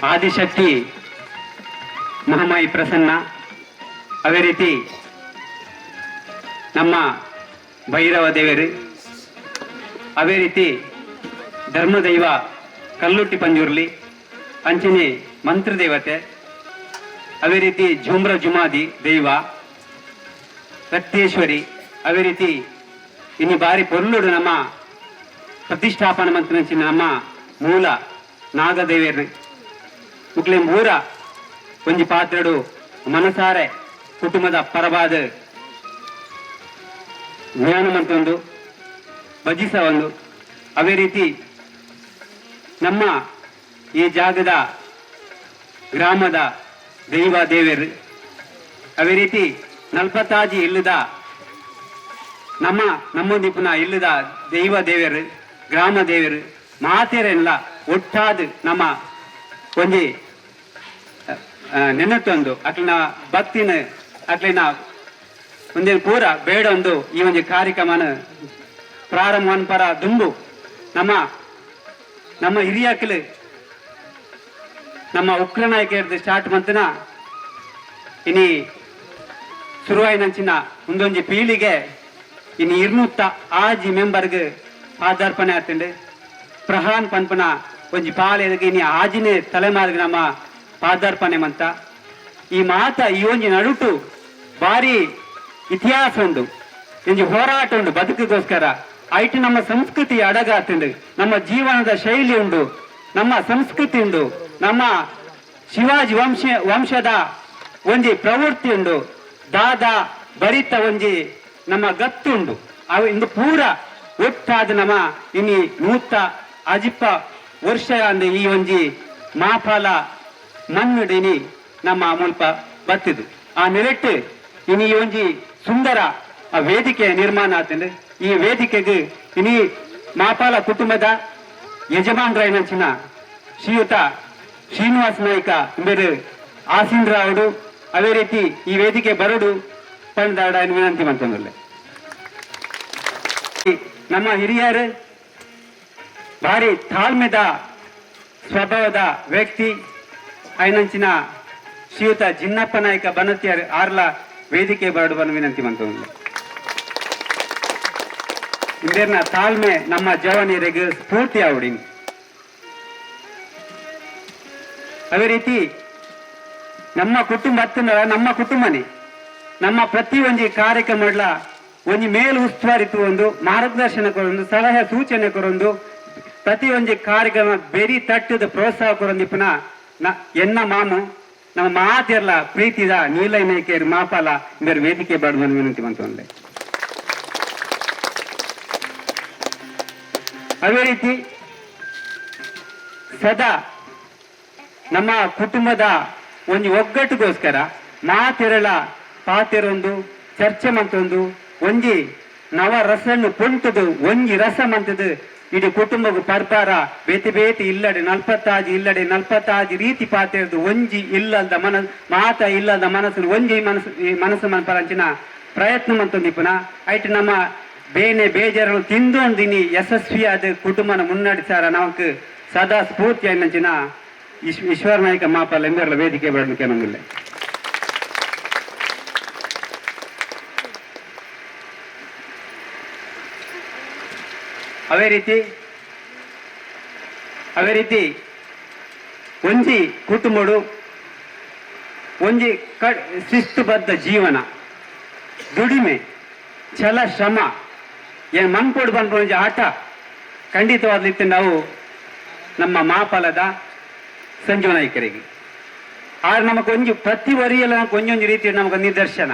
ಆದಿಶಕ್ತಿ ಮಹಾಮಾಯಿ ಪ್ರಸನ್ನ, ಅದೇ ರೀತಿ ನಮ್ಮ ಭೈರವ ದೇವರು, ಅದೇ ರೀತಿ ಧರ್ಮದೈವ ಕಲ್ಲುಟ್ಟಿ ಪಂಜುರ್ಲಿ ಅಂಚನೆ ಮಂತ್ರ ದೇವತೆ, ಅದೇ ರೀತಿ ಜುಮ್ರ ಜುಮಾದಿ ದೈವ ರಕ್ತೇಶ್ವರಿ, ಅದೇ ರೀತಿ ಇನ್ನು ಬಾರಿ ಪೊರ್ಲುಡು ನಮ್ಮ ಪ್ರತಿಷ್ಠಾಪನ ಮಂತ್ರ ನಮ್ಮ ಮೂಲ ನಾಗದೇವಿಯರ್ನ ಮುಕ್ಲೆ ಮೂರ ಒಂಜಿ ಪಾತ್ರಡು ಮನಸಾರೆ ಕುಟುಂಬದ ಪರವಾದ ಜ್ಞಾನ ಮಂತೊಂದು ಭಜಿಸ ಒಂದು. ಅದೇ ರೀತಿ ನಮ್ಮ ಈ ಜಾಗದ ಗ್ರಾಮದ ದೈವ ದೇವರು, ಅದೇ ರೀತಿ ನಲ್ಪತ್ತಾಜಿ ಇಲ್ಲದ ನಮ್ಮೊಂದಿಪ್ಪನ ಇಲ್ಲದ ದೈವ ದೇವರು, ಗ್ರಾಮ ದೇವರು ಮಾತೆರೆಲ್ಲ ಒಟ್ಟಾದ ನಮ್ಮ ಒಂಜಿ ನೆನತ್ತೊಂದು ಅಕ್ಲಿನ ಭಕ್ತಿನ ಅಕ್ಲಿನ ಒಂದೇನು ಪೂರ ಬೇಡ ಒಂದು ಈ ಒಂದು ಕಾರ್ಯಕ್ರಮನ ಪ್ರಾರಂಭ ಪರ ದುಂಬು ನಮ್ಮ ಹಿರಿಯಕಲು ನಮ್ಮ ಉಕ್ರನಾಯಕ ಸ್ಟಾರ್ಟ್ ಮಂತನ ಇನಿ ಶುರುವಾಯಿನಂಚಿನ ಒಂದೊಂಜಿ ಪೀಳಿಗೆ ಇನ್ನು ಇರ್ನುತ್ತ ಆಜಿ ಮೆಂಬರ್ಗೆ ಪಾದಾರ್ಪಣೆ ಆಗ್ತಂಡು ಪ್ರಹಾನ್ ಪನ್ಪನ ಒಂಜಿ ಪಾಲೆದಗೆ ಇನಿ ಆಜಿನೇ ತಲೆಮಾರಿಗೆ ನಮ್ಮ ಪಾದಾರ್ಪಣೆ ಮಂತ ಈ ಮಾತ ಈ ಒಂಜಿ ನಡುಟು ಭಾರಿ ಇತಿಹಾಸ ಉಂಡು, ಒಂಜಿ ಹೋರಾಟ ಉಂಡು ಬದುಕಿಗೋಸ್ಕರ. ಐಟು ನಮ್ಮ ಸಂಸ್ಕೃತಿ ಅಡಗಾತುಂಡು, ನಮ್ಮ ಜೀವನದ ಶೈಲಿ ಉಂಡು, ನಮ್ಮ ಸಂಸ್ಕೃತಿ ಉಂಡು, ನಮ್ಮ ಶಿವಾಜಿ ವಂಶದ ಒಂಜಿ ಪ್ರವೃತ್ತಿ ಉಂಡು, ದಾದಾ ಭರಿತ ಒಂಜಿ ನಮ್ಮ ಗತ್ತುಂಡು. ಅವು ಇಂದು ಪೂರ ಒಟ್ಟಾದ ನಮ್ಮ ಇನಿ ನೂತ ಅಜಿಪ್ಪ ವರ್ಷ ಅಂದ ಈ ಒಂಜಿ ಮಾಫಲ ಮಣ್ಣುಡಿನಿ ನಮ್ಮ ಮುಲ್ಪ ಬತ್ತಿದು ಆ ನೆಲೆಟ್ಟು ಇನಿ ಈ ಒಂಜಿ ಸುಂದರ ವೇದಿಕೆ ನಿರ್ಮಾಣ ಆತಂದ್ರೆ ಈ ವೇದಿಕೆಗೆ ಇನಿ ಮಾಪಾಲ ಕುಟುಂಬದ ಯಜಮಾನರಾಯನಂಚಿನ ಶ್ರೀಯುತ ಶ್ರೀನಿವಾಸ ನಾಯ್ಕ ಬೇರೆ ಆಸೀನ್ ರಾವುಡು ಅದೇ ರೀತಿ ಈ ವೇದಿಕೆ ಬರಡು ಪಂದಾಡ ವಿನಂತಿ ಮಾಡ್ಕೊಂಡಲ್ಲ. ನಮ್ಮ ಹಿರಿಯರು ಭಾರಿ ತಾಳ್ಮೆದ ಸ್ವಭಾವದ ವ್ಯಕ್ತಿ ಐನಂಚಿನ ಶ್ರೀಯುತ ಜಿನ್ನಪ್ಪ ನಾಯ್ಕ ಬನತಿಯರ್ ಆರ್ಲ ವೇದಿಕೆ ಬರಡುವನ್ನು ವಿನಂತಿ ಮಾಡ್ಕೊಂಡಲ್ಲ. ಇಂದೇರ್ನ ತಾಳ್ಮೆ ನಮ್ಮ ಜವಾನಿಯರಿಗೆ ಸ್ಫೂರ್ತಿ ಆವಡಿ. ಅದೇ ರೀತಿ ನಮ್ಮ ಕುಟುಂಬ ನಮ್ಮ ಕುಟುಂಬನೇ ನಮ್ಮ ಪ್ರತಿ ಒಂಜಿ ಕಾರ್ಯಕ್ರಮಗಳ ಒಂಜಿ ಮೇಲು ಉಸ್ತುವಾರಿತು ಒಂದು ಮಾರ್ಗದರ್ಶನ ಕೊರೊಂದು ಸಲಹೆ ಸೂಚನೆ ಕೊರೊಂದು ಪ್ರತಿ ಒಂಜಿ ಕಾರ್ಯಕ್ರಮ ಬೆರಿ ತಟ್ಟದ ಪ್ರೋತ್ಸಾಹ ಕೊರೊಂದಿಪ್ಪನ ಎನ್ನ ಮಾಮು ನಮ್ಮ ಮಾತೆರ್ಲ ಪ್ರೀತಿದ ನೀಲೈನೈಕೇರ್ ಮಾಪಾಲ ಇಂದರ ವೇದಿಕೆ ಬಡವನ್ನು ವಿನಂತಿ ಮಂತೊಂದೆ. ಅದೇ ರೀತಿ ಸದಾ ನಮ್ಮ ಕುಟುಂಬದ ಒಂಜಿ ಒಗ್ಗಟ್ಟಿಗೋಸ್ಕರ ಮಾತೆರಳ ಪಾತೆರೊಂದು ಚರ್ಚೆ ಮಂತೊಂದು ಒಂಜಿ ನವ ರಸನ್ನು ಪೊಂಟದು ಒಂಜಿ ರಸ ಮಂತದು ಇಡೀ ಕುಟುಂಬಗೂ ಪರ್ಪಾರ ಬೇತಿ ಬೇತಿ ಇಲ್ಲಡೆ ನಲ್ಪತ್ತಾಜಿ ರೀತಿ ಪಾತೆರದು ಒಂಜಿ ಇಲ್ಲದ ಮಾತ ಇಲ್ಲದ ಮನಸ್ಸು ಒಂಜಿ ಮನಸ್ಸು ಮನಪರಂಚಿನ ಪ್ರಯತ್ನ ಮಂತೊಂದಿಪ್ಪನ ಐಟ್ ನಮ್ಮ ಬೇನೆ ಬೇಜಾರನ್ನು ತಿಂದೊಂದಿನಿ ಯಶಸ್ವಿಯಾದ ಕುಟುಂಬನ ಮುನ್ನಡೆಸಾರ ನಮಕ್ ಸದಾ ಸ್ಫೂರ್ತಿ ಅನ್ನಂಚಿನ ಈಶ್ವರ ನಾಯಕ ಮಾಪಲ್ಲ ಎಂಬರ್ಲ ವೇದಿಕೆ ಬರಲಿಕ್ಕೆ ನಮ್ಗಿಲ್ಲ. ಅದೇ ರೀತಿ ಒಂಜಿ ಕುಟುಂಬಡು ಒಂಜಿ ಶಿಸ್ತುಬದ್ಧ ಜೀವನ, ದುಡಿಮೆ, ಛಲ, ಶ್ರಮ ಏನು ಮನ್ಕೊಡು ಬಂದ ಒಂಜಿ ಆಟ ಖಂಡಿತವಾದ್ಲಿತ್ತು ನಾವು ನಮ್ಮ ಮಾಫಲದ ಸಂಜೀವ ನಾಯ್ಕರಿಗೆ. ಆದ್ರೆ ನಮಕ್ ಒಂಜಿ ಪ್ರತಿ ವರಿಯಲ್ಲ ನಮ್ಗೆ ಒಂಜೊಂದು ರೀತಿ ನಮಗೊಂದು ನಿದರ್ಶನ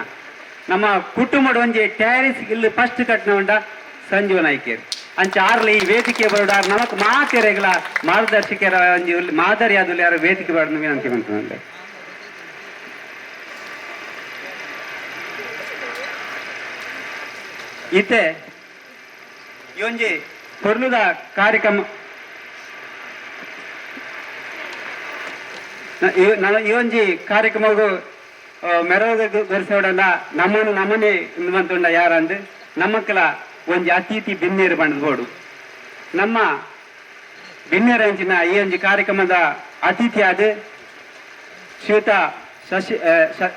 ನಮ್ಮ ಕುಟುಂಬದ ಒಂಜಿ ಟ್ಯಾರಿಸ್ ಇಲ್ಲಿ ಫಸ್ಟ್ ಕಟ್ನ ಉಂಡ ಸಂಜೀವ ನಾಯ್ಕರು ಅಂಚ ಆರ್ಲ ಈ ವೇದಿಕೆ ಬರೋಡ ನಮಕ್ ಮಾತೆರೆಗಳ ಮಾರ್ಗದರ್ಶಕರ ಒಂಜಿ ಮಾದರಿಯಾದಲ್ಲಿ ಯಾರು ವೇದಿಕೆ ಬರೋದು ವಿನಂತಿ ಮಾಡ್ತಾರೆ. ಈತೆ ಈ ಒಂಜಿ ಕೊರ್ಲುದ ಕಾರ್ಯಕ್ರಮ ಈ ಒಂಜಿ ಕಾರ್ಯಕ್ರಮಗೂ ಮೆರವಣಿಗೆ ನಮ್ಮನೆ ಇಂದುವಂತುಂಡ ಯಾರಂದು ನಮ್ಮಕ್ಕಲ ಒಂಜಿ ಅತಿಥಿ ಬಿನ್ನೇರು ಬಣ್ಣದ ಬೋಡು ನಮ್ಮ ಬಿನ್ನೆರಂಚಿನ ಈ ಒಂದು ಕಾರ್ಯಕ್ರಮದ ಅತಿಥಿ ಆದ ಶ್ರೀಯುತ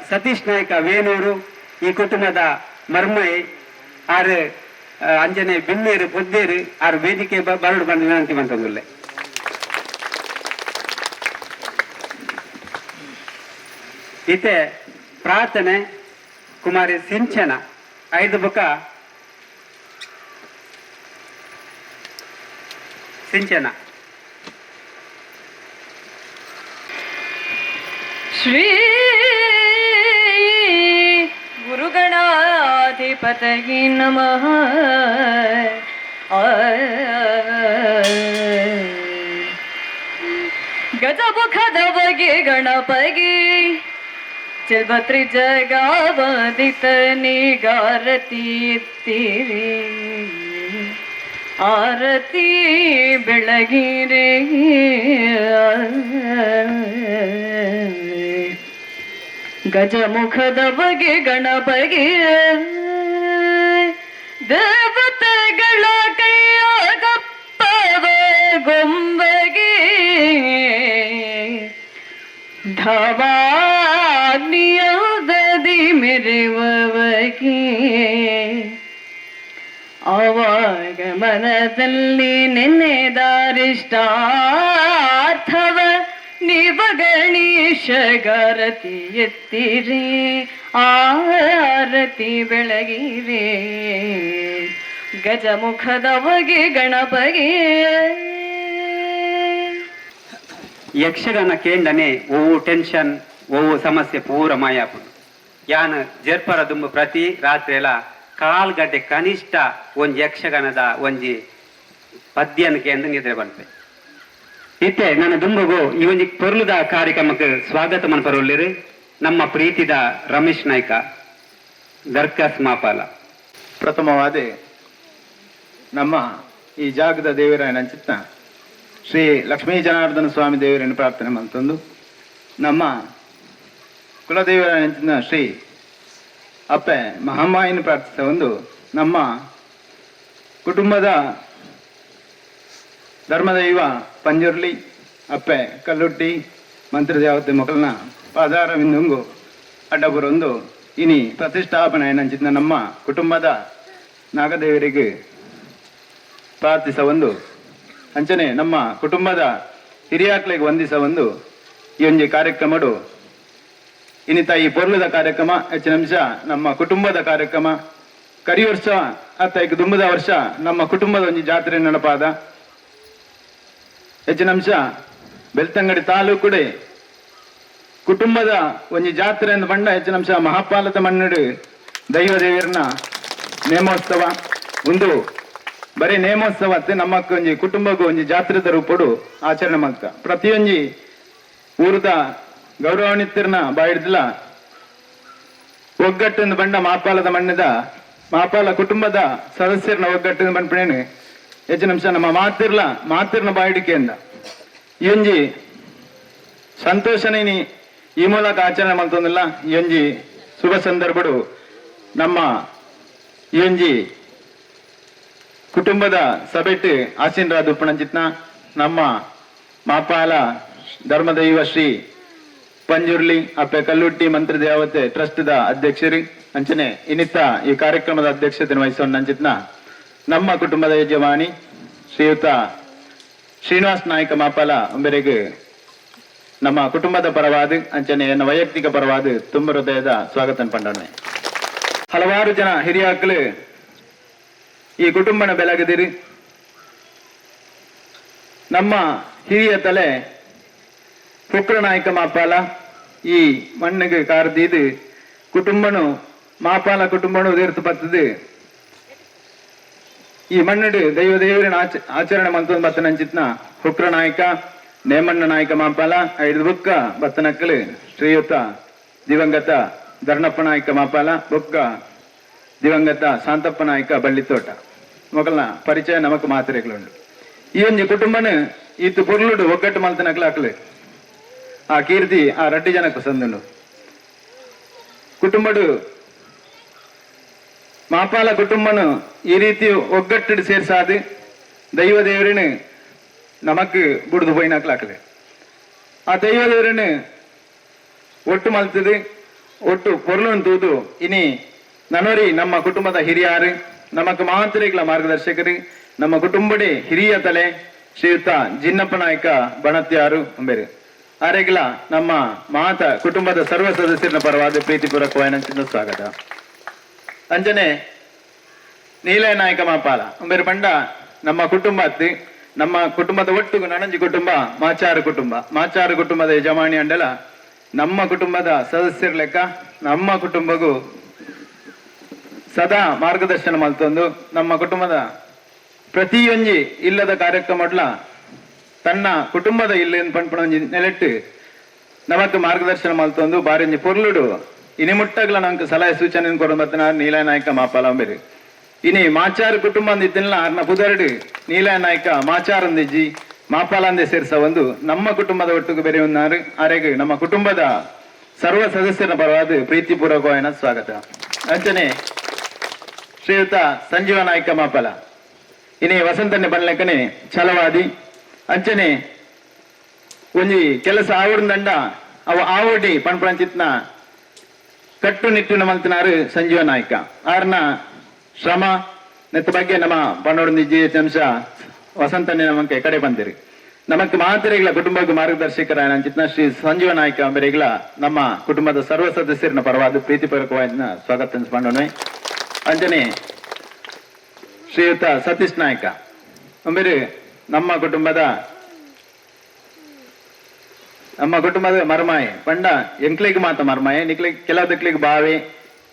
ಸತೀಶ್ ನಾಯ್ಕ ವೇಣೂರು ಈ ಕುಟುಂಬದ ಮರ್ಮೈ ಆರು ಅಂಜನೆ ಬಿನ್ನೇರು ಪೊದ್ದೇರು ಆರು ವೇದಿಕೆ ಬರಡು ಬಂದು ವಿನಂತಿ ಮಂತಂದುಲ್ಲೆ. ಈತೆ ಪ್ರಾರ್ಥನೆ ಕುಮಾರಿ ಸಿಂಚನ 5 ಬುಕ್ಕ ಸಿಂಚನ. ಶ್ರೀ ಗುರುಗಣಾಧಿಪತಯೇ ನಮಃ. ಗಜಮುಖದ ಬಗೆ ಗಣಪಗೆ ಚೆಲ್ಬತ್ರಿ ಜಗಾವದಿತ ನಿಗಾರತಿ ಎತ್ತಿರಿ ಆರತಿ ಬೆಳಗಿರೆ ಗಜಮುಖದ ಬಗೆ ಗಣಪಗೆ ದೇವತೆಗಳ ಕೈಯಾಗಪ್ಪವ ಗೊಂಬಗೆ ಧವಾಗ್ನಿಯೋದದಿ ಮೆರೆಯುವವಗೆ ಆವಾಗ ಮನದಲ್ಲಿ ನೆನೆದಾರಿಷ್ಟಾರ್ಥವ ನೀವ ಗಣೇಶಗಾರತಿ ಎತ್ತಿರಿ ಆರತಿ ಬೆಳಗಿರೆ ಗಜಮುಖದ ಬಗೆ ಗಣಪಗೆ. ಯಕ್ಷಗಾನ ಕೇಂಡನೆ ಓವು ಟೆನ್ಷನ್ ಓವು ಸಮಸ್ಯೆ ಪೂರ ಮಾಯಾಪುಡು ಯಾನ ಜರ್ಪರ ದುಂಬು ಪ್ರತಿ ರಾತ್ರಿ ಎಲ್ಲ ಕಾಲ್ಗಡ್ಡೆ ಕನಿಷ್ಠ ಒಂಜಿ ಯಕ್ಷಗಾನದ ಒಂಜಿ ಪದ್ಯನ ಕೇಂದ್ರ ನಿದ್ರೆ ಬಂತೆ ಇತ್ತೆ ನನ್ನ ದುಂಬಗು ಈ ಒಂಜಿ ಪೊರ್ಲುದ ಕಾರ್ಯಕ್ರಮಕ್ಕೆ ಸ್ವಾಗತ ಮನ್ಪರೊಳ್ಳಿರು ನಮ್ಮ ಪ್ರೀತಿದ ರಮೇಶ್ ನಾಯ್ಕ ದರ್ಕಾಸ್ ಮಾಪಾಲ. ಪ್ರಥಮವಾದ ನಮ್ಮ ಈ ಜಾಗದ ದೇವರಾಯನ ಚಿತ್ತ ಶ್ರೀ ಲಕ್ಷ್ಮೀ ಜನಾರ್ದನ ಸ್ವಾಮಿ ದೇವರನ್ನು ಪ್ರಾರ್ಥನೆ ಮಂತಂದು ನಮ್ಮ ಕುಲದೇವರಾಯನ ಶ್ರೀ ಅಪ್ಪೆ ಮಹಾಮಾಯಿನ ಪ್ರಾರ್ಥಿಸ ಒಂದು ನಮ್ಮ ಕುಟುಂಬದ ಧರ್ಮದೈವ ಪಂಜುರ್ಲಿ ಅಪ್ಪೆ ಕಲ್ಲುಟ್ಟಿ ಮಂತ್ರದೇವತೆ ಮಕ್ಕಳನ್ನ ಪಾದಾರ ವಿಂದುಂಗು ಅಡ್ಡಬರೊಂದು ಇನಿ ಪ್ರತಿಷ್ಠಾಪನೆ ನಂಚಿದ ನಮ್ಮ ಕುಟುಂಬದ ನಾಗದೇವರಿಗೆ ಪ್ರಾರ್ಥಿಸ ಒಂದು ಅಂಚನೆ ನಮ್ಮ ಕುಟುಂಬದ ಹಿರಿಯಾಕ್ಳಿಗೆ ವಂದಿಸ ಒಂದು ಈ ಒಂದು ಕಾರ್ಯಕ್ರಮಡು ಇನ್ನಿತ ಈ ಪೊರ್ಲದ ಕಾರ್ಯಕ್ರಮ ಹೆಚ್ಚಿನ ಅಂಶ ನಮ್ಮ ಕುಟುಂಬದ ಕಾರ್ಯಕ್ರಮ ಕರಿ ವರ್ಷ ಅತ್ತ ಈಗ ದುಂಬದ ವರ್ಷ ನಮ್ಮ ಕುಟುಂಬದ ಒಂದು ಜಾತ್ರೆ ನೆನಪಾದ ಹೆಚ್ಚಿನ ಅಂಶ ಬೆಳ್ತಂಗಡಿ ತಾಲೂಕುಡೆ ಕುಟುಂಬದ ಒಂದು ಜಾತ್ರೆ ಎಂದು ಬಂಡ ಹೆಚ್ಚಿನ ಅಂಶ ಮಹಾಪಾಲದ ಮಣ್ಣಡು ದೈವ ದೇವರನ್ನ ನೇಮೋತ್ಸವ ಒಂದು ಬರೀ ನೇಮೋತ್ಸವ ನಮ್ಮ ಒಂಜಿ ಕುಟುಂಬಕ್ಕೂ ಒಂಜಿ ಜಾತ್ರೆದ ರೂಪಡು ಆಚರಣೆ ಮಾಡ್ತ ಪ್ರತಿಯೊಂಜಿ ಊರದ ಗೌರವಾನ್ವಿತರನ್ನ ಬಾಯಿಡ್ದಿಲ್ಲ ಒಗ್ಗಟ್ಟಿಂದ ಬಂಡ ಮಾಪಾಲದ ಮಣ್ಣದ ಮಾಪಾಲ ಕುಟುಂಬದ ಸದಸ್ಯರನ್ನ ಒಗ್ಗಟ್ಟಿಂದ ಬಂದ್ಪಣೇನು ಹೆಚ್ಚಿನ ಅಂಶ ನಮ್ಮ ಮಾತಿರ್ನ ಬಾಯಿಡಿಕೆಯಿಂದ ಈ ಒಂಜಿ ಸಂತೋಷನೇನಿ ಈ ಮೂಲಕ ಆಚರಣೆ ಮಾಡ್ತಂದಿಲ್ಲ ಈ ಒಂಜಿ ಶುಭ ಸಂದರ್ಭಡು ನಮ್ಮ ಈ ಒಂಜಿ ಕುಟುಂಬದ ಸಭೆಟ್ಟು ಆಸೀನರಾದ ಉಪಣಂಚಿತ್ನ ನಮ್ಮ ಮಾಪಾಲ ಧರ್ಮದೈವ ಶ್ರೀ ಪಂಜುರ್ಲಿ ಅಪ್ಪೆ ಕಲ್ಲುಟ್ಟಿ ಮಂತ್ರ ದೇವತೆ ಟ್ರಸ್ಟ್ ದ ಅಧ್ಯಕ್ಷರು ಅಂಚನೆ ಇನ್ನಿತ್ತ ಈ ಕಾರ್ಯಕ್ರಮದ ಅಧ್ಯಕ್ಷತೆ ವಹಿಸೋಣ ನಂಚಿತ್ನ ನಮ್ಮ ಕುಟುಂಬದ ಯಜಮಾನಿ ಶ್ರೀಯುತ ಶ್ರೀನಿವಾಸ್ ನಾಯ್ಕ ಮಾಪಾಲ ಒಂಬೆರೆಗೆ ನಮ್ಮ ಕುಟುಂಬದ ಪರವಾದ ಅಂಚನೆ ನನ್ನ ವೈಯಕ್ತಿಕ ಪರವಾದ ತುಂಬ ಹೃದಯದ ಸ್ವಾಗತ ಪಂಡನೆ. ಹಲವಾರು ಜನ ಹಿರಿಯಾಕ್ಳು ಈ ಕುಟುಂಬನ ಬೆಳಗದಿರಿ ನಮ್ಮ ಹಿರಿಯ ತಲೆ ಪುಕ್ರನಾಯಕ ಮಾಪಾಲ ಈ ಮಣ್ಣಿಗೆ ಕಾರ್ದಿದು ಕುಟುಂಬನು ಮಾಪಾಲ ಕುಟುಂಬನು ಉದಿರ್ತು ಬರ್ತದೆ ಈ ಮಣ್ಣಡು ದೈವ ದೇವರಿನ ಆಚರಣೆ ಮಂತೊಂದು ಬತ್ತನಂಚಿತ್ನ ಹುಕ್ರನಾಯಕ ನೇಮಣ್ಣ ನಾಯಕ ಮಾಪಾಲ 5 ಬುಕ್ಕ ಬತ್ತನಕ್ಕಲು ಶ್ರೀಯುತ ದಿವಂಗತ ಧರ್ಣಪ್ಪ ನಾಯಕ ಮಾಪಾಲ ಬುಕ್ಕ ದಿವಂಗತ ಶಾಂತಪ್ಪ ನಾಯಕ ಬಳ್ಳಿತೋಟ ಮೊಗಲ್ನ ಪರಿಚಯ ನಮಕ್ ಮಾತ್ರೆಗಳುಂಡು ಈ ಒಂದು ಕುಟುಂಬನು ಇತ್ತು ಪುರ್ಲುಡು ಒಗ್ಗಟ್ಟು ಮಲ್ತನಕ್ಲಾಕ್ಲು ಆ ಕೀರ್ತಿ ಆ ರಡ್ಡಿ ಜನಕ್ಕೆ ಸಂದುಂಡು ಕುಟುಂಬಡು ಮಾಪಾಲ ಕುಟುಂಬನು ಈ ರೀತಿ ಒಗ್ಗಟ್ಟು ಸೇರ್ಸಾದು ದೈವ ದೇವರಿನ ನಮಕ್ ಬುಡ್ದು ಪೋಯ್ನಾಕ್ಲಾಕಲೆ ಆ ದೈವದವರನ್ನು ಒಟ್ಟು ಮಲ್ತದು ಒಟ್ಟು ಪೊರ್ಲನ್ನು ತೂದು ಇನಿ ನನವರಿ ನಮ್ಮ ಕುಟುಂಬದ ಹಿರಿಯರು ನಮಕ್ ಮಾತ್ರಿಗಳ ಮಾರ್ಗದರ್ಶಕರು ನಮ್ಮ ಕುಟುಂಬಡಿ ಹಿರಿಯ ತಲೆ ಶ್ರೀಯುತ ಜಿನ್ನಪ್ಪ ನಾಯಕ ಬಣತ್ಯಾರು ಅಂಬೇರು ಆರೆಗ್ಲ ನಮ್ಮ ಮಾತ ಕುಟುಂಬದ ಸರ್ವ ಸದಸ್ಯರ ಪರವಾದ ಪ್ರೀತಿಪೂರ್ವಕವಾದ ಸ್ವಾಗತ ಅಂಜನೆ ನೀಲಯ ನಾಯಕ ಮಾಪಾಲ ಅಂಬೇರು ಪಂಡ ನಮ್ಮ ಕುಟುಂಬ ಅತ್ತಿ ನಮ್ಮ ಕುಟುಂಬದ ಒಟ್ಟು ನನಂಜಿ ಕುಟುಂಬ ಮಾಚಾರು ಕುಟುಂಬದ ಯಜಮಾನಿ ಅಂಡಲ ನಮ್ಮ ಕುಟುಂಬದ ಸದಸ್ಯರ ಲೆಕ್ಕ ನಮ್ಮ ಕುಟುಂಬಗೂ ಸದಾ ಮಾರ್ಗದರ್ಶನ ಮಲ್ತೊಂದು ನಮ್ಮ ಕುಟುಂಬದ ಪ್ರತಿಯೊಂಜಿ ಇಲ್ಲದ ಕಾರ್ಯಕ್ರಮಡ್ಲ ತನ್ನ ಕುಟುಂಬದ ಇಲ್ಲೇನು ಪಂಪಣಿ ನೆಲೆಟ್ಟು ನಮಕ್ ಮಾರ್ಗದರ್ಶನ ಮಲ್ತೊಂದು ಬಾರಿಂಜಿ ಪೊರ್ಲುಡು ಇನಿ ಮುಟ್ಟಗ್ಲ ನಮ್ಗೆ ಸಲಹೆ ಸೂಚನೆ ಕೊಡಬತ್ತನ ನೀಲಯ ನಾಯಕ ಮಾಪಾಲ ಅಂಬೇರು ಇನಿ ಮಾಚಾರು ಕುಟುಂಬ ಅಂದಿತ್ತಿನ ಆರ್ನ ಪುದರ್ಡು ನೀಲಯ ನಾಯಕ ಮಾಚಾರಂದಿಜ್ಜಿ ಮಾಪಾಲಂದೆ ಸೇರ್ಸ ಒಂದು ನಮ್ಮ ಕುಟುಂಬದ ಒಟ್ಟಿಗೆ ಬೇರೆ ಉన్నారు ಆರೆಗೆ ನಮ್ಮ ಕುಟುಂಬದ ಸರ್ವ ಸದಸ್ಯರ ಪರವಾದ ಪ್ರೀತಿಪೂರ್ವಕವಾದ ಸ್ವಾಗತ ಅಂಚನೆ ಶ್ರೀಯುತ ಸಂಜೀವ ನಾಯಕ ಮಾಪಾಲ ಇನಿ ವಸಂತನೆ ಬನ್ಲೆಕ್ಕನೆ ಛಲವಾದಿ ಅಂಚನೆ ಒಂಜಿ ಕೆಲಸ ಆವಡ್ದಂಡ ಅವ ಆವಡಿ ಪಣ್ಪಣಚಿತ್ನ ಕಟ್ಟುನಿಟ್ಟಿನ ಮಂತನಾರು ಸಂಜೀವ ನಾಯಕ ಆರ್ನ ಶ್ರಮ ನೆತ್ತ ಬಗ್ಗೆ ನಮ್ಮ ಪಣ್ಣೋಡಿಜಿ ಅಂಶ ವಸಂತನೆ ನಮಗೆ ಕಡೆ ಬಂದಿರಿ ನಮಕ್ ಮಾತ್ರೆಗಳ ಕುಟುಂಬಕ್ಕೆ ಮಾರ್ಗದರ್ಶಕರ ಅಂಚಿತ್ನ ಶ್ರೀ ಸಂಜೀವ ನಾಯಕ ಅಂಬರಿಗಳ ನಮ್ಮ ಕುಟುಂಬದ ಸರ್ವ ಸದಸ್ಯರನ್ನ ಪರವಾದ ಪ್ರೀತಿಪೂರ್ವಕವಾದ ಸ್ವಾಗತ ಪಂಡೋಣ ಅಂಚನೆ ಶ್ರೀಯುತ ಸತೀಶ್ ನಾಯಕ ಅಂಬರಿ ನಮ್ಮ ಕುಟುಂಬದ ಮರ್ಮಾಯೆ ಪಂಡ ಎಂಕ್ಲಿಗೆ ಮಾತ ಮರ್ಮಾಯೆ ನಿಕ್ಲಿಗೆ ಕೆಲವದಕ್ಲಿಗೆ ಬಾವೆ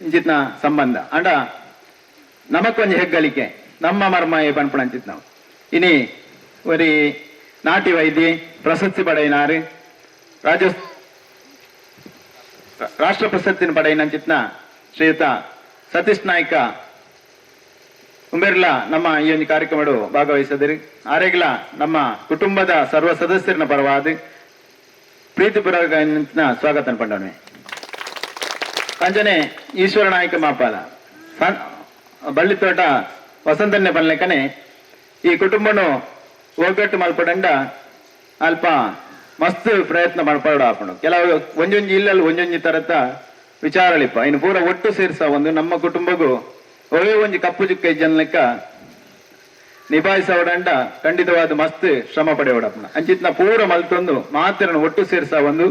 ಇಂಚಿತ್ನ ಸಂಬಂಧ ಅಂಡ ನಮಕೊಂದು ಹೆಗ್ಗಳಿಕೆ ನಮ್ಮ ಮರ್ಮಾಯೆ ಪಂಪಣ ಅಂಚಿತ್ ನಾವು ಇನಿ ಒರಿ ನಾಟಿ ವೈದ್ಯ ಪ್ರಶಸ್ತಿ ಪಡೆಯಿನಾರು ರಾಷ್ಟ್ರ ಪ್ರಶಸ್ತಿನ ಪಡೆಯಿನ ಅಂಚಿತ್ನ ಶ್ರೀಯುತ ಸತೀಶ್ ನಾಯ್ಕ ಉಂಬೆರ್ಲ ನಮ್ಮ ಈ ಒಂದು ಕಾರ್ಯಕ್ರಮ ಭಾಗವಹಿಸಿದಿರಿ ಆರೆಗ್ಲ ನಮ್ಮ ಕುಟುಂಬದ ಸರ್ವ ಸದಸ್ಯರನ್ನ ಪರವಾದ ಪ್ರೀತಿಪೂರ್ವಕ ಸ್ವಾಗತ ಪಂಡನೆ ಅಂಜನೆ ಈಶ್ವರ ನಾಯಕ ಮಾಪಾಲ ಬಳ್ಳಿತೋಟ ವಸಂತನ್ನೇ ಬನ್ಲೆಕ್ಕನೆ ಈ ಕುಟುಂಬನು ಒಗ್ಗಟ್ಟು ಮಲ್ಪಡಂಡ ಅಲ್ಪ ಮಸ್ತ್ ಪ್ರಯತ್ನ ಮಾಡ್ಪಾಡ ಆಪಣು ಕೆಲವು ಒಂಜೊಂಜಿ ಇಲ್ಲಲ್ಲಿ ಒಂಜೊಂಜಿ ತರತ ವಿಚಾರಳಿಪ್ಪ ಇನ್ನು ಪೂರ ಒಟ್ಟು ಸೇರ್ಸ ಒಂದು ನಮ್ಮ ಕುಟುಂಬಗೂ ಒಳ್ಳೆ ಒಂಜಿ ಕಪ್ಪು ಚುಕ್ಕ ಜನ ಲೆಕ್ಕ ನಿಭಾಯಿಸೋಡಂಡ ಖಂಡಿತವಾದ ಮಸ್ತ್ ಶ್ರಮ ಪಡೆಯೋಡಪ್ಪನ ಅಂಚಿತ್ನ ಪೂರ ಮಲ್ತೊಂದು ಮಾತಿನ ಒಟ್ಟು ಸೇರ್ಸ ಒಂದು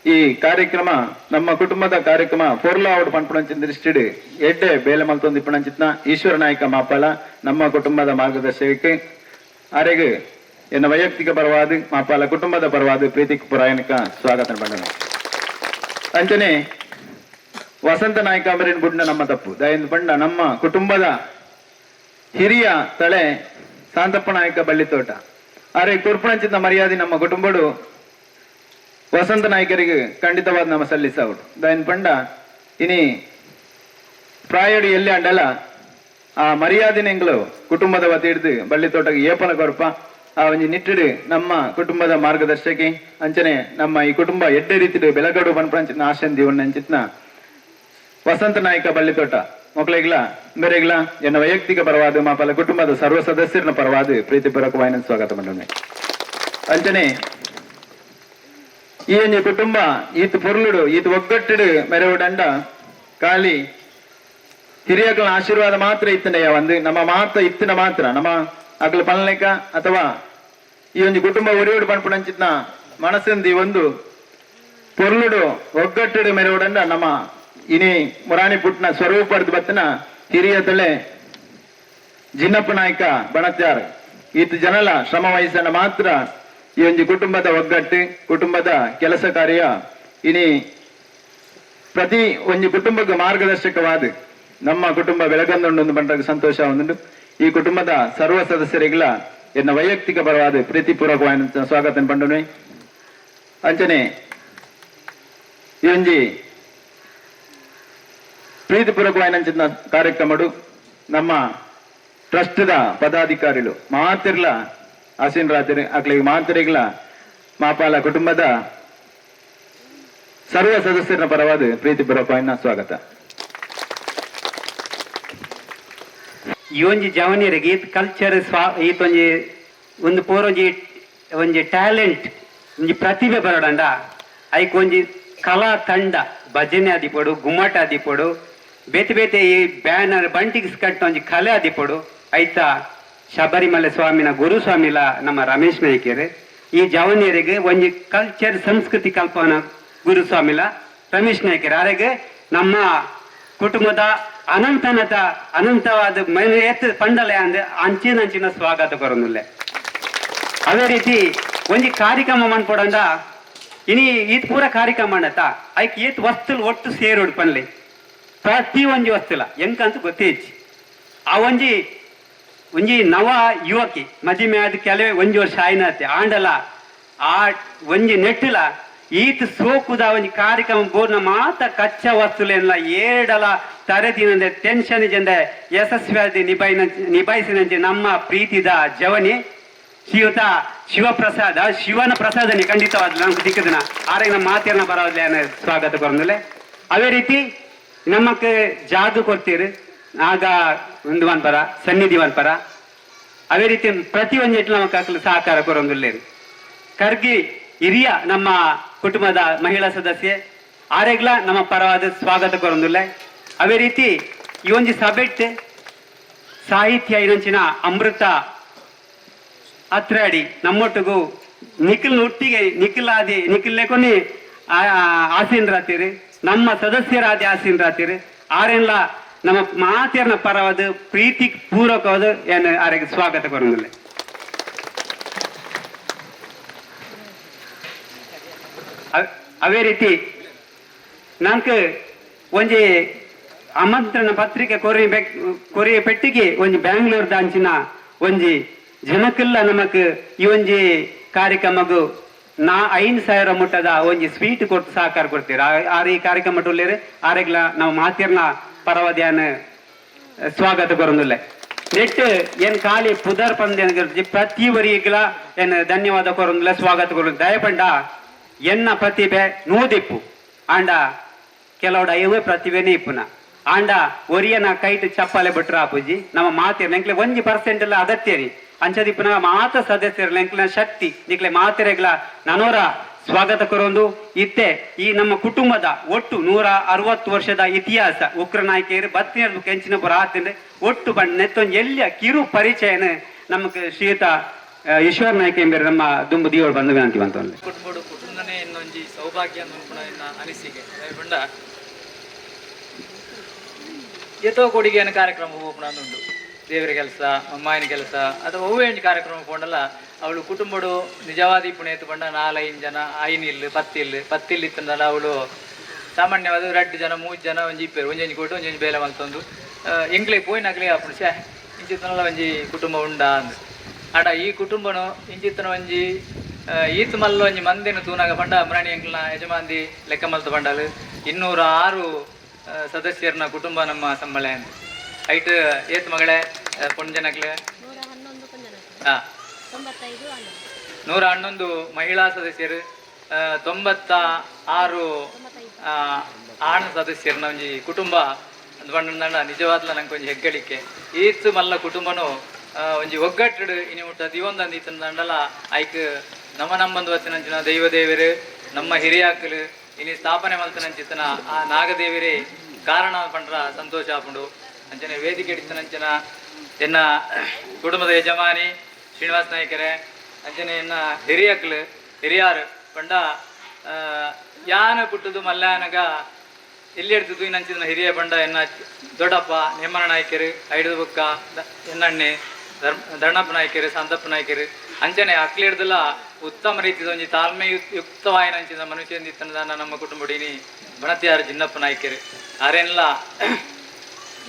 ಈ ಕಾರ್ಯಕ್ರಮ ನಮ್ಮ ಕುಟುಂಬದ ಕಾರ್ಯಕ್ರಮ ಪೊರ್ಲಾವಡ್ ಪಂಪಣಂಚಿನ ದೃಷ್ಟಿಡು ಎಡ್ಡೆ ಬೇಲೆ ಮಲ್ತೊಂದು ಇಪ್ಪಣಂಚಿತ್ನ ಈಶ್ವರ ನಾಯಕ ಮಾಪಾಲ ನಮ್ಮ ಕುಟುಂಬದ ಮಾರ್ಗದರ್ಶಕಕ್ಕೆ ಆರೆಗೆ ಎನ್ನ ವೈಯಕ್ತಿಕ ಪರವಾದ ಮಾಪಾಲ ಕುಟುಂಬದ ಪರವಾದ ಪ್ರೀತಿ ಪುರಾಯಣಕ ಸ್ವಾಗತ ಪಂಡನೆ ಅಂಚನೆ ವಸಂತ ನಾಯಕ ಅಂಬರಿನ ಬುಡ್ನ ನಮ್ಮ ತಪ್ಪು ದಯಂದು ಪಂಡ ನಮ್ಮ ಕುಟುಂಬದ ಹಿರಿಯ ತಳೆ ಶಾಂತಪ್ಪ ನಾಯಕ ಬಳ್ಳಿತೋಟ ಆರೆ ಕುರ್ಪಣಂಚಿನ ಮರ್ಯಾದೆ ನಮ್ಮ ಕುಟುಂಬಡು ವಸಂತ ನಾಯಕರಿಗೆ ಖಂಡಿತವಾದ ನಮ್ಮ ಸಲ್ಲಿಸವುಡು ದಯನ್ ಪಂಡ ಇನಿ ಪ್ರಾಯಡಿ ಎಲ್ಲಿ ಅಂಡಲ ಆ ಮರ್ಯಾದಿನೆಂಗಳು ಕುಟುಂಬದ ವತಿ ಹಿಡಿದು ಬಳ್ಳಿತೋಟಗೆ ಏಪನ ಕೊರಪ ಆ ಒಂಜಿ ನಿಟ್ಟಿಡು ನಮ್ಮ ಕುಟುಂಬದ ಮಾರ್ಗದರ್ಶಕಿ ಅಂಚನೆ ನಮ್ಮ ಈ ಕುಟುಂಬ ಎಡ್ಡೆ ರೀತಿಡು ಬೆಳಗಡು ಪಂಪಂಚಿನ ಆಶಂದಿ ಅಂಚಿತ್ನ ವಸಂತ ನಾಯಕ ಬಳ್ಳಿತೋಟ ಮಕ್ಕಳಿಗ್ಲ ಬೇರೆಗ್ಲ ಎನ್ನ ವೈಯಕ್ತಿಕ ಪರವಾದ ಮಾಪಲ ಕುಟುಂಬದ ಸರ್ವ ಸದಸ್ಯರನ್ನ ಪರವಾದ ಪ್ರೀತಿಪೂರ್ವಕವಾದ ಸ್ವಾಗತ ಮಂಡನೆ ಅಂಚನೆ ಈ ಒಂದು ಕುಟುಂಬ ಈತ ಪೊರ್ಲುಡು ಈತ ಒಗ್ಗಟ್ಟಿಡು ಮೆರವುಡಂಡ ಖಾಲಿ ಹಿರಿಯಗಳ ಆಶೀರ್ವಾದ ಮಾತ್ರ ಇತ್ತನೆಯ ಒಂದು ನಮ್ಮ ಮಾತ್ರ ಇತ್ತಿನ ಮಾತ್ರ ನಮ್ಮ ಅಗ್ಲ ಪಲ್ಲೆಕ ಅಥವಾ ಈ ಒಂದು ಕುಟುಂಬ ಒರಿಯೋಡು ಪಣ್ಪುಣಂಚಿತ್ನ ಮನಸ್ಸಿಂದ ಈ ಒಂದು ಪೊರ್ಲುಡು ಒಗ್ಗಟ್ಟಿಡು ಮೆರವುಡಂಡ ನಮ್ಮ ಇನಿ ಮುರಾಣಿ ಪುಟ್ನ ಸ್ವರೂಪ ಪಡೆದು ಬತ್ತನ ಹಿರಿಯ ತಲೆ ಜಿನ್ನಪ್ಪ ನಾಯಕ ಬಣತ್ಯಾರ್ ಈತ ಜನಲ ಶ್ರಮ ವಹಿಸನ ಮಾತ್ರ ಈ ಒಂದು ಕುಟುಂಬದ ಒಗ್ಗಟ್ಟು ಕುಟುಂಬದ ಕೆಲಸ ಕಾರ್ಯ ಇನಿ ಪ್ರತಿ ಒಂದು ಕುಟುಂಬಕ್ಕೆ ಮಾರ್ಗದರ್ಶಕವಾದ ನಮ್ಮ ಕುಟುಂಬ ಬೆಳಗಂದೊಂದು ಬಂದಾಗ ಸಂತೋಷ ಒಂದು ಈ ಕುಟುಂಬದ ಸರ್ವ ಸದಸ್ಯರಿಗಳ ಎನ್ನ ವೈಯಕ್ತಿಕ ಪರವಾದ ಪ್ರೀತಿಪೂರ್ವಕವಾದ ಸ್ವಾಗತ ಪಂಡನೆ ಅಂಚನೆ ಈ ಒಂಜಿ ಪ್ರೀತಿಪೂರ್ವಕವಾದ ಕಾರ್ಯಕ್ರಮಡು ನಮ್ಮ ಟ್ರಸ್ಟ್ದ ಪದಾಧಿಕಾರಿಗಳು ಮಾತಿರ್ಲ ಆಸೀನರಾತಿರಿ ಅಕ್ಲಿಗೆ ಮಾತ್ರಿಗಳ ಮಾಪಾಲ ಕುಟುಂಬದ ಸರ್ವ ಸದಸ್ಯರ ಪರವಾದ ಪ್ರೀತಿಪೂರ್ವಕವಾದ ಸ್ವಾಗತ ಈ ಒಂಜಿ ಜವನಿಯರಿಗೆ ಈತ್ ಕಲ್ಚರ್ ಈತೊಂಜಿ ಒಂದು ಪೂರೊಂಜಿ ಒಂಜಿ ಟ್ಯಾಲೆಂಟ್ ಒಂಜಿ ಪ್ರತಿಭೆ ಬರೋಡಂಡ ಐಕ್ ಒಂಜಿ ಕಲಾ ತಂಡ ಭಜನೆ ಆದಿಪಡು ಗುಮ್ಮಟ ಆದಿಪಡು ಬೇತೆ ಬೇತೆ ಈ ಬ್ಯಾನರ್ ಬಂಟಿಗೆ ಕಟ್ಟ ಒಂಜಿ ಕಲೆ ಆದಿಪಡು ಐತ ಶಬರಿಮಲೆ ಸ್ವಾಮಿನ ಗುರು ಸ್ವಾಮಿಲ ನಮ್ಮ ರಮೇಶ್ ನಾಯ್ಕರು ಈ ಜವನಿಯರಿಗೆ ಒಂಜಿ ಕಲ್ಚರ್ ಸಂಸ್ಕೃತಿ ಕಲ್ಪನ ಗುರು ಸ್ವಾಮಿಲ ರಮೇಶ್ ನಾಯ್ಕರು ಅವರಿಗೆ ನಮ್ಮ ಕುಟುಂಬದ ಅನಂತವಾದ ಮನೆ ಎತ್ತು ಪಂಡಲೆ ಅಂದ್ರೆ ಅಂಚಿನ ಸ್ವಾಗತ ಕೊರೊಂದುಲ್ಲೆ ಅದೇ ರೀತಿ ಒಂಜಿ ಕಾರ್ಯಕ್ರಮ ಮನ್ಪೊಡಂಡ ಇನಿ ಈತ್ ಪೂರ ಕಾರ್ಯಕ್ರಮ ಮಾಡತ್ತ ಐಕ್ ಏತ್ ವಸ್ತುಲು ಒಟ್ಟು ಸೇರೋಡು ಪನ್ಲೆ ಪ್ರತಿ ಒಂಜಿ ವಸ್ತುಲ ಎಂಕಂತ ಗೊತ್ತೇಚ್ಚಿ ಆ ಒಂಜಿ ನವ ಯುವಕಿ ಮದಿಮೆ ಆದ ಕೆಲವೇ ಒಂಜಿ ವರ್ಷ ಆಯ್ನತ್ತೆ ಆಂಡಲ ಆ ಒಂಜಿ ನೆಟ್ಟಿಲ ಈತ್ ಸೋಕುದ ಒಂಜಿ ಕಾರ್ಯಕ್ರಮ ಬೋರ್ನ ಮಾತ ಕಚ್ಚಾ ವಸ್ತುಲೆಲ್ಲ ಏಡಲ ತರದಿನಂದೆ ಟೆನ್ಷನ್ ಜಂದೆ ಯಶಸ್ವಿಯಾಗಿ ನಿಭಾಯಿಸಿನಂತೆ ನಮ್ಮ ಪ್ರೀತಿದ ಜವನಿ ಶ್ರೀಯುತ ಶಿವಪ್ರಸಾದ ಶಿವನ ಪ್ರಸಾದನೆ ಖಂಡಿತವಾದ ನಮ್ಗೆ ದಿಕ್ಕದನ ಆರೆ ನಮ್ಮ ಮಾತಿನ ಬರೋದ್ಲೆ ಸ್ವಾಗತ ಕೊರೊಂದುಲೆ ಅವೇ ರೀತಿ ನಮಕ್ ಜಾದು ಕೊಡ್ತೀರಿ ಆಗ ಒಂದು ವನ್ಪರ ಸನ್ನಿಧಿ ವನ್ಪರ ಅವೇ ರೀತಿ ಪ್ರತಿ ಒಂದು ಎಟ್ಟು ನಮಕ್ ಹಾಕಲು ಸಹಕಾರ ಕೊರೊಂದುಲ್ಲೇರು ಕರ್ಗಿ ಹಿರಿಯ ನಮ್ಮ ಕುಟುಂಬದ ಮಹಿಳಾ ಸದಸ್ಯೆ ಆರೆಗ್ಲ ನಮ್ಮ ಪರವಾದ ಸ್ವಾಗತ ಕೊರೊಂದುಲ್ಲೆ ಅವೇ ರೀತಿ ಈ ಒಂಜಿ ಸಭೆಟ್ ಸಾಹಿತ್ಯ ಇನಂಚಿನ ಅಮೃತ ಅತ್ರಾಡಿ ನಮ್ಮೊಟ್ಟಿಗೂ ನಿಖಿಲ್ ಒಟ್ಟಿಗೆ ನಿಖಿಲ್ ಲೆಕೊನಿ ಆಸೀನರಾತೀರಿ ನಮ್ಮ ಸದಸ್ಯರಾದಿ ಆಸೀನರಾತೀರಿ ಆರೆಲ್ಲ ನಮ್ಮ ಮಾತೇರ್ನ ಪರವಾದ ಪ್ರೀತಿ ಪೂರ್ವಕವಾದ ಏನು ಆರೆಗೆ ಸ್ವಾಗತ ಕೊರೊಂದುಲ್ಲೆ ಅವೇ ರೀತಿ ನಂಗೆ ಒಂಜಿ ಆಮಂತ್ರಣ ಪತ್ರಿಕೆ ಕೊರಿಯ ಪೆಟ್ಟಿಗೆ ಒಂಜಿ ಬ್ಯಾಂಗ್ಳೂರ್ ದಾಂಚಿನ ಒಂಜಿ ಜನಕ್ಕೆಲ್ಲ ನಮಕ್ ಈ ಒಂಜಿ ಕಾರ್ಯಕ್ರಮಗೂ 5,000 ಮುಟ್ಟದ ಒಂಜಿ ಸ್ವೀಟ್ ಕೊಟ್ಟು ಸಹಕಾರ ಕೊಡ್ತೀರಿ ಆರ ಈ ಕಾರ್ಯಕ್ರಮ ಟುಲ್ಲೇರಿ ಆರೆಗ್ಲ ನಾವು ಮಾತಿರ್ನ ಪರವದ್ಯಾನ ಸ್ವಾಗತ ಕೊರೊಂದುಲ್ಲೆ ನೆಟ್ ಏನ್ ಖಾಲಿ ಪುದರ್ ಪಂದ್ಯ ಪ್ರತಿ ವರಿಗ್ಲ ಏನ್ ಧನ್ಯವಾದ ಕೊರೊಂದುಲ್ಲೆ ಸ್ವಾಗತ ಕೊರೊಂದು ದಯಪಂಡ ಎನ್ನ ಪ್ರತಿಭೆ ನೂದಿಪ್ಪು ಆಂಡ ಕೆಲವಡ ಇವೇ ಪ್ರತಿಭೆನೇ ಇಪ್ಪುನ ಆಂಡ ಒರಿಯನ ಕೈಟ್ ಚಪ್ಪಾಲೆ ಬಿಟ್ರ ಆಪುಜಿ ನಮ್ಮ ಮಾತಿರ್ ಎಂಕ್ಲೆ 1% ಎಲ್ಲ ಅಗತ್ಯ ರೀ ಅಂಚದಿಪ್ಪನ ಮಾತ ಸದಸ್ಯರ ಎಂಕ್ಲಿನ ಶಕ್ತಿ ನಿಕ್ಲೆ ಮಾತಿರೆಗ್ಲ ನನೋರ ಸ್ವಾಗತ ಕೊರೊಂದು ಇತ್ತೆ ಈ ನಮ್ಮ ಕುಟುಂಬದ ಒಟ್ಟು 160 ವರ್ಷದ ಇತಿಹಾಸ ಉಗ್ರ ನಾಯಕಿಯರು ಬತ್ತಿನ ಕೆಂಚಿನ ಪುರ ಆತಂದ್ರೆ ಒಟ್ಟು ಬಂಡ್ ನೆತ್ತೊಂದು ಎಲ್ಲಿಯ ಕಿರು ಪರಿಚಯನ ನಮಗೆ ಶ್ರೀಯುತ ಈಶ್ವರ ನಾಯ್ಕ ಎಂಬರು ನಮ್ಮ ದುಂಬು ದಿಯೋಳು ಬಂದು ವಿನಂತಿ ಬಂತವಲ್ಲ ಕುಟುಂಬನೇ ಇನ್ನೊಂಜಿ ಸೌಭಾಗ್ಯ ಅನಿಸಿಕೆ ಬಂಡ ಎತ್ತೋ ಕೊಡುಗೆಯನ್ನು ಕಾರ್ಯಕ್ರಮ ಹೋಗ್ಬಿಡುಂಡು ದೇವರ ಕೆಲಸ ಅಮ್ಮಾಯಿನ ಕೆಲಸ ಅಥವಾ ಹೂವೇಂಜ್ ಕಾರ್ಯಕ್ರಮ ಹೋಗಲ್ಲ ಅವಳು ಕುಟುಂಬಡು ನಿಜವಾದ ಪುಣೆತ್ತು ಬಂಡ 4-5 ಜನ ಐನಿಲ್ಲು ಪತ್ತಿಲ್ಲು ಇತ್ತಂದಲ್ಲ ಅವಳು ಸಾಮಾನ್ಯವಾದ 2 ಜನ 3 ಜನ ಒಂಜಿ ಇಪ್ಪೇರು ಒಂಜಿ ಕೊಟ್ಟು ಒಂಜಿ ಬೇಲೆ ಮಲ್ತೊಂದು ಎಂಕ್ಲೆ ಪೋಯಿನಾಗ್ಲೇ ಅಪ್ಪಳು ಶೇ ಇಂಚಿತ್ತನಲ್ಲ ಒಂಜಿ ಕುಟುಂಬ ಉಂಡ ಅಂದು ಆಡ ಈ ಕುಟುಂಬನು ಇಂಚಿತ್ತನ ಒಂಜಿ ಈತ್ ಮಲ್ಲ ಒಂಜಿ ಮಂದಿನ ತೂನಾಗ ಪಂಡ ಮರಣಿ ಎಂಕ್ಲ ಯಜಮಾಂದಿ ಲೆಕ್ಕ ಮಲ್ತ ಪಂಡಲು 206 ಸದಸ್ಯರನ್ನ ಕುಟುಂಬ ನಮ್ಮ ಸಂಬಳ ಅಂತ ಐಟ್ ಏತ್ ಮಗಳೇ ಪುಂಜನಕ್ಲೆ 111 ಮಹಿಳಾ ಸದಸ್ಯರು 96 ಆಣ ಸದಸ್ಯರನ್ನ ಒಂಜಿ ಕುಟುಂಬ ಅಂತ ಪಂಡ ನಿಜವಾದ್ಲ ನಂಗೆ ಒಂಜಿ ಹೆಗ್ಗಳಿಕೆ ಈತ್ ಮಲ್ಲ ಕುಟುಂಬನು ಒಂಜಿ ಒಗ್ಗಟ್ಟು ಇನಿ ಮುಟ್ಟ ದಿವೊಂದಂದು ಇತ್ತಂದಲ್ಲ ಐಕ್ ನಮ್ಮಂದು ವತ್ತಿನಂಚಿನ ದೈವ ದೇವರು ನಮ್ಮ ಹಿರಿಯಾಕಲು ಇನಿ ಸ್ಥಾಪನೆ ಮಲ್ತನಂಚಿತ್ತನ ಆ ನಾಗದೇವರೇ ಕಾರಣ ಪಂಡ್ರ ಸಂತೋಷ ಆಪುಂಡು ಅಂಚನೆ ವೇದಿಕೆ ಇಡಿತನಂಚನ ಎನ್ನ ಕುಟುಂಬದ ಯಜಮಾನಿ ಶ್ರೀನಿವಾಸ ನಾಯ್ಕರೇ ಅಂಚನೆ ಎನ್ನ ಹಿರಿಯಾರು ಪಂಡ ಯಾನ ಪುಟ್ಟದು ಮಲ್ಯಾನಗ ಎಲ್ಲಿ ಎಡ್ತದು ಇನ್ನಂಚಿನ ಹಿರಿಯ ಪಂಡ ಎನ್ನ ದೊಡ್ಡಪ್ಪ ನೇಮನ ನಾಯ್ಕರು ಐಡದ ಬುಕ್ಕ ಎನ್ನಣ್ಣೆ ಧರ್ಣಪ್ಪ ನಾಯ್ಕರು ಸಂತಪ್ಪ ನಾಯ್ಕರು ಅಂಚನೆ ಅಕ್ಲಿಡ್ದಲ್ಲ ಉತ್ತಮ ರೀತಿಯ ಒಂಜಿ ತಾಳ್ಮೆ ಯುಕ್ತವಾಯಿನಂಚಿನ ಮನುಷ್ಯಂದಿತ್ತನದಾನ ನಮ್ಮ ಕುಟುಂಬಡಿನಿ ಬಣತಿಯಾರ ಜಿನ್ನಪ್ಪ ನಾಯ್ಕರು ಆರೇನೆಲ್ಲ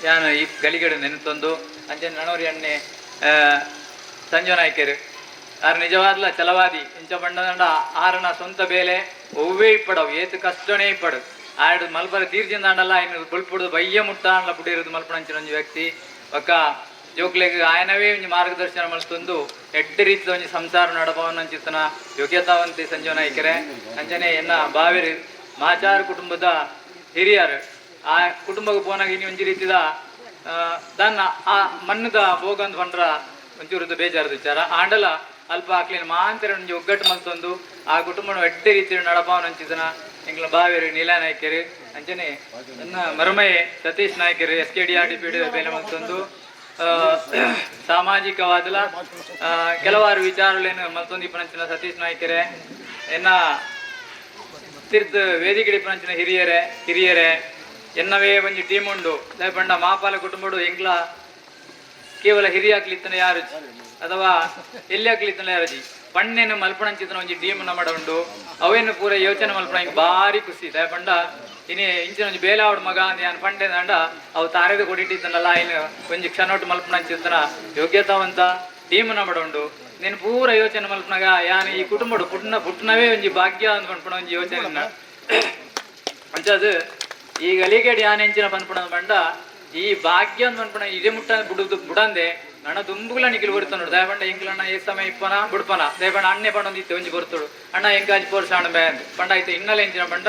ಯಾನು ಈ ಗಲಿಗಡೆ ನೆನೆತೊಂದು ಅಂಚನೆ ನಣೋರಿ ಎಣ್ಣೆ ಸಂಜು ನಾಯ್ಕರು ಆರು ನಿಜವಾದ್ಲ ಛಲವಾದಿ ಇಂಚ ಬಂಡ ಆರನ ಸ್ವಂತ ಬೇಲೆ ಒವ್ವೇ ಇಪ್ಪಡವು ಏತು ಕಷ್ಟನೇ ಇಪ್ಪಡು ಆಡು ಮಲ್ಪರ ತೀರ್ಜಿಂದಾಂಡಲ್ಲ ಇನ್ನು ಬುಲ್ಪುಡು ಬಯ್ಯ ಮುಟ್ಟ ಅಂಡ್ಲ ಪುಡಿರೋದು ಮಲ್ಪಣಂಚಿನ ಒಂಜಿ ವ್ಯಕ್ತಿ ಒಕ್ಕ ಜೋಕ್ಲೆಗ್ ಆಯನವೇ ಒಂಜಿ ಮಾರ್ಗದರ್ಶನ ಮಲ್ತೊಂದು ಎಡ್ಡ ರೀತಿಯ ಒಂಜಿ ಸಂಸಾರ ನಡಪವನಂಚಿತ್ತನ ಯೋಗ್ಯತಾವಂತಿ ಸಂಜೀವ ನಾಯ್ಕರೇ ಅಂಚನೆ ಎನ್ನ ಬಾವಿರು ಮಾಚಾರ ಕುಟುಂಬದ ಹಿರಿಯರು ಆ ಕುಟುಂಬಕ್ಕೆ ಪೋನಾಗ ಇನ್ನು ಒಂಜಿ ರೀತಿದ ದನ್ನ ಆ ಮಣ್ಣದ ಭೋಗ ಅಂತ ಪಂಡ್ರ ಒಂಚೂರದ್ದು ಬೇಜಾರದ ವಿಚಾರ ಆಂಡಲ ಅಲ್ಪ ಆಕ್ಲಿನ ಮಾಂತರ ಒಂಜಿ ಒಗ್ಗಟ್ಟು ಮಲ್ತೊಂದು ಆ ಕುಟುಂಬ ಎಡ್ಡೆ ರೀತಿ ನಡಪಾವನ ಹಂಚಿದನ ಎಂಗ್ಲ ಬಾವೇರು ನೀಲಾ ನಾಯ್ಕರು ಅಂಚನೆ ನನ್ನ ಮರುಮಯೆ ಸತೀಶ್ ನಾಯ್ಕರು SKDRDPD ಬೇಲೆ ಮಲ್ತೊಂದು ಸಾಮಾಜಿಕವಾದಲ ಕೆಲವಾರು ವಿಚಾರಗಳೇನು ಮಲ್ತೊಂದು ಇಪ್ಪನಂಚಿನ ಸತೀಶ್ ನಾಯ್ಕರೇ ಎನ್ನ ತೀರ್ಥ ವೇದಿಕೆ ಇಪ್ಪನಂಚಿನ ಹಿರಿಯರೇ ಎನ್ನವೇ ಒಂಜಿ ಟೀಮ್ ಉಂಡು ದಯಪಂಡ ಮಾಪಾಲ ಕುಟುಂಬಡು ಎಂಗ್ಲ ಕೇವಲ ಹಿರಿಯಾಕ್ಲಿತ್ತನ ಯಾರು ಅಥವಾ ಎಲ್ಲಿ ಹಾಕ್ಲಿತ್ತನ ಯಾರಜಿ ಪಣ್ಣೆನು ಮಲ್ಪಣಂಚಿತನ ಒಂಜಿ ಟೀಮ್ ನಮ್ಮಡ ಉಂಡು ಅವೇನು ಪೂರ ಯೋಚನೆ ಮಲ್ಪಣ ಬಾರಿ ಖುಷಿ ದಯಪಂಡ ಇನಿ ಇಂಚಿನ ಒಂಜಿ ಬೇಲಾವಡ್ ಮಗ ಅಂತ ಯಾನ್ ಪಂಡೆ ದಂಡ ಅವು ತಾರೆದು ಕೊಡಿಟ್ಟಿದ್ದನಲ್ಲ ಇನ್ನು ಒಂಜಿ ಕ್ಷಣೊಟ್ಟು ಮಲ್ಪಣಂಚಿತನ ಯೋಗ್ಯತಾವಂತ ಟೀಮ್ ನಮ್ಮಡ ಉಂಡು ನೀನು ಪೂರ ಯೋಚನೆ ಮಲ್ಪನಾಗ ಯಾನ್ ಈ ಕುಟುಂಬಡು ಪುಟ್ಟನವೇ ಒಂಜಿ ಭಾಗ್ಯ ಅಂತ ಪನ್ಪಣ ಒಂಜಿ ಯೋಚನೆ ಅಂಚದು ಈ ಗಲಿಗೇಡಿ ಯಾನ್ ಎಂಚಿನ ಪನ್ಪಣ ಬಂಡ ಈ ಭಾಗ್ಯ ಅಂತ ಪನ್ಪಣ ಇದೇ ಮುಟ್ಟ ಬುಡಂದೆ ನನ್ನ ತುಂಬುಗಳ ನಿಖಿಲ್ ಬರುತ್ತ ನೋಡು ದಯಪಂಡ ಎಂಕ್ಲಣ್ಣ ಏ ಸಮಯ ಇಪ್ಪನ ಬುಡ್ಪನ ದಯಪಂಡ ಅಣ್ಣೆ ಪಂಡೊಂದಿತ್ತೆ ಒಂಜಿ ಬರ್ತೋಡು ಅಣ್ಣ ಎಂಕಾಜಿ ಪೋರ್ಸಾಣ ಬೇ ಅಂತ ಪಂಡ ಆಯ್ತು ಇನ್ನಲ್ಲ ಎಂಚಿನ ಪಂಡ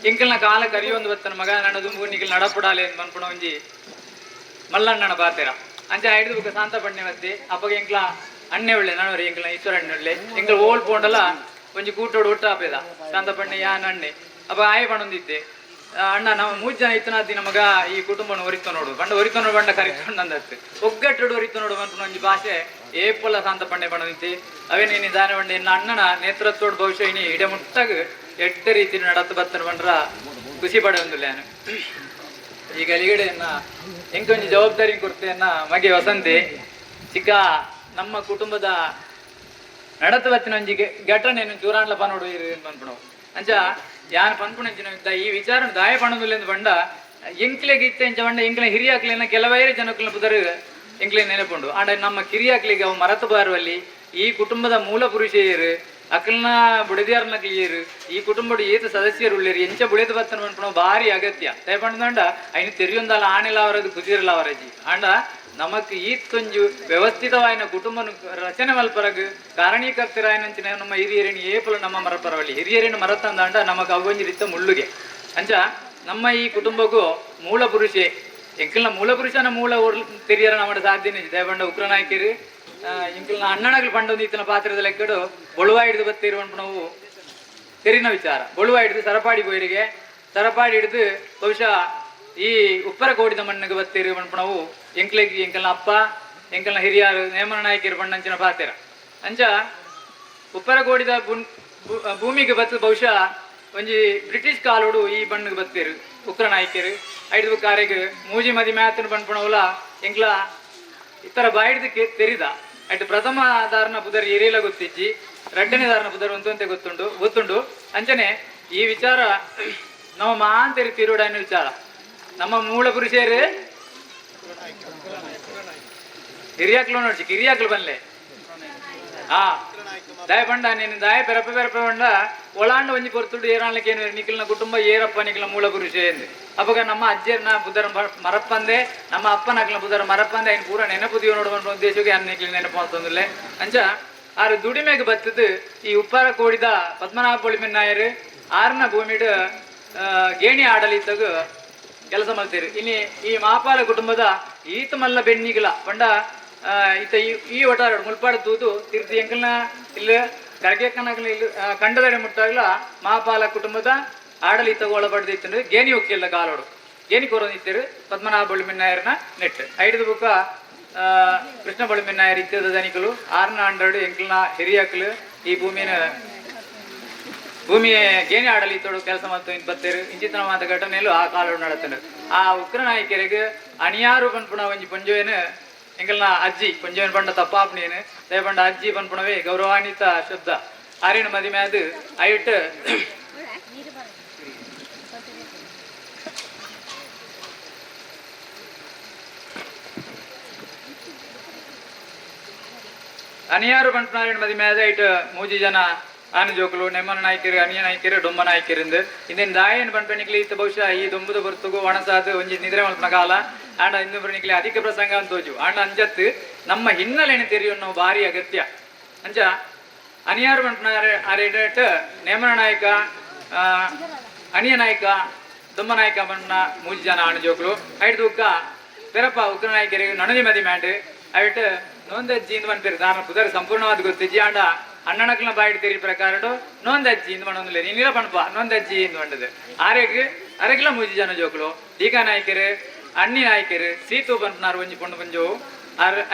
ಎಂಕಲ್ನ ಕಾಲ ಕರಿಯೊಂದು ಬರ್ತನ ಮಗ ನನ್ನ ದುಂಬು ನಿಖಿಲ್ ನಡಪುಡಾಲೆ ಅಂತ ಪನ್ಪಣ ಒಂಜಿ ಮಲ್ಲಣ್ಣನ ಬಾತೆರ ಅಂಚ ಹಿಡಿದು ಬುಕ್ಕ ಶಾಂತ ಪಣ್ಣೆ ಮತ್ತೆ ಅಪ್ಪಗೆ ಎಂಕ್ಲ ಅಣ್ಣೆ ಒಳ್ಳೆ ನಾನು ಎಂಕ್ಲ ಈಶ್ವರ ಅಣ್ಣೆ ಒಳ್ಳೆ ಎಂಕ್ಲ ಓಲ್ ಪೋಂಡಲ್ಲ ಒಂಜಿ ಕೂಟೋಡು ಒಟ್ಟು ಆಪೇದ ಶಾಂತ ಪಣ್ಣೆ ಯಾನ್ ಅಣ್ಣೆ ಅಪ್ಪ ಆಯ್ ಪಣೊಂದಿತ್ತೆ ಅಣ್ಣ ನಾವು 3 ಜನ ಇತ್ತನ ದಿನ ಮಗ ಈ ಕುಟುಂಬನ ಒರಿತ ನೋಡು ಒರಿತ ನೋಡು ಬಂಡ ಕರಿಕೊಂಡು ಅಂದತ್ತೆ ಒಗ್ಗಟ್ಟು ಒರಿತ ನೋಡು ಅಂತ ಒಂಜಿ ಭಾಷೆ ಏಪಲ್ಲ ಶಾಂತ ಪಂಡೆ ಪಣಂತಿ ಅವೇ ನೀನು ದಾನ ಬಂಡೆ ಎನ್ನ ಅಣ್ಣನ ನೇತೃತ್ವದ ಭವಿಷ್ಯ ಇನಿ ಇಡೆ ಮುಟ್ಟಾಗ ಎಡ್ಡ ರೀತಿ ನಡತ್ತು ಬತ್ತನ ಬಂಡ್ರ ಖುಷಿ ಪಡೆ ಒಂದಿಲ್ಲ ನಾನು ಈಗ ಅಲಿಗಡೆಯನ್ನ ಎಂಕೊಂಜಿ ಜವಾಬ್ದಾರಿ ಕೊಡ್ತೆಯನ್ನ ಮಗೆ ವಸಂತಿ ಚಿಕ್ಕ ನಮ್ಮ ಕುಟುಂಬದ ನಡತು ಬತ್ತಿನ ಒಂಜಿ ಘಟನೆಯನ್ನು ಚೂರಾಣ್ಲಪ್ಪ ನೋಡು ಅನ್ಪಣವು ಅಂಚ ಯಾನ್ ಪನ್ಪುಣಂಚಿನ ಈ ವಿಚಾರ ದಾಯ ಪಣದಿಲ್ಲ ಎಂದು ಬಂಡ ಎಂಕ್ಲೆಗೆ ಇತ್ತ ಇಂಚ ಬಂಡ ಎಂಕ್ಲ ಹಿರಿಯಾಕ್ಲಿನ ಕೆಲವೈರೆ ಜನಕ್ಲ ಪುದರ್ ಎಂಕ್ಲೆ ನೆನಪುಂಡು ಆಂಡ ನಮ್ಮ ಕಿರಿಯಾಕ್ಲಿಗೆ ಅವು ಮರತು ಬಾರುವಲ್ಲಿ ಈ ಕುಟುಂಬದ ಮೂಲ ಪುರುಷೆಯರು ಅಕ್ಕಲ್ನ ಬುಡದಿಯಾರ್ನಕ್ಲಿಯರು ಈ ಕುಟುಂಬದ ಏತ ಸದಸ್ಯರು ಉಳ್ಳೇರು ಎಂಚ ಬುಳೆದು ಬತ್ತನ ಪನ್ಪಣ ಭಾರಿ ಅಗತ್ಯ ದಯಪಂಡ ಅಯ್ನ ತೆರಿಯೊಂದಲ್ಲ ಆನೆಲ್ಲ ಅವರದು ಕುದಿರಲ್ಲ ಅವರಜಿ ಆಂಡ ನಮಕ್ ಈ ತೊಂಜು ವ್ಯವಸ್ಥಿತವಾಯಿನ ಕುಟುಂಬ ರಚನೆ ಮಲ್ಪರಗ್ ಕಾರಣೀಕರ್ತರಾಯನಂಚಿನ ನಮ್ಮ ಹಿರಿಯರೇನು ಏಪಲು ನಮ್ಮ ಮರಪರವಲ್ಲಿ ಹಿರಿಯರೇನು ಮರತಂದಾಂಡ ನಮಕ್ ಅವೊಂಜಿ ರೀತ ಮುಳ್ಳುಗೆ ಅಂಚ ನಮ್ಮ ಈ ಕುಟುಂಬಕ್ಕೂ ಮೂಲ ಪುರುಷೆ ಎಂಕಲ್ನ ಮೂಲ ಪುರುಷನ ಮೂಲ ತೆರಿಯರ ನಮ್ಮ ಸಾಧ್ಯನೇ ದಯಪಂಡ ಉಗ್ರನಾಯ್ಕರು ಎಂಕಲ್ನ ಅಣ್ಣನಗಳು ಪಂಡೊಂದು ಈತನ ಪಾತ್ರದ ಲೆಕ್ಕಡು ಬೊಳುವ ಹಿಡಿದು ಬತ್ತಿರುವಂತ ನಾವು ತೆರಿನ ವಿಚಾರ ಬೊಳುವ ಹಿಡಿದು ಸರಪಾಡಿ ಬೋಯರಿಗೆ ಸರಪಾಡಿ ಹಿಡಿದು ಬಹುಶಃ ಈ ಉಪ್ಪರ ಕೋಡಿದ ಮಣ್ಣಿಗೆ ಬತ್ತಿರು ನಾವು ಎಂಕ್ಲೆಗೆ ಎಂಕಲ್ನ ಅಪ್ಪ ಎಂಕಲ್ನ ಹಿರಿಯರು ನೇಮನ ನಾಯಕರು ಪಂಡಂಚಿನ ಪಾತೆರ ಅಂಚ ಉಪ್ಪರ ಕೋಡಿದ ಭೂಮಿಗೆ ಬತ್ತ ಬಹುಶಃ ಒಂಜಿ ಬ್ರಿಟಿಷ್ ಕಾಲೋಡು ಈ ಬಣ್ಣಿಗೆ ಬತ್ತಿರು ಉಕ್ರ ನಾಯಕರು ಐದು ಕಾರಿಗೆ ಮೂಜಿ ಮದಿ ಮ್ಯಾತನ ಪಂಪಣವಲ್ಲ ಎಂಕ್ಲ ಇತರ ಬಾಯಿಡ್ದು ತೆರಿದ ಅಟ್ ಪ್ರಥಮ ದಾರನ ಪುದರ್ ಏರಿಯಲ ಗೊತ್ತಿಜ್ಜಿ ಎರಡನೇ ದಾರನ ಪುದರ್ ಒಂದಂತೆ ಗೊತ್ತುಂಡು ಅಂಚನೆ ಈ ವಿಚಾರ ನಾವು ಮಾಂತೇರಿ ತಿರುಡ ಅನ್ನೋ ವಿಚಾರ ನಮ್ಮ ಮೂಲ ಪುರುಷರು ಹಿರಿಯಾಕ್ಲು ನೋಡ್ಸಿ ಕಿರಿಯಾಕ್ಲು ಬನ್ಲೆ ದಾಯ ಬಂಡ ನೀನು ದಾಯ ಪೆರಪ ಬಂಡ ಒಳಾಂಡ ಒಂಜಿ ಪೊರ್ತುಡು ಏರಾಣ್ಲಿಕ್ಕೆ ಏನು ನಿಖಿಲ್ನ ಕುಟುಂಬ ಏರಪ್ಪ ನಿಖಿಲ್ನ ಮೂಲ ಪುರುಷ ಎಂದು ಅವಾಗ ನಮ್ಮ ಅಜ್ಜರ್ನ ಬುಧರ ಮರಪ್ಪಂದೆ ನಮ್ಮ ಅಪ್ಪನಕ್ಲ ಬುಧರ ಮರಪ್ಪಂದೆ ಅಯ್ನ ಪೂರ ನೆನಪುದಿಯೋ ನೋಡುವಂತ ಉದ್ದೇಶಕ್ಕೆ ಅನ್ನ ನಿಖಿಲ್ ನೆನಪು ಅಂತಂದಿಲ್ಲ ಅಂಚ ಆರು ದುಡಿಮೆಗೆ ಬತ್ತದು ಈ ಉಪ್ಪಾರ ಕೋಡಿದ ಪದ್ಮನಾಭ ಪೊಳಿಮೆನ್ನಾಯರು ಆರ್ನ ಭೂಮಿಡ್ ಗೇಣಿ ಆಡಳಿತಗ ಕೆಲಸ ಮಾಡ್ತೀರಿ ಇಲ್ಲಿ ಈ ಮಾಪಾಲ ಕುಟುಂಬದ ಈತ ಮಲ್ಲ ಬೆನ್ನಿಗಿಲ ಪಂಡ ಈತ ಈ ಒಟ್ಟಾರ ಮುಲ್ಪಾಡ ತೂದು ತಿರ್ತಿ ಎಂಕಲ್ನ ಇಲ್ಲ ಗರ್ಗೆಕ್ಕನಗಲ ಇಲ್ಲ ಕಂಡದಡೆ ಮುಟ್ಟಾಗಲ ಮಾಪಾಲ ಕುಟುಂಬದ ಆಡಳಿತ ಒಳಪಡೆದಿತ್ತು ಗೇಣಿ ಹೋಗಿಲ್ಲ ಕಾಲೋಡು ಗೇಣಿ ಕೊರದಿತ್ತರು ಪದ್ಮನಾಭ ಬೊಳಿಮೆನ್ನಾಯರ್ನ ನೆಟ್ ಐದು ಬುಕ್ಕ ಕೃಷ್ಣ ಬೊಳಿಮೆನ್ನಾಯರ್ ಇತ್ಯದ ದನಿಕಲು 600 ಎಂಕಲ್ನ ಹಿರಿಯಕ್ಕಲು ಈ ಭೂಮಿಯ ಗೇಣಿ ಆಡಳಿತೋಡು ಕೆಲಸ ಮತ್ತು ಬತ್ತೇರು ಇಂಚಿತನವಾದ ಘಟನೆಯಲ್ಲೂ ಆ ಕಾಲೋಡು ನಡತನು ಆ ಉಗ್ರ ನಾಯಕರಿಗೆ ಅಣಿಯಾರು ಪನ್ಪುಣ ಒಂಜಿ ಪಂಜುವೇನು ಎಂಕಲ್ನ ಅಜ್ಜಿ ಪಂಜುವೇನು ಪಂಡ ತಪ್ಪಾಪಣೇನು ದಯಪಂಡ ಅಜ್ಜಿ ಪನ್ಪುಣವೇ ಗೌರವಾನ್ವಿತ ಶಬ್ದ ಆರೇನು ಮದಿಮೆ ಅದು ಐಟ್ ಅಣಿಯಾರು ಪಂಪುಣ ಮದಿಮೆ ಅದು ಐಟ್ 3 ಜನ ಆನೆ ಜೋಕಲು ನೆಮ್ಮನ ನಾಯ್ಕರು ಅನಿಯ ನಾಯ್ಕರು ಡೊಂಬ ನಾಯ್ಕರಿಂದ ಇಂದಿನ ದಾಯನ್ ಪಂಪನಿಕ್ಲಿ ಇತ್ತು ಬಹುಶಃ ಈ ದೊಂಬುದ ಬರ್ತುಗು ಒಣಸಾದು ಒಂಜಿ ನಿದ್ರೆ ಮಲ್ಪನ ಕಾಲ ಆಂಡ ಇಂದು ಬರನಿಕ್ಲಿ ಅಧಿಕ ಪ್ರಸಂಗ ಅಂತ ತೋಜು ಆಂಡ ಅಂಜತ್ತು ನಮ್ಮ ಹಿನ್ನೆಲೆಯನ್ನು ತೆರೆಯೋ ನಾವು ಭಾರಿ ಅಗತ್ಯ ಅಂಚ ಅನಿಯಾರು ಪಂಪನ ಅರೆಟ್ ನೇಮನ ನಾಯಕ ಅನಿಯ ನಾಯಕ ದೊಂಬ ನಾಯಕ ಪಂಪನ 3 ಜನ ಆನೆ ಜೋಕಲು ಐದು ಉಕ್ಕ ಪೆರಪ ಉಗ್ರ ನಾಯಕರಿಗೆ ನಣದಿ ಮದಿ ಮ್ಯಾಟ್ ಅವಿಟ್ಟು ನೋಂದಜ್ಜಿ ಇಂದು ಮನ್ಪೇರು ದಾನ ಪುದರ್ ಸಂಪೂರ್ಣವಾದ ಗೊತ್ತಿಜ್ಜಿ ಆಂಡ ಅಣ್ಣನಕ್ಲ ಬಾಯಿಡ್ ತೆರಿ ಪ್ರಕಾರ ನೋಂದಜ್ಜಿ ಇಂದು ಮಣ್ಣೊಂದಿಲ್ಲ ನೀನಿಲ್ಲ ಪಣಪ ನೋಂದಜ್ಜಿ ಇಂದು ಮಂಡದು ಅರೆಗಿಲ ಮೂಜಿ ಜನ ಜೋಕುಲು ದೀಕಾ ನಾಯ್ಕರು ಅಣ್ಣಿ ನಾಯ್ಕರು ಸೀತು ಬಂಪನಾರು ಒಂಜಿ ಪೊಂಡು ಬಂಜು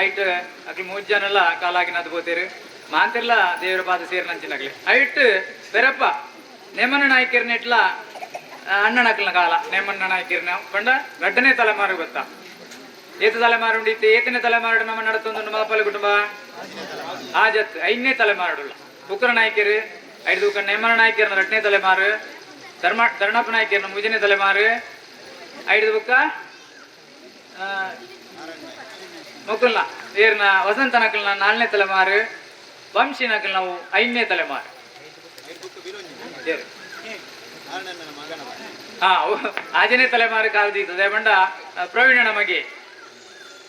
ಐಟ್ ಅಕ್ಲು ಮೂಜಿ ಜನಲ್ಲ ಕಾಲಾಗಿನದು ಬೋತೇರು ಮಾಂತಿರ್ಲ ದೇವರ ಪಾದ ಸೇರಿ ನಂಚಿನಕ್ಲಿ ಐಟ್ ಬೆರಪ್ಪ ನೇಮಣ್ಣ ನಾಯ್ಕರ್ನ ಇಟ್ಲ ಅಣ್ಣನಕ್ಲನ ಕಾಲ ನೇಮಣ್ಣ ನಾಯ್ಕರ್ನ ಪಂಡ ಗಡ್ಡನೇ ತಲೆಮಾರು ಗೊತ್ತಾ ಏತ ತಲೆಮಾರು ಉಂಡಿತ್ತು ಏತನೇ ತಲೆಮಾರು ನಮ್ಮ ನಡತೊಂದು ಮಾಪಲ ಕುಟುಂಬ ಆಜತ್ 5ನೇ ತಲೆಮಾರುಲ್ಲ ಉಕ್ರ ನಾಯ್ಕರು 5 ಉಕ್ರ ನೇಮಣ್ಣ ನಾಯ್ಕರ್ನ 2ನೇ ತಲೆಮಾರು ಧರ್ಣಪ್ಪ ನಾಯ್ಕರ್ನ 3ನೇ ತಲೆಮಾರು 5 ಬುಕ್ಕ ಮೊಕ್ಕಲ್ನ ಏರ್ನ ವಸಂತ ನಕಲ್ನ 4ನೇ ತಲೆಮಾರು ವಂಶಿ ನಕಲ್ ನಾವು 5ನೇ ತಲೆಮಾರು ಹಾ 6ನೇ ತಲೆಮಾರು ಕಾಲದಿರ್ತದೆ ಬಂಡ ಪ್ರವೀಣ ನಮಗೆ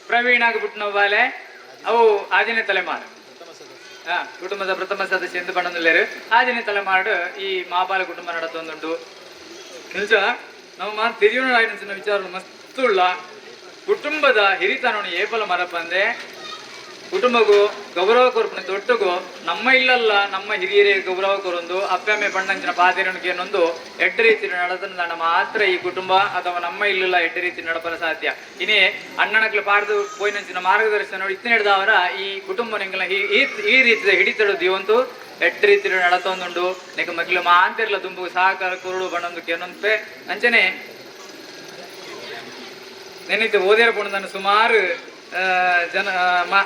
ಪ್ರವೀಣಾಗ ಬಿಟ್ಟು ಬಾಲೆ ಅವು 6ನೇ ತಲೆಮಾರು ಕುಟುಂಬದ ಪ್ರಥಮ ಸದಸ್ಯ ಎಂದು ಬಣ್ಣದಲ್ಲೇರು 6ನೇ ತಲೆಮಾರು ಈ ಮಾಪಾಲ ಕುಟುಂಬ ನಡತೊಂದುಂಟು ನಿಜ ನಮ್ಮ ತಿರಿಯೋಣ ವಿಚಾರ ಮಸ್ತುಳ್ಳ ಕುಟುಂಬದ ಹಿರಿತನವನ್ನು ಏಪಲ ಮರಪಂದೆ ಕುಟುಂಬಗೂ ಗೌರವ ಕೊರ್ಪಣೆ ತೊಟ್ಟುಗು ನಮ್ಮ ಇಲ್ಲಲ್ಲ ನಮ್ಮ ಹಿರಿಯರಿಗೆ ಗೌರವ ಕೊರೊಂದು ಅಪ್ಪಮ್ಮೆ ಬಣ್ಣಂಚಿನ ಪಾದಿರಣಿಗೆ ಅನ್ನೊಂದು ಎಡ್ಡ ರೀತಿ ನಡತನ ಮಾತ್ರ ಈ ಕುಟುಂಬ ಅಥವಾ ನಮ್ಮ ಇಲ್ಲಲ್ಲ ಎಡ್ಡ ರೀತಿ ನಡಪಲ ಸಾಧ್ಯ ಇನ್ನೇ ಅಣ್ಣನಕ್ಲು ಪಾಡ್ದು ಪೋಯಿನಂಚಿನ ಮಾರ್ಗದರ್ಶನ ಇತ್ತು ನಡೆದವರ ಈ ಕುಟುಂಬ ನಿಂಗಲ ಈ ರೀತಿಯ ಹಿಡಿತಡು ದಿವಂತು ಎಡ್ಡ ರೀತಿ ನಡತೊಂದುಂಡು ನಿಗ ಮಗ್ಲು ಮಾಂತಿರ್ಲ ತುಂಬು ಸಹಕಾರ ಕುರುಡು ಬಣ್ಣೊಂದು ಕೆನ್ನೊಂದು ಅಂಚನೆ ನೆನೈತೆ ಓದೇರ ಪುಣದನ್ನು ಸುಮಾರು ಜನ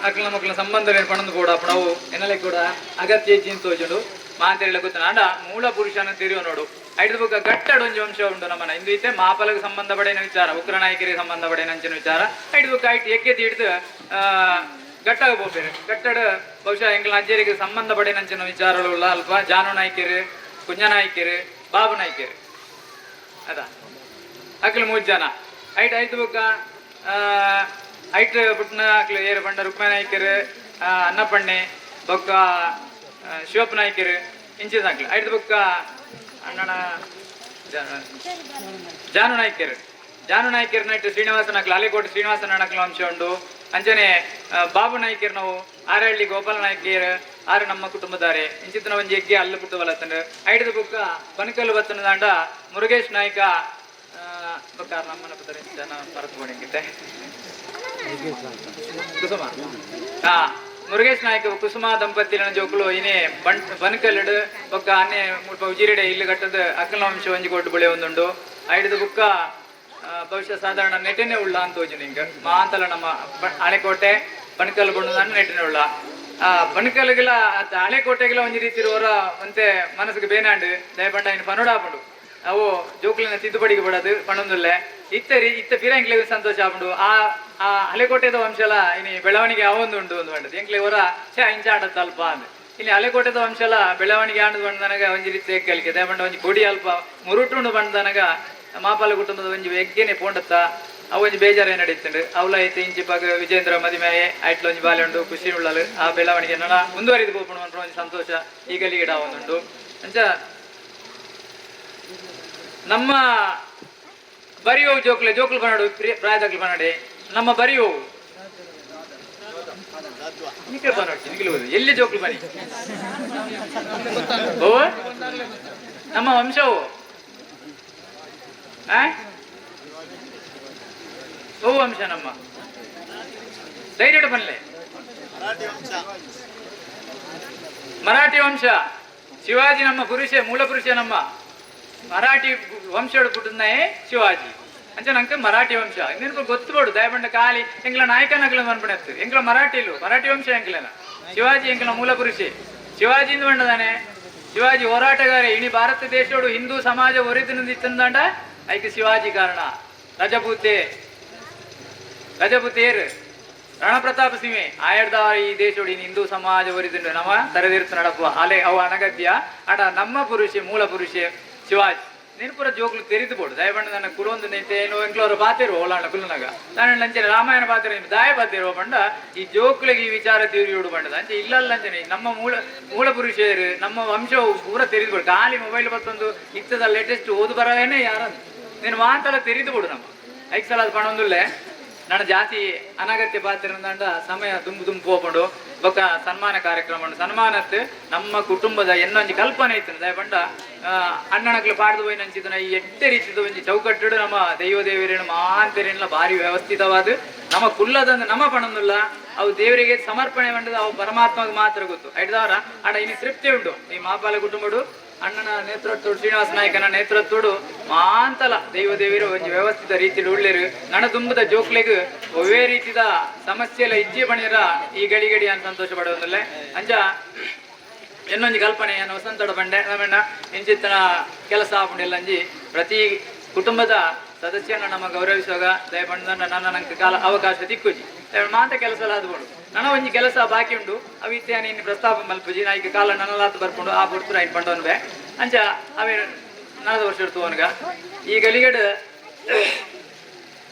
ಅಕ್ಲ ಮಕ್ಕಳ ಸಂಬಂಧ ಪಣಂದು ಕೂಡ ನಾವು ಎನ್ನಲೆ ಕೂಡ ಅಗತ್ಯ ತೋಜುಂಡು ಮಾತೇಳ ಗೊತ್ತ ಅಂಡ ಮೂಲ ಪುರುಷನ ತಿರಿಯೋ ನೋಡು 5 ಬುಕ್ಕ ಗಟ್ಟಡು ಒಂಜಿ ವಂಶ ಉಂಟು ನಮ್ಮನ ಇಂದು ಐತೆ ಮಾಪಲಗೆ ಸಂಬಂಧ ಪಡೆಯ ವಿಚಾರ ಉಕ್ರ ನಾಯಕರಿಗೆ ಸಂಬಂಧ ಪಡೆಯ ನಂಚಿನ ವಿಚಾರ 5 ಬುಕ್ಕ ಐಟ್ ಎಕ್ಕೆ ತೀಡ್ದು ಗಟ್ಟಾಗ ಹೋಗ್ಬೇರು ಗಟ್ಟಡು ಬಹುಶಃ ಎಂಗ್ಲ ಅಜ್ಜರಿಗೆ ಸಂಬಂಧ ಪಡೆಯ ನಂಚಿನ ವಿಚಾರಗಳು ಅಲ್ಪ ಜಾನು ನಾಯ್ಕರು ಕುಂಜ ನಾಯ್ಕರು ಬಾಬು ನಾಯ್ಕರು ಅದ ಅಕ್ಲು 3 ಜನ 5 ಬುಕ್ಕ ಐಟ್ ಪುಟ್ನ ಏರು ಬಂಡ ರುಕ್ಮ ನಾಯ್ಕರು ಅನ್ನಪಣ್ಣೆ ಬೊಕ್ಕ ಶಿವಪ್ಪ ನಾಯ್ಕರು ಇಂಚಿದಾಕ್ಲು 5 ಬುಕ್ಕ ಅಣ್ಣನ ಜಾನು ನಾಯ್ಕರು ನೈಟ್ ಶ್ರೀನಿವಾಸನ ಅಕ್ಲು ಅಲೆಕೋಟೆ ಶ್ರೀನಿವಾಸನ ಅಣಕ್ಲು ವಂಶ ಉಂಡು ಅಂಚನೆ ಬಾಬು ನಾಯ್ಕರು ನಾವು ಆರಹಳ್ಳಿ ಗೋಪಾಲ ನಾಯ್ಕರು ಆರು ನಮ್ಮ ಕುಟುಂಬದಾರೆ ಇಂಚಿತನ ಒಂಜಿ ಎಗ್ಗೆ ಅಲ್ಲ ಪುಟ್ಟು ಬಲತ್ತಂಡು 5 ಬುಕ್ಕ ಬನಕಲ್ಲು ಬತ್ತನ ದಾಂಡ ಮುರುಗೇಶ್ ನಾಯ್ಕ ಬೊಕ್ಕ ನಮ್ಮನ ಪುತ್ತರ ಜನ ಮರೆತು ಕೊಂಡಿದ್ದೆ ಕುಸುಮ ಮುರುಗೇಶ್ ನಾಯ್ಕ ಕುಸುಮ ದಂಪತಿನ ಜೋಕುಲು ಇನೇ ಬನಕಲ್ಲು ಬೊಕ್ಕ ಅನ್ನೆ ಮುಲ್ಪ ಉಜಿರೆಡೆ ಇಲ್ಲು ಕಟ್ಟದ ಅಕ್ಕಲ ವಂಶ ಒಂಜಿ ಕೊಟ್ಟು ಬಳೆ ಒಂದುಂಡು 5 ಬುಕ್ಕ ಬಹುಶಃ ಸಾಧಾರಣ ನೆಟನೆ ಉಳ್ಳ ಅಂತ ಹೋಜು ನಿಂಗೆ ಮಾಂತಲ ನಮ್ಮ ಹಳೆಕೋಟೆ ಬನಕಲ್ಲು ಬಂಡು ನೆಟನೆ ಉಳ್ಳ ಬನಕಲ್ಗೆಲ್ಲ ಹಳೆಕೋಟೆಗೆಲ್ಲ ಒಂಜಿ ರೀತಿ ಇರುವರ ಅಂತೆ ಮನಸ್ಸಿಗೆ ಬೇನಾಂಡು ದಯಪಂಡ ಇನ್ನು ಪನುಡಾಪುಂಡು ಅವು ಜೋಕ್ಲಿನ ತಿದ್ದುಪಡಿಗೆ ಬಿಡೋದು ಪಣೊಂದುಲ್ಲೆ ಇತ್ತ ಫಿರಂಗ್ಲೆ ಸಂತೋಷ ಆಪುಂಡು ಆ ಹಳೆಕೋಟೆದ ವಂಶಲ ಇನಿ ಬೆಳವಣಿಗೆ ಅವೊಂದು ಉಂಡು ಒಂದು ಬಂಡದು ಎಂಕ್ಲೆ ಇವರ ಇಂಚ ಆಡತ್ತ ಅಲ್ಪ ಅಂದ್ ಇಲ್ಲಿ ಹಳೆಕೋಟೆದ ವಂಶಲ ಬೆಳವಣಿಗೆ ಆಂಡ್ ಬಂದನಗ ಒಂಜಿ ರೀತಿ ಎಕ್ಕಲಿಕ್ಕೆ ದಯಪಂಡ ಒಂಜಿ ಕೊಡಿ ಅಲ್ಪ ಮುರುಟುಂಡು ಬಂದನಗ ಮಾಪಾಲ ಕುಟುಂಬದ ಒಂಜಿ ಎಗ್ಗೆನೆ ಪೋಂಡತ್ತ ಅವು ಒಂಜಿ ಬೇಜಾರೇ ನಡೀತುಂಡು ಅವಲ ಐತೆ ಇಂಚಿ ಪಗ ವಿಜೇಂದ್ರ ಮದಿಮೆ ಐಟ್ಲ ಒಂಜಿ ಬಾಲೆ ಉಂಡು ಖುಷಿ ಉಳ್ಳಲು ಆ ಬೆಳವಣಿಗೆ ನಡ ಮುಂದುವರಿದು ಹೋಗ್ಕೊಂಡು ಅಂತ ಒಂಜಿ ಸಂತೋಷ ಈಗಲಿ ಗಿಡ ಒಂದುಂಡು ಅಂಚ ನಮ್ಮ ಬರಿಯೋ ಜೋಕ್ಲು ಬನಾಡು ಪ್ರಾಯದಾಗ್ಲು ಬನಾಡೆ ನಮ್ಮ ಬರಿಯೋ ಎಲ್ಲಿ ಜೋಕ್ಲು ಬನ್ನಿ ಓ ನಮ್ಮ ವಂಶವು ಓ ವಂಶ ನಮ್ಮ ಧೈರ್ಯ ಬನ್ಲೆ ಮರಾಠಿ ವಂಶ ಶಿವಾಜಿ ನಮ್ಮ ಪುರುಷ ಮೂಲ ಪುರುಷ ನಮ್ಮ ಮರಾಠಿ ವಂಶೋಡು ಪುಟ್ಟನೇ ಶಿವಾಜಿ ಅಂಚ ನಂಗೆ ಮರಾಠಿ ವಂಶ ಇನ್ನೇನು ಗೊತ್ತುಬೋಡು ದಯಬಂಡ ಕಾಲಿ ಎಂಗ್ಲ ನಾಯಕನಗ್ಲ ಮನ್ಪಣೆ ಎಂಗ್ಲ ಮರಾಠಿ ವಂಶ ಎಂಗ್ಲನ ಶಿವಾಜಿ ಎಂಗ್ಲ ಮೂಲ ಪುರುಷೆ ಶಿವಾಜಿ ಇಂದು ಬಂಡದಾನೆ ಶಿವಾಜಿ ಹೋರಾಟಗಾರ ಇಡೀ ಭಾರತ ದೇಶೋಡು ಹಿಂದೂ ಸಮಾಜ ಒರಿದಿನಂಡ ಐಕೆ ಶಿವಾಜಿ ಕಾರಣ ರಜಪೂತೇರ್ ರಣಪ್ರತಾಪ ಸಿಂಹೆ ಆಯಡ್ದ ಈ ದೇಶೋಡಿ ಹಿಂದೂ ಸಮಾಜ ಒರಿದಿಂಡು ನಮ್ಮ ತರದಿರ್ತ ನಡಪುವ ಅಲೆ ಅವು ಅನಗತ್ಯ ಅಡ ನಮ್ಮ ಪುರುಷೆ ಮೂಲ ಪುರುಷೆ ಶಿವಾಜಿ ನೀನು ಪೂರ ಜೋಕ್ಲು ತೆರೆದುಬೋಡು ದಯಬಣ್ಣ ನನ್ನ ಕುಡೊಂದು ನಿಂತೆ ಏನು ಎಂಕ್ಲವರು ಬಾತಿರು ಓಲಾಣ ಕುಲ್ಲನಾಗ ನಾನು ಲಂಚನೆ ರಾಮಾಯಣ ಬಾತಿರ ದಾಯ ಬಾತಿರುವ ಬಂಡ ಈ ಜೋಕ್ಲಿಗೆ ಈ ವಿಚಾರ ತಿರುಗಿಡು ಬಂಡದ ಅಂಚೆ ಇಲ್ಲಲ್ಲ ಅಂಚನೆ ನಮ್ಮ ಮೂಲ ಪುರುಷರು ನಮ್ಮ ವಂಶವು ಪೂರ ತೆರೆದುಬೋಡು ಖಾಲಿ ಮೊಬೈಲ್ ಬತ್ತೊಂದು ಇತ್ತದ ಲೇಟೆಸ್ಟ್ ಓದು ಬರವೇನೆ ಯಾರಂತ ನೀನು ಮಾತಲ್ಲ ತೆರೆದುಬೋಡು ನಮ್ಮ ಐಕ್ ಸಲ ಅದು ಪಣೊಂದುಲ್ಲೆ ನನ್ನ ಜಾತಿ ಅನಗತ್ಯ ಪಾತ್ರ ಸಮಯ ತುಂಬ ಹೋಗ್ಕೊಂಡು ಬೊಕ್ಕ ಸನ್ಮಾನ ಕಾರ್ಯಕ್ರಮ ಸನ್ಮಾನತ್ ನಮ್ಮ ಕುಟುಂಬದ ಎನ್ನೊಂದು ಕಲ್ಪನೆ ಇತ್ತು ದಯಪಂಡ ಅಣ್ಣನಕ್ಲು ಪಾಡ್ದು ಹೋಯ್ ನಂಚಿದನ ಈ ಎಡ್ಡೆ ರೀತಿದ ಒಂಜಿ ಚೌಕಟ್ಟು ನಮ್ಮ ದೈವ ದೇವರೇನು ಮಾಂತರೇನೆಲ್ಲ ಭಾರಿ ವ್ಯವಸ್ಥಿತವಾದ ನಮ್ಮ ಕುಲ್ಲದಂದು ನಮ್ಮ ಪಣಂದುಲ್ಲ ಅವು ದೇವರಿಗೆ ಸಮರ್ಪಣೆ ಮಾಡಿದ ಅವು ಪರಮಾತ್ಮಗೆ ಮಾತ್ರ ಗೊತ್ತು ಐದವರ ಅಡ ಇನ್ನು ತೃಪ್ತಿ ಉಂಟು ಈ ಮಾಪಾಲ ಕುಟುಂಬಡು ಅಣ್ಣನ ನೇತೃತ್ವ ಶ್ರೀನಿವಾಸ ನಾಯಕನ ನೇತೃತ್ವಡು ಮಾಂತಲ ದೈವ ದೇವರು ಒಂದು ವ್ಯವಸ್ಥಿತ ರೀತಿಯಲ್ಲಿ ಉಳ್ಳೇರು ನಣ ತುಂಬದ ಜೋಕ್ಲೆಗ್ ಒವೇ ರೀತಿದ ಸಮಸ್ಯೆ ಎಲ್ಲ ಇಜ್ಜಿ ಬಣಿರ ಈ ಗಡಿ ಅಂತ ಸಂತೋಷ ಪಡುವುದಿಲ್ಲ ಅಂಚ ಇನ್ನೊಂದು ಕಲ್ಪನೆ ಏನು ವಸಂತಡ ಬಂಡೆ ನಮ್ಮಣ್ಣ ಇಂಚಿತ್ತನ ಕೆಲಸ ಆಪುಂಡೆಲ್ಲ ಅಂಜಿ ಪ್ರತಿ ಕುಟುಂಬದ ಸದಸ್ಯನ ನಮ್ಮ ಗೌರವಿಸುವಾಗ ದಯಪಂಡ ನನ್ನ ನಂಗೆ ಕಾಲ ಅವಕಾಶ ತಿಕ್ಕುಜಿ ಮಾತ ಕೆಲಸ ಎಲ್ಲ ಆದ್ಕೊಂಡು ನನ್ನ ಒಂಜಿ ಕೆಲಸ ಬಾಕಿ ಉಂಟು ಅವಿತ್ಯ ನೀನು ಪ್ರಸ್ತಾಪ ಮಲ್ಪುಜಿ ನಾ ಈಗ ಕಾಲ ನನ್ನಲಾತ್ ಬರ್ಕೊಂಡು ಆ ಪುಡ್ತು ಐನ್ ಪಂಡವನ್ಬೆ ಅಂಚ ಅವೇ 4 ವರ್ಷ ಇಡ್ತು ಅವನ್ಗ ಈ ಗಲಿಗಡ್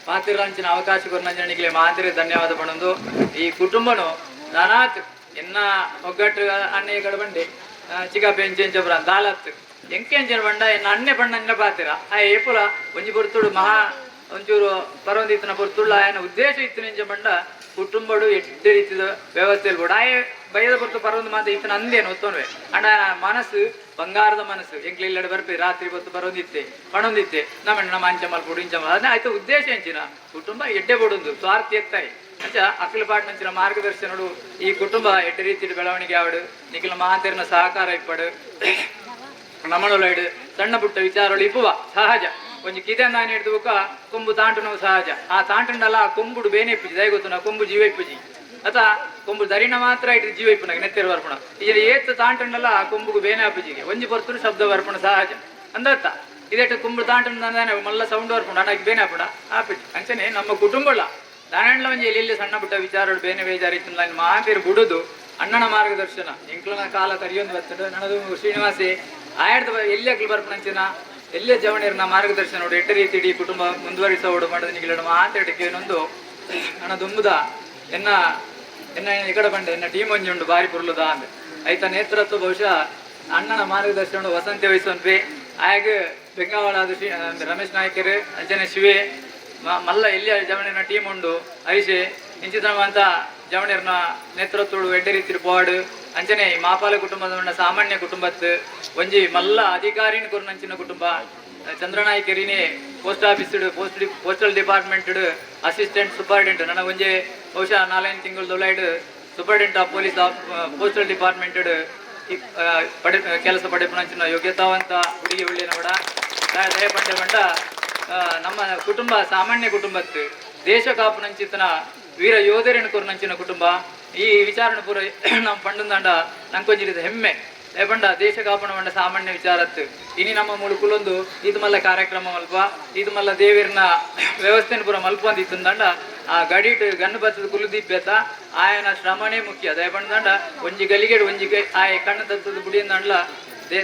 ಪಾತಿರಂಚಿನ ಅವಕಾಶ ಕೊರ್ನಂಜನಿಗೆ ಮಾತಿರ ಧನ್ಯವಾದ ಪಣಂದು ಈ ಕುಟುಂಬನು ನಾನಾತ್ ಎನ್ನ ಒಗ್ಗಟ್ಟು ಅಣ್ಣೆ ಕಡಬಂಡೆ ಚಿಕ್ಕ ಎಂಚೆಂಚಬ್ರ ದಾಲತ್ ಎಂಕೆಂಚನ ಬಂಡ ಎನ್ನ ಅಣ್ಣೆ ಬಣ್ಣ ಪಾತಿರ ಆ ಏಪುಲ ಒಂಜಿ ಪುರ್ತುಡು ಮಹಾ ಒಂಚೂರು ಪರವಂದಿತ್ತನ ಪುರ್ತುಳ್ಳ ಆಯನ ಉದ್ದೇಶ ಇತ್ತು ನಿಂಚ ಬಂಡ ಕುಟುಂಬಡು ಎಡ್ಡೆ ರೀತಿಯ ವ್ಯವಸ್ಥೆಯಲ್ಲಿ ಕೂಡ ಆಯೆ ಬೈದ ಪುರ್ತು ಪರವಂದು ಮಾತ ಇತ್ತನ ಅಂದೇನು ಒತ್ತೋನ್ವೆ ಅಣ್ಣ ಮನಸ್ಸು ಬಂಗಾರದ ಮನಸ್ಸು ಎಂಕ್ಲಿಲ್ಲಡೆ ಬರ್ಪಿ ರಾತ್ರಿ ಹೊತ್ತು ಬರೋದಿತ್ತೆ ಪಣೊಂದಿತ್ತೆ ನಮ್ಮ ಅಂಚ ಮಲ್ಪುಡು ಇಂಚ ಅದನ್ನ ಆಯ್ತು ಉದ್ದೇಶ ಎಂಚಿನ ಕುಟುಂಬ ಎಡ್ಡೆ ಬಡುದು ಸ್ವಾರ್ಥಿ ಎತ್ತಾಯಿ ಅಂಚ ಅಖಿಲ ಪಾಟ್ನಂಚಿನ ಮಾರ್ಗದರ್ಶನಡು ಈ ಕುಟುಂಬ ಎಡ್ಡೆ ರೀತಿಯ ಬೆಳವಣಿಗೆ ಆವಡು ನಿಖಿಲ ಮಹಾಂತೇರನ ಸಹಕಾರ ಇಪ್ಪಡು ನಮ್ಮಳೊಳೈಡು ಸಣ್ಣ ಪುಟ್ಟ ವಿಚಾರಗಳು ಇಪ್ಪುವ ಸಹಜ ಒಂಜಿ ಕಿದೆಂದಾನ ಹಿಡಿದು ಬುಕ್ಕ ಕೊಂಬು ತಾಂಟುನವು ಸಹಜ ಆ ತಾಂಟುಂಡಲ್ಲ ಕೊಂಬುಡು ಬೇನೆ ಇಪ್ಪುಜಿ ದಯ ಗೊತ್ತು ನಾ ಕೊಂಬು ಜೀವ ಇಪ್ಪುಜಿ ಅತ ಕೊಂಬು ದರಿನ ಮಾತ್ರ ಇಟ್ಟು ಜೀವ ಇಪ್ಪುನಾಗ ನೆತ್ತೆರು ಬರ್ಪಣ ಈಗ ಏತ್ ತಾಂಟುಂಡಲ್ಲ ಆ ಕೊಂಬುಗು ಬೇನೆ ಅಪ್ಪುಜಿಗೆ ಒಂಜಿ ಬರ್ತರು ಶಬ್ದ ಬರ್ಪಣ ಸಹಜ ಅಂದತ್ತ ಇದೆಟ್ಟು ಕೊಂಬು ತಾಂಟುಂಡಾನೆ ಮಲ್ಲ ಸೌಂಡ್ ಬರ್ಪಣ ಅಣ್ಣಗೆ ಬೇನೆ ಅಪ್ಪಣ ಆಪಿಜಿ ಅಂಚನೆ ನಮ್ಮ ಕುಟುಂಬಲ್ಲ ದಾನಂಡ್ಲ ಒಂಜಿ ಎಲ್ಲಿ ಸಣ್ಣ ಪುಟ್ಟ ವಿಚಾರಗಳು ಬೇನೆ ಬೇಜಾರಿತ್ತು ನಾನು ಮಾತೇರು ಬಿಡುದು ಅಣ್ಣನ ಮಾರ್ಗದರ್ಶನ ಎಂಕ್ಲನ ಕಾಲ ಕರಿಯೊಂದು ಬರ್ತದೆ ನನ್ನದು ಶ್ರೀನಿವಾಸಿ ಆಯ್ದು ಎಲ್ಲಿ ಅಕ್ಲು ಬರ್ಪಣಂಚಿನ ಎಲ್ಲೇ ಜವಣಿಯರ್ನ ಮಾರ್ಗದರ್ಶನ ನೋಡಿ ಎಟ್ಟ ರೀತಿ ಇಡೀ ಕುಟುಂಬ ಮುಂದುವರಿಸೋಡು ಮಾಡೋದು ನಿಗಲ ಮಾತಾಡಕ್ಕೆ ಏನೊಂದು ನನ್ನ ದುಂಬುದ ಎನ್ನ ಇಕಡೆ ಬಂಡೆ ಎನ್ನ ಟೀಮ್ ಒಂಜಿ ಉಂಡು ಬಾರಿ ಪುರ್ಲುದ ಅಂದ್ ಐತ ನೇತೃತ್ವ ಬಹುಶಃ ಅಣ್ಣನ ಮಾರ್ಗದರ್ಶನ ವಸಂತಿ ವಹಿಸುವಂತೆ ಆಗ ಬೆಂಗಾವಳಾದ ರಮೇಶ್ ನಾಯ್ಕರು ಅಂಜನೆ ಶಿವೆ ಮಲ್ಲ ಎಲ್ಲಿ ಜವಣಿಯರ್ನ ಟೀಮ್ ಉಂಡು ಹರೀಶೆ ಇಂಚಿತವಂತ ಜವಣಿಯರ್ನ ನೇತೃತ್ವಡು ಎಡ್ಡೆ ರೀತಿ ಪೋಡು ಅಂಚನೆ ಮಾಪಾಲ ಕುಟುಂಬದ ಸಾಮಾನ್ಯ ಕುಟುಂಬತ್ ಒಂಜಿ ಮಲ್ಲ ಅಧಿಕಾರಿನ ಕೊರ್ನಂಚಿನ ಕುಟುಂಬ ಚಂದ್ರನಾಯ್ಕರಿನೇ post office postal department assistant superintendent ನನ್ನ ಒಂಜೆ ಬಹುಶಃ 4 ತಿಂಗಳು ದೊಲೈಡ್ superintendent of police postal department ಕೆಲಸ ಪಡೆಪನಂಚಿನ ಯೋಗ್ಯತಾವಂತ ಹುಡುಗಿ ಉಳ್ಳಿನ ಕೂಡ ದಯಪಂಡೆ ಬಂಡ ನಮ್ಮ ಕುಟುಂಬ ಸಾಮಾನ್ಯ ಕುಟುಂಬತ್ ದೇಶ ಕಾಪುನಂಚಿತನ ವೀರ ಯೋಧರಿನ ಕೊರ್ನಂಚಿನ ಕುಟುಂಬ ಈ ವಿಚಾರಣೆ ಪೂರ ನಮ್ಮ ಪಂಡಂದಾಂಡ ನಂಕೊಂಜಿರಿದ ಹೆಮ್ಮೆ ಬಂಡ ದೇಶ ಕಾಪಣ ಬಂಡ ಸಾಮಾನ್ಯ ವಿಚಾರತ್ತು ಇನಿ ನಮ್ಮ ಮುಳುಕುಲೊಂದು ಇದು ಮಲ್ಲ ಕಾರ್ಯಕ್ರಮ ಮಲ್ಪ ಇದು ಮಲ್ಲ ದೇವರಿನ ವ್ಯವಸ್ಥೆನ ಪೂರ ಮಲ್ಪ ಅಂತ ಇತ್ತಂದಂಡ ಆ ಗಡಿಟ್ ಗಣ್ಣು ಬತ್ತದ ಕುಲುದೀಪ್ಯತ ಆಯನ ಶ್ರಮಣೇ ಮುಖ್ಯ ದಯಪಂಡದಂಡ ಒಂಜಿ ಗಲಿಗೆಡು ಒಂಜಿ ಆಯ ಕಣ್ಣು ತತ್ತದ ಬುಡಿಯಂದಂಡ್ಲ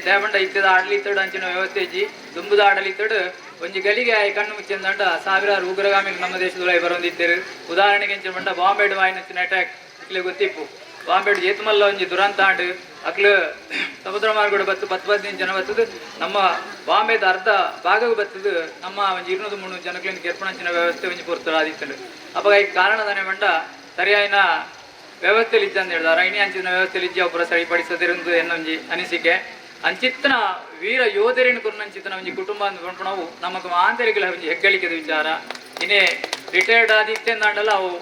ದಯಪಂಡ ಇತ್ತದ ಆಡಳಿತಡು ಅಂಚಿನ ವ್ಯವಸ್ಥೆ ಇಜ್ಜಿ ದುಂಬುದ ಆಡಳಿತಡು ಒಂಜಿ ಗಲಿಗೆ ಆಯ ಕಣ್ಣು ಮುಚ್ಚಿಂದಂಡ ಸಾವಿರಾರು ಉಗ್ರಗಾಮಿಗಳು ನಮ್ಮ ದೇಶದೊಳಗೆ ಬರೋದಿದ್ದೇರು ಉದಾಹರಣೆಗೆ ಎಂಚಿನ ಬಂಡ ಬಾಂಬೆಡು ವಾಯಿನಂಚಿನ ಅಟ್ಯಾಕ್ ಇಕ್ಲೆ ಗೊತ್ತಿಪ್ಪು ಬಾಂಬೆಡು ಏತುಮಲ್ಲ ಒಂಜಿ ದುರಂತ ಆಂಡು ಅಕ್ಲು ಸಮುದ್ರ ಮಾರ್ಗಡು ಬತ್ತು 10-15 ಜನ ಬತ್ತದು ನಮ್ಮ ಬಾಂಬೆದ ಅರ್ಧ ಭಾಗವು ಬತ್ತದು ನಮ್ಮ ಒಂಜಿ 200-300 ಜನಕ್ಲಿಂದ ಕೆರ್ಪಣಂಚಿನ ವ್ಯವಸ್ಥೆ ಒಂಜಿ ಪೂರ್ತರು ಆದಿತ್ತಂಡು ಅಪ್ಪ ಈ ಕಾರಣದಾನೆ ಬಂಡ ಸರಿಯಾಯಿನ ವ್ಯವಸ್ಥೆಲಿ ಇದ್ದ ಅಂತ ಹೇಳಿದಾರ ಇನಿ ಅಂಚಿನ ವ್ಯವಸ್ಥೆಲಿ ಇಜ್ಜಿ ಒಬ್ಬರ ಸರಿಪಡಿಸದಿರಂದು ಎನ್ನೊಂಜಿ ಅನಿಸಿಕೆ ಅಂಚಿತ್ತನ ವೀರ ಯೋಧರಿನ ಕೊರ್ನಂಚಿತನ ಒಂಜಿ ಕುಟುಂಬ ಅಂತ ನಾವು ನಮಗ ಆಂತರಿಕಲ ಒಂಜಿ ಹೆಗ್ಗಳಿಕೆದ ವಿಚಾರ ಇನ್ನೇ ರಿಟೈರ್ಡ್ ಆದಿತ್ಯಂದಾಂಡಲ್ಲ ಅವು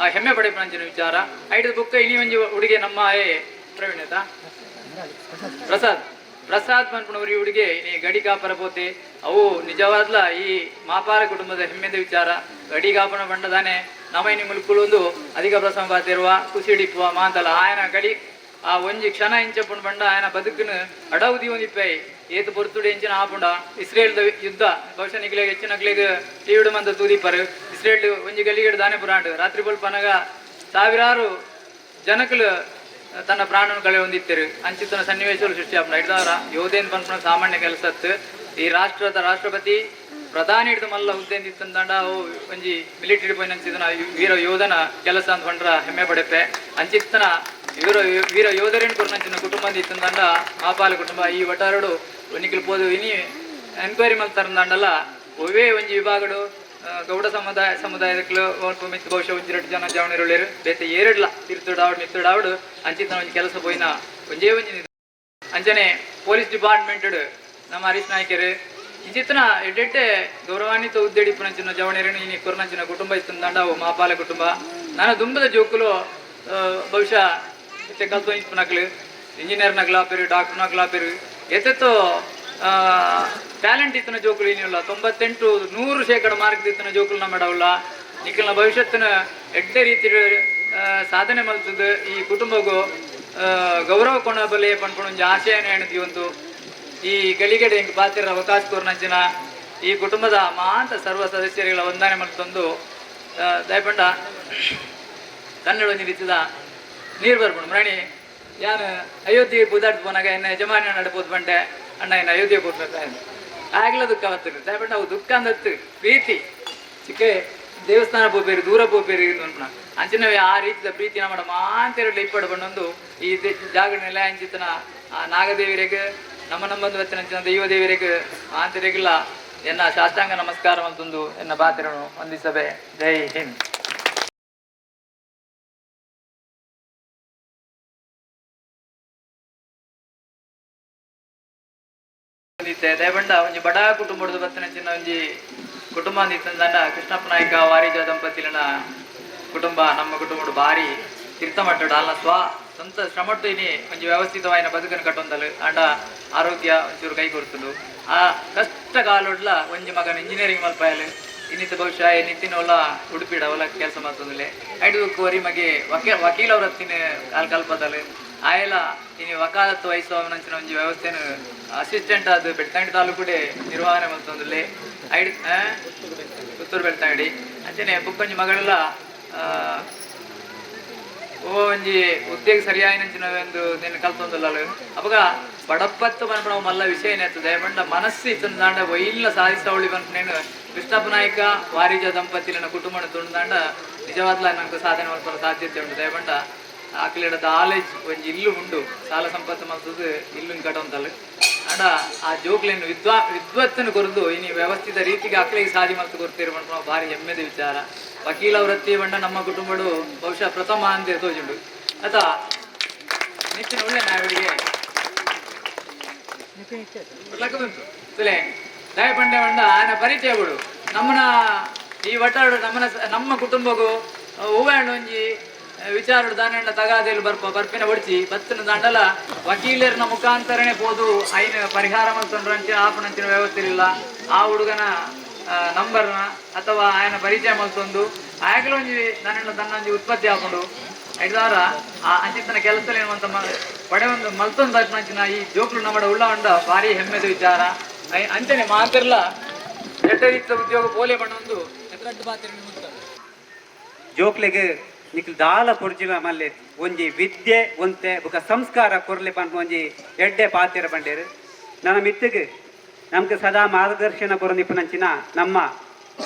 ಆ ಹೆಮ್ಮೆ ಪಡೆಪಂಚಿನ ವಿಚಾರ ಐದು ಬುಕ್ಕ ಇನಿ ಒಂಜಿ ಹುಡುಗಿ ನಮ್ಮ ಪ್ರವೀಣತ ಪ್ರಸಾದ್ ಪನ್ಪುಣವ್ರಿ ಹುಡುಗಿ ಈ ಗಡಿ ಕಾಪರ ಪೋತೆ ಅವು ನಿಜವಾದ್ಲ ಈ ಮಾಪಾರ ಕುಟುಂಬದ ಹೆಮ್ಮೆದ ವಿಚಾರ ಗಡಿ ಕಾಪನ ಬಂಡದಾನೆ ನಮೈನಿ ಮುಲ್ಕುಳೊಂದು ಅಧಿಕ ಪ್ರಸಂಗ ಬಾತಿರುವ ಕುಸಿಡಿಪ್ಪುವ ಮಾತಲ್ಲ ಆಯನ ಗಡಿ ಆ ಒಂಜಿ ಕ್ಷಣ ಇಂಚಪುಂಡು ಬಂಡ ಆಯನ ಬದುಕನ್ನು ಅಡವುದಿ ಒಂದಿಪ್ಪೈ ಏತು ಪೊರ್ತುಡು ಎಂಚಿನ ಆಪುಂಡ ಇಸ್ರೇಲ್ದ ಯುದ್ಧ ಬಹುಶಃ ನಿಗ್ಲೆಗೆ ಹೆಚ್ಚಿನಕ್ಲೆಗೆ ಟಿವಿಡು ಮಂದ ತೂದಿಪ್ಪರು ಇಸ್ರೇಲ್ ಒಂಜಿ ಗಲ್ಲಿಗೆಡು ದಾನೆ ಪುರಾಂಡು ರಾತ್ರಿ ಬಲ್ಪನಗ ಸಾವಿರಾರು ಜನಕಲು ತನ್ನ ಪ್ರಾಣವನ್ನು ಕಳೆ ಹೊಂದಿತ್ತರು ಅಂಚಿತನ ಸನ್ನಿವೇಶಗಳು ಸೃಷ್ಟಿ ಆಪುಂಡ ಹಿಡ್ದವರ ಯೋಧೇನ್ ಪನ್ಪುಣ ಸಾಮಾನ್ಯ ಕೆಲಸತ್ತು ಈ ರಾಷ್ಟ್ರದ ರಾಷ್ಟ್ರಪತಿ ಪ್ರಧಾನಿ ಹಿಡಿದು ಮಲ್ಲ ಹುದ್ದೆಂದಿತ್ತಂದಾಂಡ ಅವು ಒಂಜಿ ಮಿಲಿಟರಿ ಪೋಯ್ನಂಚಿದನ ವೀರ ಯೋಧನ ಕೆಲಸ ಅಂತ ಪಂಡ್ರ ಹೆಮ್ಮೆ ಪಡೆಪೆ ಅಂಚಿತ್ತನ ವೀರ ಯೋಧರೇನು ಕೊರ್ನಂಚಿನ ಕುಟುಂಬ ಇತ್ತಂದಾಂಡ ಮಾಪಾಲ ಕುಟುಂಬ ಈ ಒಟ್ಟಾರಡು ನಿಖಿಲ್ ಪೋದು ಇನಿ ಎನ್ಕ್ವೈರಿ ಮಲ್ತಾರಂದಾಂಡಲ್ಲ ಒವೇ ಒಂಜಿ ವಿಭಾಗಡು ಗೌಡ ಸಮುದಾಯದಕ್ಕಲು ಮಿತ್ ಬಹುಶಃ ಒಂಜಿರಟ್ಟು ಜನ ಜವಣಿರುಳ್ಳೇರು ಬೇತೆ ಏರಡ್ಲ ತಿರ್ತುಡಾವಡು ಮಿತ್ತುಡಾವಡು ಅಂಚಿತ್ತ ಒಂಜಿ ಕೆಲಸ ಪೋಯಿನ ಒಂಜೇ ಒಂಜಿ ಅಂಚನೆ ಪೊಲೀಸ್ ಡಿಪಾರ್ಟ್ಮೆಂಟ್ ನಮ್ಮ ಹರೀಶ್ ನಾಯ್ಕರು ಇಂಚಿತ್ತನ ಎಡ್ಡೆಡ್ಡೆ ಗೌರವಾನ್ವಿತ ಉದ್ದೇಡಿಪ್ಪುನಂಚಿನ ಜವಣಿರೇನು ಇನಿ ಕೊರ್ನಂಚಿನ ಕುಟುಂಬ ಇತ್ತಂದಾಂಡವು ಮಾಪಾಲ ಕುಟುಂಬ ನಾನು ದುಂಬದ ಜೋಕುಲು ಬಹುಶಃ ಇತ್ತೆ ಕಲ್ತು ಇಪ್ಪನಕ್ಲು ಇಂಜಿನಿಯರ್ ನಗ್ಲಾಪೇರು ಡಾಕ್ಟರ್ ನಗ್ಲಾಪೇರು ಎತ್ತೆತ್ತೋ ಟ್ಯಾಲೆಂಟ್ ಇತ್ತಿನ ಜೋಕುಲು ಏನಿಲ್ಲ 98-100% ಮಾರ್ಕ್ ಇತ್ತಿನ ಜೋಕುಲು ನಮ್ಮಡವಲ್ಲ ನಿಖಲ್ನ ಭವಿಷ್ಯತ್ತಿನ ಎಡ್ಡೆ ರೀತಿ ಸಾಧನೆ ಮಲ್ತದ್ದು ಈ ಕುಟುಂಬಗೂ ಗೌರವ ಕೊಣಬಲೆ ಪಂಡ್ಕೊಂಡು ಆಶಯನ ಎಣತೀವಂತು ಈ ಗಳಿಗೆಡೆ ಹಿಂಗೆ ಪಾತಿರ ಅವಕಾಶ ಕೋರ್ನಂಚಿನ ಈ ಕುಟುಂಬದ ಮಾಂತ ಸರ್ವ ಸದಸ್ಯರುಗಳ ವಂದನೆ ಮಲ್ತೊಂದು ದಯಪಂಡ ಕನ್ನಡ ಒಂದು ರೀತಿದ ನೀರು ಬರ್ಬೋದು ಮರಣಿ ಯಾನು ಅಯೋಧ್ಯೆ ಬುದಾಡ್ತು ಪೋನಾಗ ಎನ್ನ ಯಜಮಾನ ನಡಬೋದು ಬಂಡೆ ಅಣ್ಣ ಇನ್ನು ಅಯೋಧ್ಯೆ ಕೂತ್ತಾ ಆಗ್ಲ ದುಃಖ ಅವತ್ತು ದಯಪಂಡ ಅವು ದುಃಖ ಅಂದತ್ತು ಪ್ರೀತಿ ಚಿಕ್ಕ ದೇವಸ್ಥಾನ ಪೋಪೇರು ದೂರ ಪೋಪೇರು ಅನ್ಪಣ ಅಂಚಿನವೇ ಆ ರೀತಿಯ ಪ್ರೀತಿ ನಮ್ಮ ಮಾಂತಿರಲಿ ಇಪ್ಪಡು ಬಂದೊಂದು ಈ ಜಾಗ ನೆಲೆ ಅಂಚಿತನ ಆ ನಾಗದೇವಿರೆಗೆ ನಮ್ಮಂದು ವತ್ತಿನ ದೈವ ದೇವಿರೆಗೆ ಮಾಂತಿರೆಗಿಲ್ಲ ಎನ್ನ ಶಾಸ್ತ್ರಾಂಗ ನಮಸ್ಕಾರ ಅಂತಂದು ಎನ್ನ ಬಾತಿರನು ವಂದಿಸಬೆ. ಜೈ ಹಿಂದ್. ದಯಬಂಡ ಒಂಜಿ ಬಡ ಕುಟುಂಬದ ಬತ್ತಿನ ಒಂಜಿ ಕುಟುಂಬ ಅಂದಿತ್ತಂದ ಕೃಷ್ಣಪ್ಪ ನಾಯ್ಕ ವಾರಿಜ ದಂಪತಿಲಿನ ಕುಟುಂಬ ನಮ್ಮ ಕುಟುಂಬಡು ಭಾರಿ ತೀರ್ಥಮಟ್ಟಡು ಅಲ್ಲ ಸ್ವಂತ ಶ್ರಮಟ್ಟು ಇನಿ ಒಂಜಿ ವ್ಯವಸ್ಥಿತವಾಯಿನ ಬದುಕನ್ನು ಕಟ್ಟೊಂದಲು ಅಂಡ ಆರೋಗ್ಯ ಒಂಚೂರು ಕೈ ಕೊಡ್ತಲು ಆ ಕಷ್ಟ ಕಾಲೊಡ್ಲ ಒಂಜಿ ಮಗನ ಇಂಜಿನಿಯರಿಂಗ್ ಮಲ್ಪಾಯಲು ಇನ್ನಿತ ಬಹುಶಃ ನಿತ್ತಿನವಲ್ಲ ಉಡುಪಿಡ ಅವಲ ಕೆಲಸ ಮಾಡ್ತಂದಿಲ್ಲ ಐಡುವರಿ ಮಗೆ ವಕೀಲ ಅವ್ರ ಹತ್ತಿನ ಕಲ್ಪದಲು ಆಯಲ ಇನ್ನು ವಕಾಲತ್ತು ವಹಿಸುವಂಚಿನ ಒಂಜಿ ವ್ಯವಸ್ಥೆನು ಅಸಿಸ್ಟೆಂಟ್ ಅದು ಬೆಳ್ತಂಗಡಿ ತಾಲೂಕುಡೆ ನಿರ್ವಹಣೆ ಮಾಡ್ತಂದಿಲ್ಲ ಐಡ್ ಪುತ್ತೂರು ಬೆಳ್ತಂಗಡಿ ಅಂಚನೆ ಬುಕ್ಕೊಂಜಿ ಮಗಳೆಲ್ಲ ಒಂಜಿ ಉದ್ಯೋಗ ಸರಿಯಾಯಿನಂಚಿನ ಒಂದು ನಿನ್ನ ಕಲ್ತೊಂದಲ್ಲ ಅವಾಗ ಬಡಪ್ಪತ್ತು ಬಂದ್ಬಿಡ ನಾವು ಮಲ್ಲ ವಿಷಯ ಏನಾಯ್ತು ದಯಪಂಡ ಮನಸ್ಸು ಇತ್ತಂದಾಂಡ ಒಯ್ಲ ಸಾಧಿಸವಳಿ ಬಂದ್ನೇನು ಕೃಷ್ಣಪ್ಪ ನಾಯ್ಕ ವಾರಿಜ ದಂಪತಿಲಿನ ಕುಟುಂಬನ ತುಂಡಾಂಡ ನಿಜವಾದ್ಲ ನಂಗೆ ಸಾಧನೆ ಮಾಡ್ಕೊಳ್ಳೋ ಸಾಧ್ಯತೆ ಉಂಟು ದಯಪಂಡ ಆಕಲಿಡದ ಆಲೇಜ್ ಒಂಜಿ ಇಲ್ಲು ಉಂಡು ಸಾಲ ಸಂಪತ್ತು ಮಾಡ್ತದ್ದು ಇಲ್ಲು ಕಟ್ಟೊಂತಲ್ಲ ಅಂಡ ಆ ಜೋಕ್ಲೇನು ವಿದ್ವತ್ತನ್ನು ಕೊರದು ಇನಿ ವ್ಯವಸ್ಥಿತ ರೀತಿಗೆ ಆಕಲಿಗೆ ಸಾಧಿ ಮಾಡ್ತು ಕೊಡ್ತೀರಿ ಬಂದು ನಾವು ಭಾರಿ ಹೆಮ್ಮೆದ ವಿಚಾರ ವಕೀಲ ವೃತ್ತಿ ಬಂಡ ನಮ್ಮ ಕುಟುಂಬಡು ಬಹುಶಃ ಪ್ರಥಮ ಅಂತ ತೋಜುಂಡು ಅತ ನಿಶ್ಚಿನ ಒಳ್ಳೆ ನಾವಿಡಿಗೆ ಲಕ್ಕದುಂಟು ತುಲೆ ದಯಪಂಡೆ ಬಂಡ ಆನ ಪರಿಚಯ ಬಿಡು ನಮ್ಮನ ಈ ಒಟ್ಟಾಡು ನಮ್ಮ ಕುಟುಂಬಗೂ ಹೂವಾಂಡು ಒಂಜಿ ವಿಚಾರ ದಾನಣ್ಣ ತಗಾದೇಲು ಬರ್ಪಿನ ಒಡ್ಚಿ ಬತ್ತನ ದಾಂಡಲ ವಕೀಲರ್ನ ಮುಖಾಂತರನೇ ಹೋದು ಐನ ಪರಿಹಾರ ಮಲ್ತೊಂಡ್ರಂಚ ಆಪಣಂಚಿನ ವ್ಯವಸ್ಥೆ ಇಲ್ಲ ಆ ಹುಡುಗನ ನಂಬರ್ನ ಅಥವಾ ಆಯನ ಪರಿಚಯ ಮಲ್ತೊಂದು ಆಯ್ಕಲ ಒಂಜಿ ದಾನಣ್ಣ ತನ್ನೊಂಜಿ ಉತ್ಪತ್ತಿ ಹಾಕೊಂಡು ಐದಾರ ಆ ಅಂಚಿತನ ಕೆಲಸದಲ್ಲಿ ಏನುವಂತ ಪಡೆ ಒಂದು ಮಲ್ತೊಂದು ಅಂಚಿನ ಈ ಜೋಕ್ಲು ನಮ್ಮಡ ಉಳ್ಳ ಉಂಡ ಭಾರಿ ಹೆಮ್ಮೆದ ವಿಚಾರ ಅಂಚನೆ ಮಾತಿರ್ಲ ಎಡ್ಡ ರೀತಿಯ ಉದ್ಯೋಗ ಪೋಲೆ ಬಣ್ಣೊಂದು ಎದುರಡ್ಡು ಬಾತಿರ ಜೋಕ್ಲೆಗೆ ನಿಖಲ್ ದಾಲ ಪೊರ್ಜಿಲ ಮಲ್ಲೆ ಒಂಜಿ ವಿದ್ಯೆ ಒಂತೆ ಬುಕ ಸಂಸ್ಕಾರ ಕೊರ್ಲೆ ಪಂಪ ಒಂಜಿ ಎಡ್ಡೆ ಪಾತಿರ ಬಂಡೇರು ನನ್ನ ಮಿತ್ತಿಗೆ ನಮ್ಗೆ ಸದಾ ಮಾರ್ಗದರ್ಶನ ಕೊರನಿಪ್ಪನಂಚಿನ ನಮ್ಮ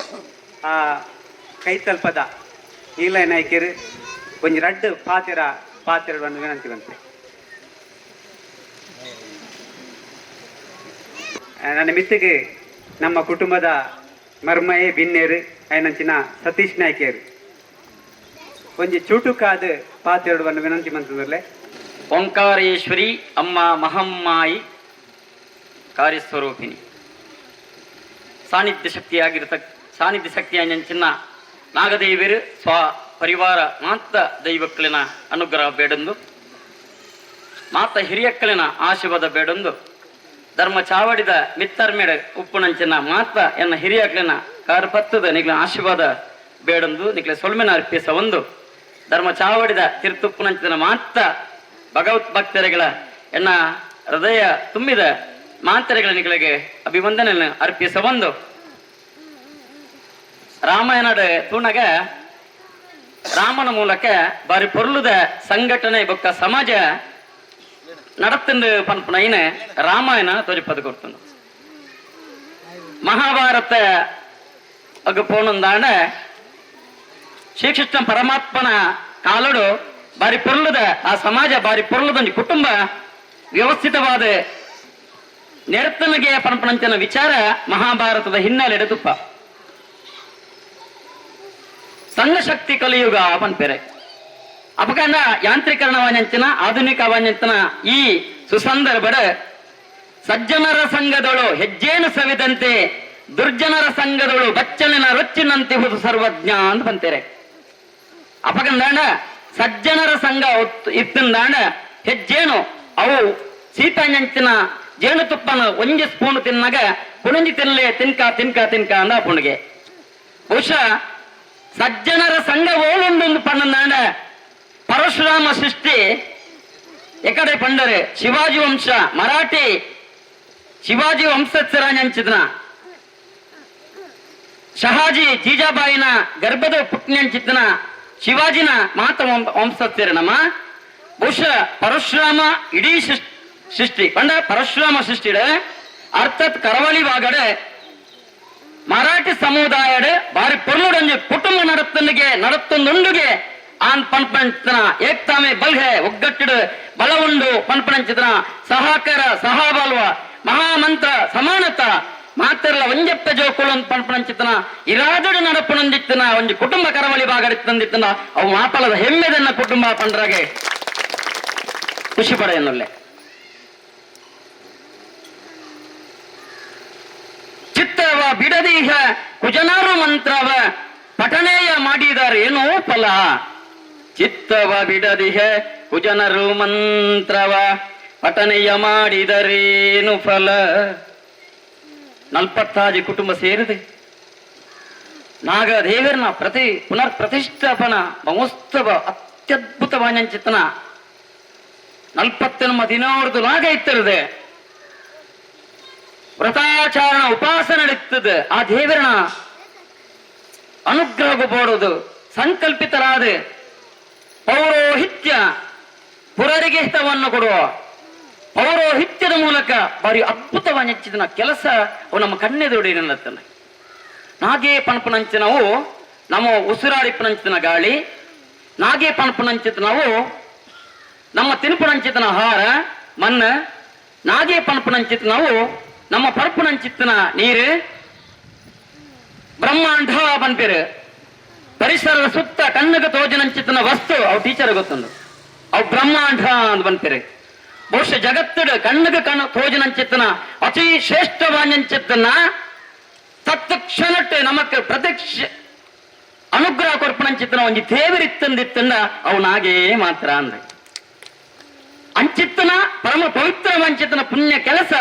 ಆ ಕೈತಲ್ಪದ ಈಲ ನಾಯ್ಕರು ಒಂಜಿ ರಡ್ಡು ಪಾತಿರ ಬಂದು ವಿನಂತಿ ಬಂತೆ. ನನ್ನ ಮಿತ್ತಿಗೆ ನಮ್ಮ ಕುಟುಂಬದ ಮರ್ಮಯೇ ಬಿನ್ನೇರು ಐನಂಚಿನ ಸತೀಶ್ ನಾಯ್ಕರು ಒಂಜಿ ಚುಟುಕಾದ ಪಾತೆರಡುವನ್ನು ವಿನಂತಿ ಮಂತ್ರದಲ್ಲೇ. ಓಂಕಾರೇಶ್ವರಿ ಅಮ್ಮ ಮಹಮ್ಮಾಯಿ ಕಾರ್ಯಸ್ವರೂಪಿಣಿ ಸಾನ್ನಿಧ್ಯ ಶಕ್ತಿಯಂಚಿನ ನಾಗದೇವಿರು ಸ್ವ ಪರಿವಾರ ಮಾತ ದೈವಕ್ಕಳಿನ ಅನುಗ್ರಹ ಬೇಡೊಂದು ಮಾತ ಹಿರಿಯಕ್ಕಳಿನ ಆಶೀರ್ವಾದ ಬೇಡೊಂದು ಧರ್ಮ ಚಾವಡಿದ ಮಿತ್ತರ್ಮೆಡ ಉಪ್ಪುನಂಚಿನ ಮಾತ ಎನ್ನ ಹಿರಿಯಕ್ಕಳಿನ ಕಾರ್ಪತ್ತದ ನಿಗ್ಲ ಆಶೀರ್ವಾದ ಬೇಡೊಂದು ನಿಗ್ಲ ಸೊಲ್ಮೆನ ಅರ್ಪಿಸ ಒಂದು ಧರ್ಮ ಚಾವಡಿದ ತಿರುತುಪ್ಪುನಂಚಿನ ಮಾತ ಭಗವತ್ ಭಕ್ತರಿಗಳ ಎನ್ನ ಹೃದಯ ತುಂಬಿದ ಮಾಂತರಿಗಳ ನಿಗಳಿಗೆ ಅಭಿವಂದನೆಯನ್ನು ಅರ್ಪಿಸ ಒಂದು ರಾಮಾಯಣದ ತೂಣಗ ರಾಮನ ಮೂಲಕ ಬಾರಿ ಪೊರ್ಲುದ ಸಂಘಟನೆ ಬೊಕ್ಕ ಸಮಾಜ ನಡತಂದು ಪನ್ಪುನೈನ ರಾಮಾಯಣ ತೋರಿಪದು ಕೊಡ್ತಂದು ಮಹಾಭಾರತ ಅಗ ಪೋನಂದಾಂಡ ಶ್ರೀಕೃಷ್ಣ ಪರಮಾತ್ಮನ ಕಾಲಡು ಬಾರಿ ಪೊರ್ಲುದ ಆ ಸಮಾಜ ಬಾರಿ ಪೊರ್ಲುದ ಕುಟುಂಬ ವ್ಯವಸ್ಥಿತವಾದ ನೆರತನಿಗೆ ಪಂಪಣಂಚನ ವಿಚಾರ ಮಹಾಭಾರತದ ಹಿನ್ನೆಲೆ ತುಪ್ಪ ಸಂಘ ಶಕ್ತಿ ಕಲಿಯುಗ ಪನ್ಪೆರೆ ಅಪಕಂಡ ಯಾಂತ್ರೀಕರಣವಾನ್ಯಂಚಿನ ಆಧುನಿಕವಾನ್ಯಂಚಿನ ಈ ಸುಸಂದರ್ಭದ ಸಜ್ಜನರ ಸಂಘದಳು ಹೆಜ್ಜೇನು ಸವಿದಂತೆ ದುರ್ಜನರ ಸಂಘದಳು ಬಚ್ಚಲಿನ ರೊಚ್ಚಿನಂತೆ ಹುದು ಸರ್ವಜ್ಞ ಅಂತ ಬಂತೇರೆ ಅಪಕಂದಾಂಡ ಸಜ್ಜನರ ಸಂಘ ಇತ್ತಂದಾಂಡ ಹೆಜ್ಜೇನು ಅವು ಸೀತಾಂಚಿನ ಜೇನುತುಪ್ಪನ ಒಂಜಿ ಸ್ಪೂನ್ ತಿನ್ನಾಗ ಪುಣಂಜಿ ತಿನ್ನಲೆ ತಿನ್ಕ ಅಂದ ಪುಣಿಗೆ ಬಹುಶಃ ಸಜ್ಜನರ ಸಂಘ ಓಲೊಂದೊಂದು ಪಣ್ಣಂದಾಂಡ ಪರಶುರಾಮ ಸೃಷ್ಟಿ ಎಕಡೆ ಪಂಡರೆ ಶಿವಾಜಿ ವಂಶ ಮರಾಠಿ ಶಿವಾಜಿ ವಂಶಸ್ಥರಾಂಚಿದ್ನ ಶಹಾಜಿ ಜೀಜಾಬಾಯಿನ ಗರ್ಭದ ಪುಟ್ನ್ಯಂಚಿತ್ತನ ಶಿವಾಜಿನ ಮಾತ ವಂಶಸ್ಥರ ನಮ್ಮ ಬಹುಶಃ ಪರಶುರಾಮ ಇಡೀ ಸೃಷ್ಟಿ ಪಂಡ ಪರಶುರಾಮ ಸೃಷ್ಟಿಡ ಅರ್ಥಾತ್ ಕರಾವಳಿ ಭಾಗಡ ಮರಾಠಿ ಸಮುದಾಯದ ಬಾರಿ ಪೊರ್ಲುಡಂಜು ಕುಟುಂಬ ನಡತ್ತೊಂದುಂಡುಗೆ ಆನ್ ಪನ್ಪಂಚಿತನ ಏಕ್ತಾಮೆ ಬಲ್ಹೆ ಒಗ್ಗಟ್ಟಿಡು ಬಲ ಉಂಡು ಪನ್ಪಂಚಿತನ ಸಹಕಾರ ಸಹಬಾಲ್ವ ಮಹಾಮಂತ್ರ ಸಮಾನತ ಮಾತ್ರಲ್ಲ ಒಂಜಪ್ಪ ಜೋಕುಳು ಪನ್ಪಂಚಿತನ ಇರಾದಡು ನಡಪುನೊಂದಿತ್ತನ ಒಂಜಿ ಕುಟುಂಬ ಕರಾವಳಿ ಭಾಗಡಿತ್ತಂದಿತ್ತನ ಅವು ಮಾಪಲದ ಹೆಮ್ಮೆದನ್ನ ಕುಟುಂಬ ಪಂಡ್ರಾಗೆ ಖುಷಿ ಪಡೆಯನ್ನೊಲ್ಲೆ ಚಿತ್ತವ ಬಿಡದೀಹ ಕುಜನಾರು ಮಂತ್ರವ ಪಠಣೇಯ ಮಾಡಿದರೇನೋ ಫಲ ಚಿತ್ತವ ಬಿಡದಿಹ ಕುಜನರು ಮಂತ್ರವ ಪಠಣೆಯ ಮಾಡಿದರೇನು ಫಲ 40 ಕುಟುಂಬ ಸೇರಿದೆ ನಾಗದೇವರನ ಪುನರ್ ಪ್ರತಿಷ್ಠಾಪನ ಮಹೋತ್ಸವ ಅತ್ಯದ್ಭುತವಾದಂಚಿತನ 40 ನಾಗ ಇತ್ತಿರದೆ ವ್ರತಾಚಾರಣ ಉಪಾಸನೆ ನಡೀತದೆ ಆ ದೇವರನ ಅನುಗ್ರಹ ಬೋಡುದು ಸಂಕಲ್ಪಿತರಾದ ಪೌರೋಹಿತ್ಯ ಪುರರಿಗೆ ಹಿತವನ್ನು ಕೊಡುವ ಪೌರೋಹಿತ್ಯದ ಮೂಲಕ ಬಾರಿ ಅದ್ಭುತವಾದ ಕೆಲಸ ಅವು ನಮ್ಮ ಕಣ್ಣೆದುಡಿನಲ್ಲತ್ತನ ನಾಗೇ ಪಣಪನಂಚ ನಾವು ನಮ್ಮ ಉಸಿರಾಡಿಪನಂಚಿನ ಗಾಳಿ ನಾಗೇ ಪಣಪನಂಚಿತ ನಾವು ನಮ್ಮ ತಿನುಪನಂಚಿತನ ಆಹಾರ ಮಣ್ಣ ನಾಗೇ ಪಣಪನಂಚಿತ ನಾವು ನಮ್ಮ ಪರಪನಂಚಿತ್ತನ ನೀರು ಬ್ರಹ್ಮಾಂಡ ಪನ್ಪೇರು ಪರಿಸರದ ಸುತ್ತ ಕಣ್ಣಿಗೆ ತೋಜನಂಚಿತನ ವಸ್ತು ಅವು ಟೀಚರ್ ಗೊತ್ತೊಂದು ಅವು ಬ್ರಹ್ಮಾಂಡ ಅಂತ ಪನ್ಪೇರು ಬಹುಶಃ ಜಗತ್ತಡ ಕಣ್ಣಿಗೆ ತೋಜನಂಚಿತ್ತನ ಅತಿ ಶ್ರೇಷ್ಠವಾದಂಚಿತ್ತನ್ನ ಸತ್ತ ಕ್ಷಣಟ್ಟೆ ನಮಕ್ ಪ್ರತ್ಯಕ್ಷ ಅನುಗ್ರಹ ಕೊರ್ಪಣಂಚಿತ್ತನ ಒಂಜಿ ದೇವರಿತ್ತಂದಿತ್ತಂದ ಅವು ನಾಗೇ ಮಾತ್ರ ಅಂದ್ರೆ ಅಂಚಿತ್ತನ ಪರಮ ಪವಿತ್ರವಂಚಿತ್ತನ ಪುಣ್ಯ ಕೆಲಸ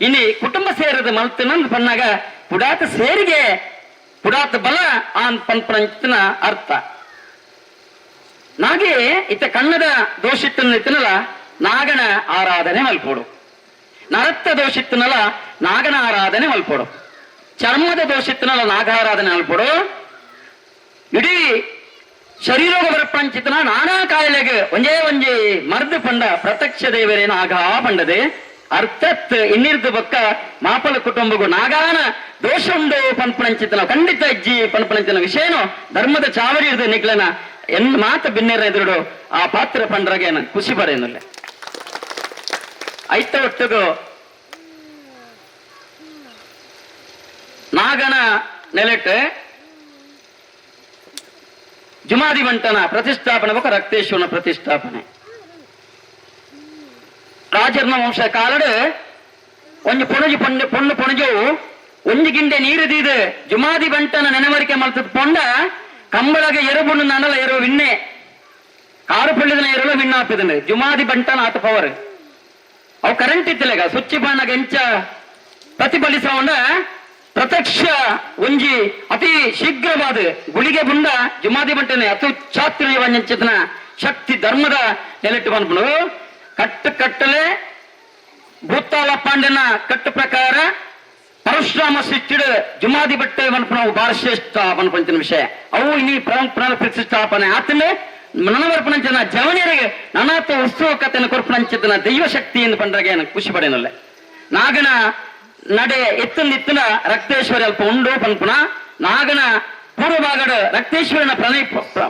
ಇನಿ ಕುಟುಂಬ ಸೇರದ ಮಲ್ತನಂದು ಪನ್ನಾಗ ಪುಡಾತ ಸೇರಿಗೆ ಪುಡಾತ ಬಲ ಆನ್ ಪನ್ಪಂಚಿತನ ಅರ್ಥ ನಾಗೆ ಇತ್ತ ಕಣ್ಣದ ದೋಷಿತ್ತನಲ್ಲ ನಾಗನ ಆರಾಧನೆ ಮಲ್ಪೋಡು ನರತ್ತ ದೋಷಿತ್ತನಲ್ಲ ನಾಗನ ಆರಾಧನೆ ಮಲ್ಪೋಡು ಚರ್ಮದ ದೋಷಿತ್ತನಲ್ಲ ನಾಗಾರಾಧನೆ ಮಲ್ಪೋಡು ಇಡೀ ಶರೀರೋಗ ಪ್ರಪಂಚಿತನ ನಾನಾ ಕಾಯಿಲೆಗೆ ಒಂಜೇ ಮರ್ದು ಪಂಡ ಪ್ರತ್ಯಕ್ಷ ದೇವರೇನ ಆಗಾ ಪಂಡದೆ ಅರ್ಥತ್ ಇನ್ನಿರ್ದು ಬಕ್ಕ ಮಾಪಲ ಕುಟುಂಬಗೂ ನಾಗಾನ ದೋಷ ಉಂಡು ಪನ್ಪನಂಚಿತನ ಖಂಡಿತ ಇಜ್ಜಿ ಪನ್ಪನಂಚಿನ ವಿಷಯನು ಧರ್ಮದ ಚಾವರಿ ಇರ್ದು ನಿಗ್ಲನ ಎನ್ ಮಾತ ಭಿನ್ನೇರ ಎದುರು ಆ ಪಾತ್ರ ಪಂಡ್ರಾಗೆ ಖುಷಿ ಪಡೆಯನಲ್ಲ ಐತ ಒಟ್ಟಿಗೂ ನಾಗನ ನೆಲೆಟ್ ಜುಮಾದಿ ಬಂಟನ ಪ್ರತಿಷ್ಠಾಪನೆ ಬೊಕ ರಕ್ತೇಶ್ವರನ ಪ್ರತಿಷ್ಠಾಪನೆ ರಾಜರ್ನ ವಂಶ ಕಾಲಡ್ ಒಂಜಿ ಪೊಣಜಿ ಪೊಣ್ಣು ಪೊಣಜು ಒಂಜಿ ಗಿಂಡೆ ನೀರು ದೀದು ಜುಮಾದಿ ಬಂಟನ ನೆನವರಿಕೆ ಮಲ್ತದ ಪೊಂಡ ಕಂಬಳಗೆ ಎರಬುಣ್ಣು ನಡಲ ಎರಡು ವಿಣ್ಣೆ ಕಾರು ಪೊಳ್ಳಿದನ ಎರಳು ವಿಣ್ಣ ಹಾಪಿದನು ಜುಮಾದಿ ಬಂಟನ ಆತ ಪವರ್ ಅವು ಕರೆಂಟ್ ಇತ್ತಿಲ್ಲಗ ಸ್ವಿಚ್ ಬಾಣಗ ಎಂಚ ಪ್ರತಿಫಲಿಸೋಂಡ ಪ್ರತ್ಯಕ್ಷ ಒಂಜಿ ಅತಿ ಶೀಘ್ರವಾದ ಗುಳಿಗೆ ಬುಂಡ ಜುಮಾದಿ ಬಂಟನೆ ಅತಿ ಚಾತುರ್ಯವಂಚಿತನ ಶಕ್ತಿ ಧರ್ಮದ ನೆಲೆಟ್ಟು ಬಂದ್ಬಿಡು ಕಟ್ಟಲೆ ಭೂತಾಳ ಪಾಂಡ್ಯನ ಕಟ್ಟು ಪ್ರಕಾರ ಪರಶುರಾಮ ಸೃಷ್ಟಿಡು ಜುಮಾದಿ ಬಟ್ಟೆ ನಾವು ಬಹಳ ಶ್ರೇಷ್ಠ ಪಂಚಿನ ವಿಷಯ ಅವು ಇನ್ನಿ ಪರಂಪರ ಪ್ರತಿಷ್ಠಾಪನೆ ಆತಂದ್ರೆ ನನವರ್ಪಣಂಚನ ಜವನಿಯರಿಗೆ ನನಾತ ಉತ್ಸುಕತೆಯನ್ನು ಕೊರ್ಪಣಂಚಿತನ ದೈವ ಶಕ್ತಿ ಎಂದು ಪಂಡ್ರಾಗೆ ಖುಷಿ ಪಡೆಯನಲ್ಲ ನಾಗನ ನಡೆ ಎತ್ತನ ರಕ್ತೇಶ್ವರಿ ಅಲ್ಪ ಉಂಡು ಪನ್ಪುನ ನಾಗನ ಪೂರ್ವ ಭಾಗದ ರಕ್ತೇಶ್ವರನ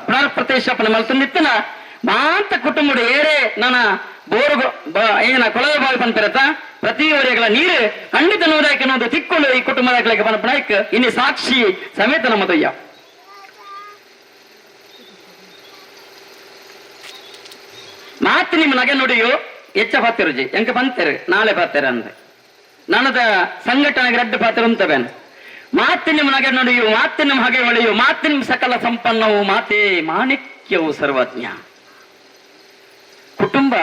ಪುನರ್ ಪ್ರತಿಷ್ಠಾಪನೆ ಮಲ್ತಂದಿತ್ತನ ಮಾಂತ ಕುಟುಂಬದ ಏರೇ ನನ್ನ ಬೋರು ಏನ ಕೊಳವೆ ಬಾವಿ ಪಂಪಿರತ್ತ ಪ್ರತಿ ವರೆಗಳ ನೀರು ಖಂಡಿತ ನೋದಾಯ್ಕೆ ಅನ್ನೋದು ತಿಕ್ಕೊಂಡು ಈ ಕುಟುಂಬದ ಪನಪನಾಯ್ಕ ಇನ್ನು ಸಾಕ್ಷಿ ಸಮೇತ ನಮ್ಮ ದೊಯ್ಯ ಮಾತು ನಿಮ್ಮ ನಗೆ ನುಡಿಯು ಹೆಚ್ಚ ಪಾತಿರುಜಿ ಎಂಕ ಬಂತೇರು ನಾಳೆ ಪಾತೇರ ಅಂದೆ ನನ್ನದ ಸಂಘಟನೆಗೆ ರಡ್ಡು ಪಾತ್ರ ಉಂಟವೇನು ಮಾತಿನ ನಿಮ್ಮ ನಗೆ ನುಡಿಯು ಮಾತಿನ ನಿಮ್ಮ ಹಗೆ ಒಳೆಯು ಮಾತಿನ ಸಕಲ ಸಂಪನ್ನವು ಮಾತೇ ಮಾಣಿಕ್ಯವು ಸರ್ವಜ್ಞ. ಕುಟುಂಬ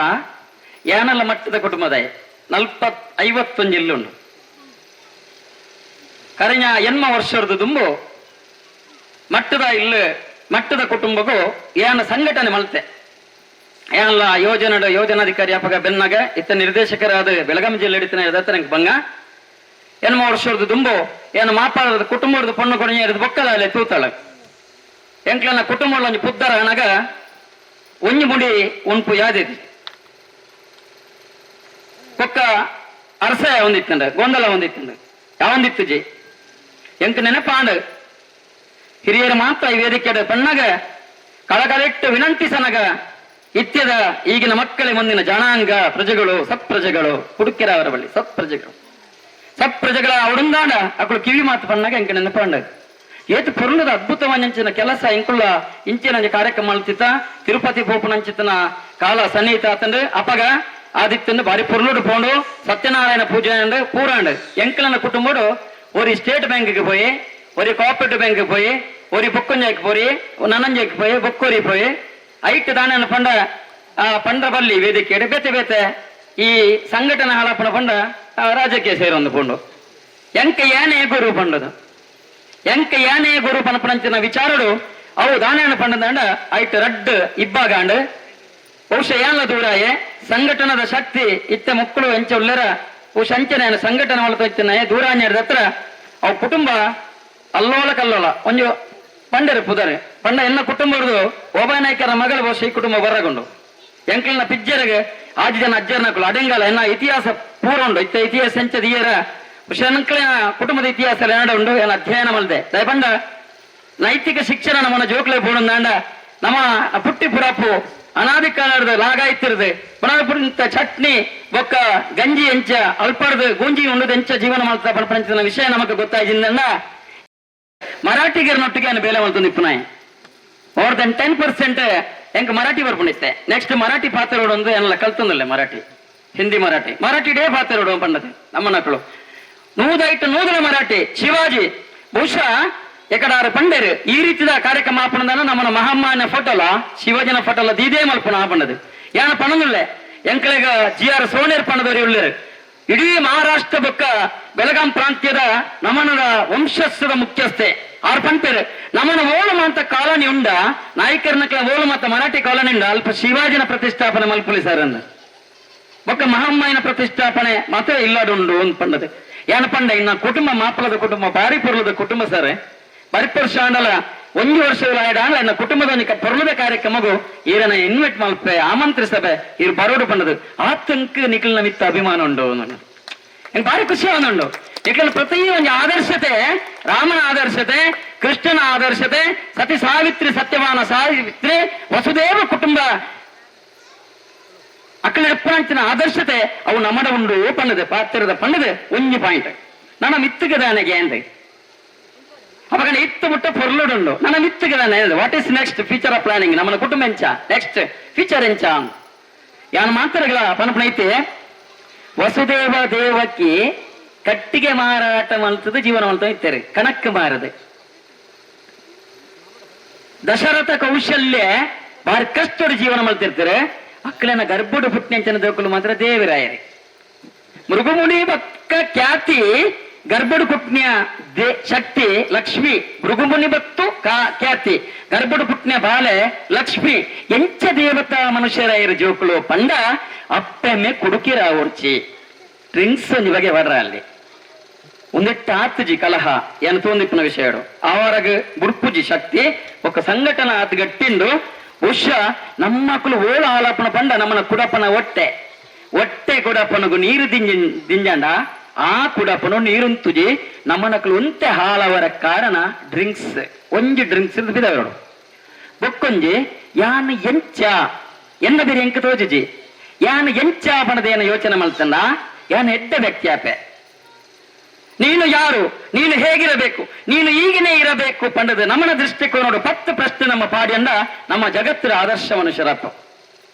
ಯಾನಲ್ಲ ಮಟ್ಟದ ಕುಟುಂಬದ 50 ಇಲ್ಲುಂಡು ಕರೆഞ്ഞ ಎನ್ಮ ವರ್ಷದ ದುಂಬು ಮಟ್ಟದ ಇಲ್ಲು ಮಟ್ಟದ ಕುಟುಂಬಗೂ ಏನ ಸಂಘಟನೆ ಮಲ್ತೆ ಏನಲ್ಲ ಯೋಜನಾಧಿಕಾರಿ ಅಪಗ ಬೆನ್ನಾಗ ಇತ್ತ ನಿರ್ದೇಶಕರಾದ ಬೆಳಗಾವಿ ಜಿಲ್ಲೆ ಹಿಡಿತನ ನಂಗೆ ಬಂಗ ಎನ್ಮ ವರ್ಷದ ದುಂಬು ಏನು ಮಾಪಾಡದ ಕುಟುಂಬದ ಪೊಣ್ಣು ಕೊಡഞ്ഞ ಇರೋದು ಬೊಕ್ಕಲ ಅಲ್ಲೇ ತೂತಾಳ ಎಂಕ್ಲನ ಕುಟುಂಬ ಒಂಜಿ ಪುದ್ದರ ಅನಗ ಒಂಜಿ ಮುಡಿ ಉಂಪು ಯಾದಿದಿ ಪೊಕ್ಕ ಅರಸೆ ಒಂದಿತ್ತಂಡ ಗೊಂದಲ ಒಂದಿತ್ತಂಡ ಯಾವಂದಿತ್ತು ಜಿ ಎಂಕ ನೆನಪಾಂಡ್ ಹಿರಿಯರ ಮಾತ್ರ ಈ ವೇದಿಕೆ ಪಣ್ಣಗ ಕಳಕಳೆಟ್ಟು ವಿನಂತಿಸನಗ ಇತ್ಯದ ಈಗಿನ ಮಕ್ಕಳೇ ಮುಂದಿನ ಜನಾಂಗ ಪ್ರಜೆಗಳು ಸತ್ಪ್ರಜೆಗಳು ಹುಡುಕ್ಯರ ಅವರ ಬಳಿ ಸತ್ಪ್ರಜೆಗಳ ಅವಡುಂದಾಂಡ ಅಕ್ಕಳು ಕಿವಿ ಮಾತು ಪಣ್ಣಗ ಎಂಕ ನೆನಪಾಂಡ ಏತು ಪುರುಳದ ಅದ್ಭುತವಂಚಿನ ಕೆಲಸ ಇಂಕುಳ್ಳ ಇಂಚಿನ ಕಾರ್ಯಕ್ರಮ ಮಾಡ್ತಿತ್ತ ತಿರುಪತಿ ಪೋಪುನಂಚಿತನ ಕಾಲ ಸನ್ನಿಹಿತ ಆತಂಡು ಅಪಗ ಆದಿತ್ಯಂದು ಬಾರಿ ಪುರುಳುಡು ಪೋಂಡು ಸತ್ಯನಾರಾಯಣ ಪೂಜೆ ಪೂರಾಂಡು ಎಂಕಲನ ಕುಟುಂಬಡು ஒரு ஸ்டேட் பேங்குக்கு போய் ஒரு கோஆபரேட்டிவ் பேங்க்கு போய் ஒரு பொக்கொஞ்சாய்க்கு போய் நனஞ்சாய்க்கு போய் பொக்கோரி போய் ಐಟ್ ದಾನ ಪಂಡ ಬಲ್ಲಿ ವೇದಿಕೆ ಬೇತೆ ಬೇತೆ ಈ ಸಂಘಟನೆ ಹಾಳಪ್ಪನ ಪಂಡ ರಾಜಕೀಯ ಸೇರೊಂದು ಪಂಡು ಎಂಕ ಏನೇ ಗುರು ಪಂಡದು ಎಂಕ ಏನೇ ಗುರು ಪನಪನಂಚಿನ ವಿಚಾರಡು ಅವು ದಾನ ಪಂಡದಂಡ ಐಟ್ ರಡ್ ಇಬ್ಬಾಗಾಂಡ್ ಬಹುಶಃ ಏನ್ಲ ದೂರಾಯೆ ಸಂಘಟನದ ಶಕ್ತಿ ಇತ್ತ ಮಕ್ಕಳು ಎಂಚ ಉಳ್ಳರ ಬಹುಶಃ ಅಂಚನೆ ಸಂಘಟನೆ ಮಾಡ್ತಾ ಇತ್ತನ ದೂರಾನ್ಯದ ಹತ್ರ ಅವು ಕುಟುಂಬ ಅಲ್ಲೋಲ ಕಲ್ಲೋಲ ಒಂದು ಪಂಡರು ಪುದರೆ ಪಂಡ ಎಲ್ಲ ಕುಟುಂಬದ್ದು ಒಬ್ಬ ನಾಯಕರ ಮಗಳು ಬಹುಶಃ ಈ ಕುಟುಂಬ ಬರಗೊಂಡು ಎಂಕಲ್ನ ಪಿಜ್ಜರಿಗೆ ಆಜು ಜನ ಅಜ್ಜರ್ನಕ್ಕಳು ಅಡೆಂಗಾಲ ಎನ್ನ ಇತಿಹಾಸ ಪೂರ ಉಂಡು ಇತ್ತ ಇತಿಹಾಸ ಎಂಚದ ಇಯರ ಬಹುಶಃ ಅಂಕಲಿನ ಕುಟುಂಬದ ಇತಿಹಾಸ ಎಲ್ಲ ಉಂಡು ಏನ ಅಧ್ಯಯನ ಮಲ್ದೆ ದಯಪಂಡ ನೈತಿಕ ಶಿಕ್ಷಣ ನಮ್ಮನ್ನ ಜೋಕ್ಲೆ ಪೂಡಂದಾಂಡ ನಮ್ಮ ಪುಟ್ಟಿ ಪುರಾಪು ಅನಾದಿ ಕಾಲದ ಲಾಗ ಇತ್ತಿರದು ಪುನಃ ಚಟ್ನಿ ಬೊಕ್ಕ ಗಂಜಿ ಎಂಚ ಅಲ್ಪರ್ದು ಗೂಂಜಿ ಉಂಡದ ಎಂಚ ಜೀವನ ಮಾಡ್ತಾ ಪಂಚನ ವಿಷಯ ನಮಗೆ ಗೊತ್ತಾಗಿದ್ದಂಡ ಮರಾಠಿಗರನೊಟ್ಟಿಗೆ ಏನು ಬೇಲೆ ಮಾಡ್ತು ನಿಪ್ಪುನಾಯ್ ಮೋರ್ ದೆನ್ 10% ಎಂಕ್ ಮರಾಠಿ ಬರ್ಪುಣಿತ್ತೆ ನೆಕ್ಸ್ಟ್ ಮರಾಠಿ ಪಾತ್ರೋಡು ಒಂದು ಎಲ್ಲ ಕಲ್ತಂದಲ್ಲೇ ಮರಾಠಿ ಹಿಂದಿ ಮರಾಠಿ ಡೇ ಪಾತ್ರೋಡು ಪಂಡದೆ ನಮ್ಮ ಮಕ್ಕಳು ನೂದಲ ಮರಾಠಿ ಶಿವಾಜಿ ಬಹುಶಃ ಎಕಡಾರು ಪಂಡೇರು ಈ ರೀತಿಯ ಕಾರ್ಯಕ್ರಮ ಆಪಣದಾನ ನಮ್ಮನ ಮಹಾಮಾನ್ಯ ಫೋಟೋಲ ಶಿವಾಜಿನ ಫೋಟೋಲ ದೀದೇ ಮಲ್ಪನ ಆಪಣದು ಯಾನ ಪಣದುಳ್ಳೆ ಎಂಕಲೆಗ GR ಸೋನೇರ್ ಪಣದವರು ಉಳ್ಳರು ಇಡೀ ಮಹಾರಾಷ್ಟ್ರ ಬೊಕ್ಕ ಬೆಳಗಾಂ ಪ್ರಾಂತ್ಯದ ನಮನದ ವಂಶಸ್ಥದ ಮುಖ್ಯಸ್ಥೆ ಆರ್ ಪಂಪೇರು ನಮನ ಓಲಮಾಂತ ಕಾಲನಿ ಉಂಡ ನಾಯಕರ್ನಕ್ಲ ಓಲಮಾಂತ ಮರಾಠಿ ಕಾಲನಿ ಉಂಡ ಅಲ್ಪ ಶಿವಾಜಿನ ಪ್ರತಿಷ್ಠಾಪನೆ ಮಲ್ಪುಲಿ ಸರ್ ಅಂದ ಬೊಕ್ಕ ಮಹಾಮಾಯಿನ ಪ್ರತಿಷ್ಠಾಪನೆ ಮಾತ್ರ ಇಲ್ಲಡುಂಡು ಅಂತ ಪಂಡದು ಯಾನ ಪಂಡ ಇನ್ನ ಕುಟುಂಬ ಮಾಪಲದ ಕುಟುಂಬ ಬಾರಿ ಪುರ್ಲದ ಕುಟುಂಬ ಸರ್ ಪರಿಪುರುಷ ಅಂಡಲ 1 ವರ್ಷಗಳ ಆಡ ಎನ್ನ ಕುಟುಂಬದ ಪೊರ್ಲದ ಕಾರ್ಯಕ್ರಮಗೂ ಈರನ ಇನ್ವೈಟ್ ಮಲ್ಪೆ ಆಮಂತ್ರಿಸಬೆ ಇರು ಬರೋಡು ಪಂಡದು ಆತಂಕ ನಿಖಿಲ್ನ ಮಿತ್ತ ಅಭಿಮಾನ ಉಂಡು ನಂಗೆ ಬಾರಿ ಖುಷಿ ಆಗುಂಡು ನಿಖಿಲ್ ಪ್ರತಿ ಒಂದು ಆದರ್ಶತೆ ರಾಮನ ಆದರ್ಶತೆ ಕೃಷ್ಣನ ಆದರ್ಶತೆ ಸತಿ ಸಾವಿತ್ರಿ ಸತ್ಯವಾನ ಸಾವಿತ್ರಿ ವಸುದೇವ ಕುಟುಂಬ ಅಕ್ಕಳ ಎಪ್ಪಂಚಿನ ಆದರ್ಶತೆ ಅವು ನಮ್ಮಡ ಉಂಡು ಪಣ್ಣದೆ ಪಾತ್ರದ ಪಣ್ಣದೆ 1 ಪಾಯಿಂಟ್ ನನ್ನ ಮಿತ್ತಗದಾನೆಗೆ ಅಂದೆ ಅವಾಗ ಇತ್ತು ಬಿಟ್ಟು ಪೊರ್ಲುಡುಂಡು ನನ್ನ ಮಿತ್ತಗದಾನೆ what is next future of planning ನಮ್ಮ ಕುಟುಂಬ ಎಂಚ ನೆಕ್ಸ್ಟ್ ಫ್ಯೂಚರ್ ಎಂಚ ಯಾನ್ ಮಾತ್ರಗಳ ಪನಪನ ಐತಿ ವಸುದೇವ ದೇವಕ್ಕೆ ಕಟ್ಟಿಗೆ ಮಾರಾಟ ಮಲ್ತದ ಜೀವನ ಮಲ್ತ ಇರ್ತಾರೆ ಕಣಕ್ಕೆ ಮಾರದೆ ದಶರಥ ಕೌಶಲ್ಯ ಬಾರಿ ಕಷ್ಟದ ಜೀವನ ಮಲ್ತಿರ್ತಾರೆ ಅಕ್ಕಳನ್ನ ಗರ್ಭುಡು ಪುಟ್ನೆಂಚನ ದೇವಕಲು ಮಾತ್ರ ದೇವರಾಯರಿ ಮೃಗಮುನಿ ಬಕ್ಕ ಖ್ಯಾತಿ ಗರ್ಭುಡು ಪುಟ್ನ್ಯ ಶಕ್ತಿ ಲಕ್ಷ್ಮಿ ಮೃಗಮುನಿ ಬತ್ತು ಖ್ಯಾತಿ ಗರ್ಭುಡು ಪುಟ್ನ್ಯ ಬಾಲೆ ಲಕ್ಷ್ಮಿ ಎಂಚ ದೇವತಾ ಮನುಷ್ಯರಾಯರು ಜೋಕುಲು ಪಂಡ ಅಪ್ಪೆಮ್ಮೆ ಕುಡುಕಿರ ಒರ್ಚಿ ಡ್ರಿಂಕ್ಸ್ ನಿಮಗೆ ಬರ್ರ ಅಲ್ಲಿ ಒಂದಿಟ್ಟು ಆತುಜಿ ಕಲಹ ಏನು ತೋಂದಿಪ್ಪನ ವಿಷಯ ಅವರಗ ಬುಡ್ಪುಜಿ ಶಕ್ತಿ ఒక ಸಂಘಟನ ಆತ ಗಟ್ಟಿಂಡು ಬಹುಶಃ ನಮ್ಮ ಮಕ್ಕಳು ಓಳ ಆಲಾಪನ ಪಂಡ ನಮ್ಮನ ಕುಡಪನ ಹೊಟ್ಟೆ ಕುಡಪನಗು ನೀರು ದಿಂಜಂಡ ಆ ಕುಡಪನು ನೀರುಂತುಜಿ ನಮ್ಮನಕ್ಕಳು ಒಂತೆ ಹಾಳವರ ಕಾರಣ ಡ್ರಿಂಕ್ಸ್ ಒಂಜಿ ಡ್ರಿಂಕ್ಸ್ ಬಿದವರು ಬೊಕ್ಕೊಂಜಿ ಯಾನ್ ಎಂಚ ಎನ್ನ ಬೇರೆ ಎಂಕ ತೋಜುಜಿ ಯಾನ್ ಎಂಚ ಪಣದೇನ ಯೋಚನೆ ಮಲ್ತಂಡ ಯಾನ್ ಎಡ್ಡ ವ್ಯಕ್ತಿಯಾಪೆ ನೀನು ಯಾರು ನೀನು ಹೇಗಿರಬೇಕು ನೀನು ಈಗಿನೇ ಇರಬೇಕು ಪಂಡದ ನಮ್ಮನ ದೃಷ್ಟಿಕೋನ 10 ಪ್ರಶ್ನೆ ನಮ್ಮ ಪಾಡಿಯಂಡ ನಮ್ಮ ಜಗತ್ತಿನ ಆದರ್ಶ ಮನುಷ್ಯರಪ್ಪ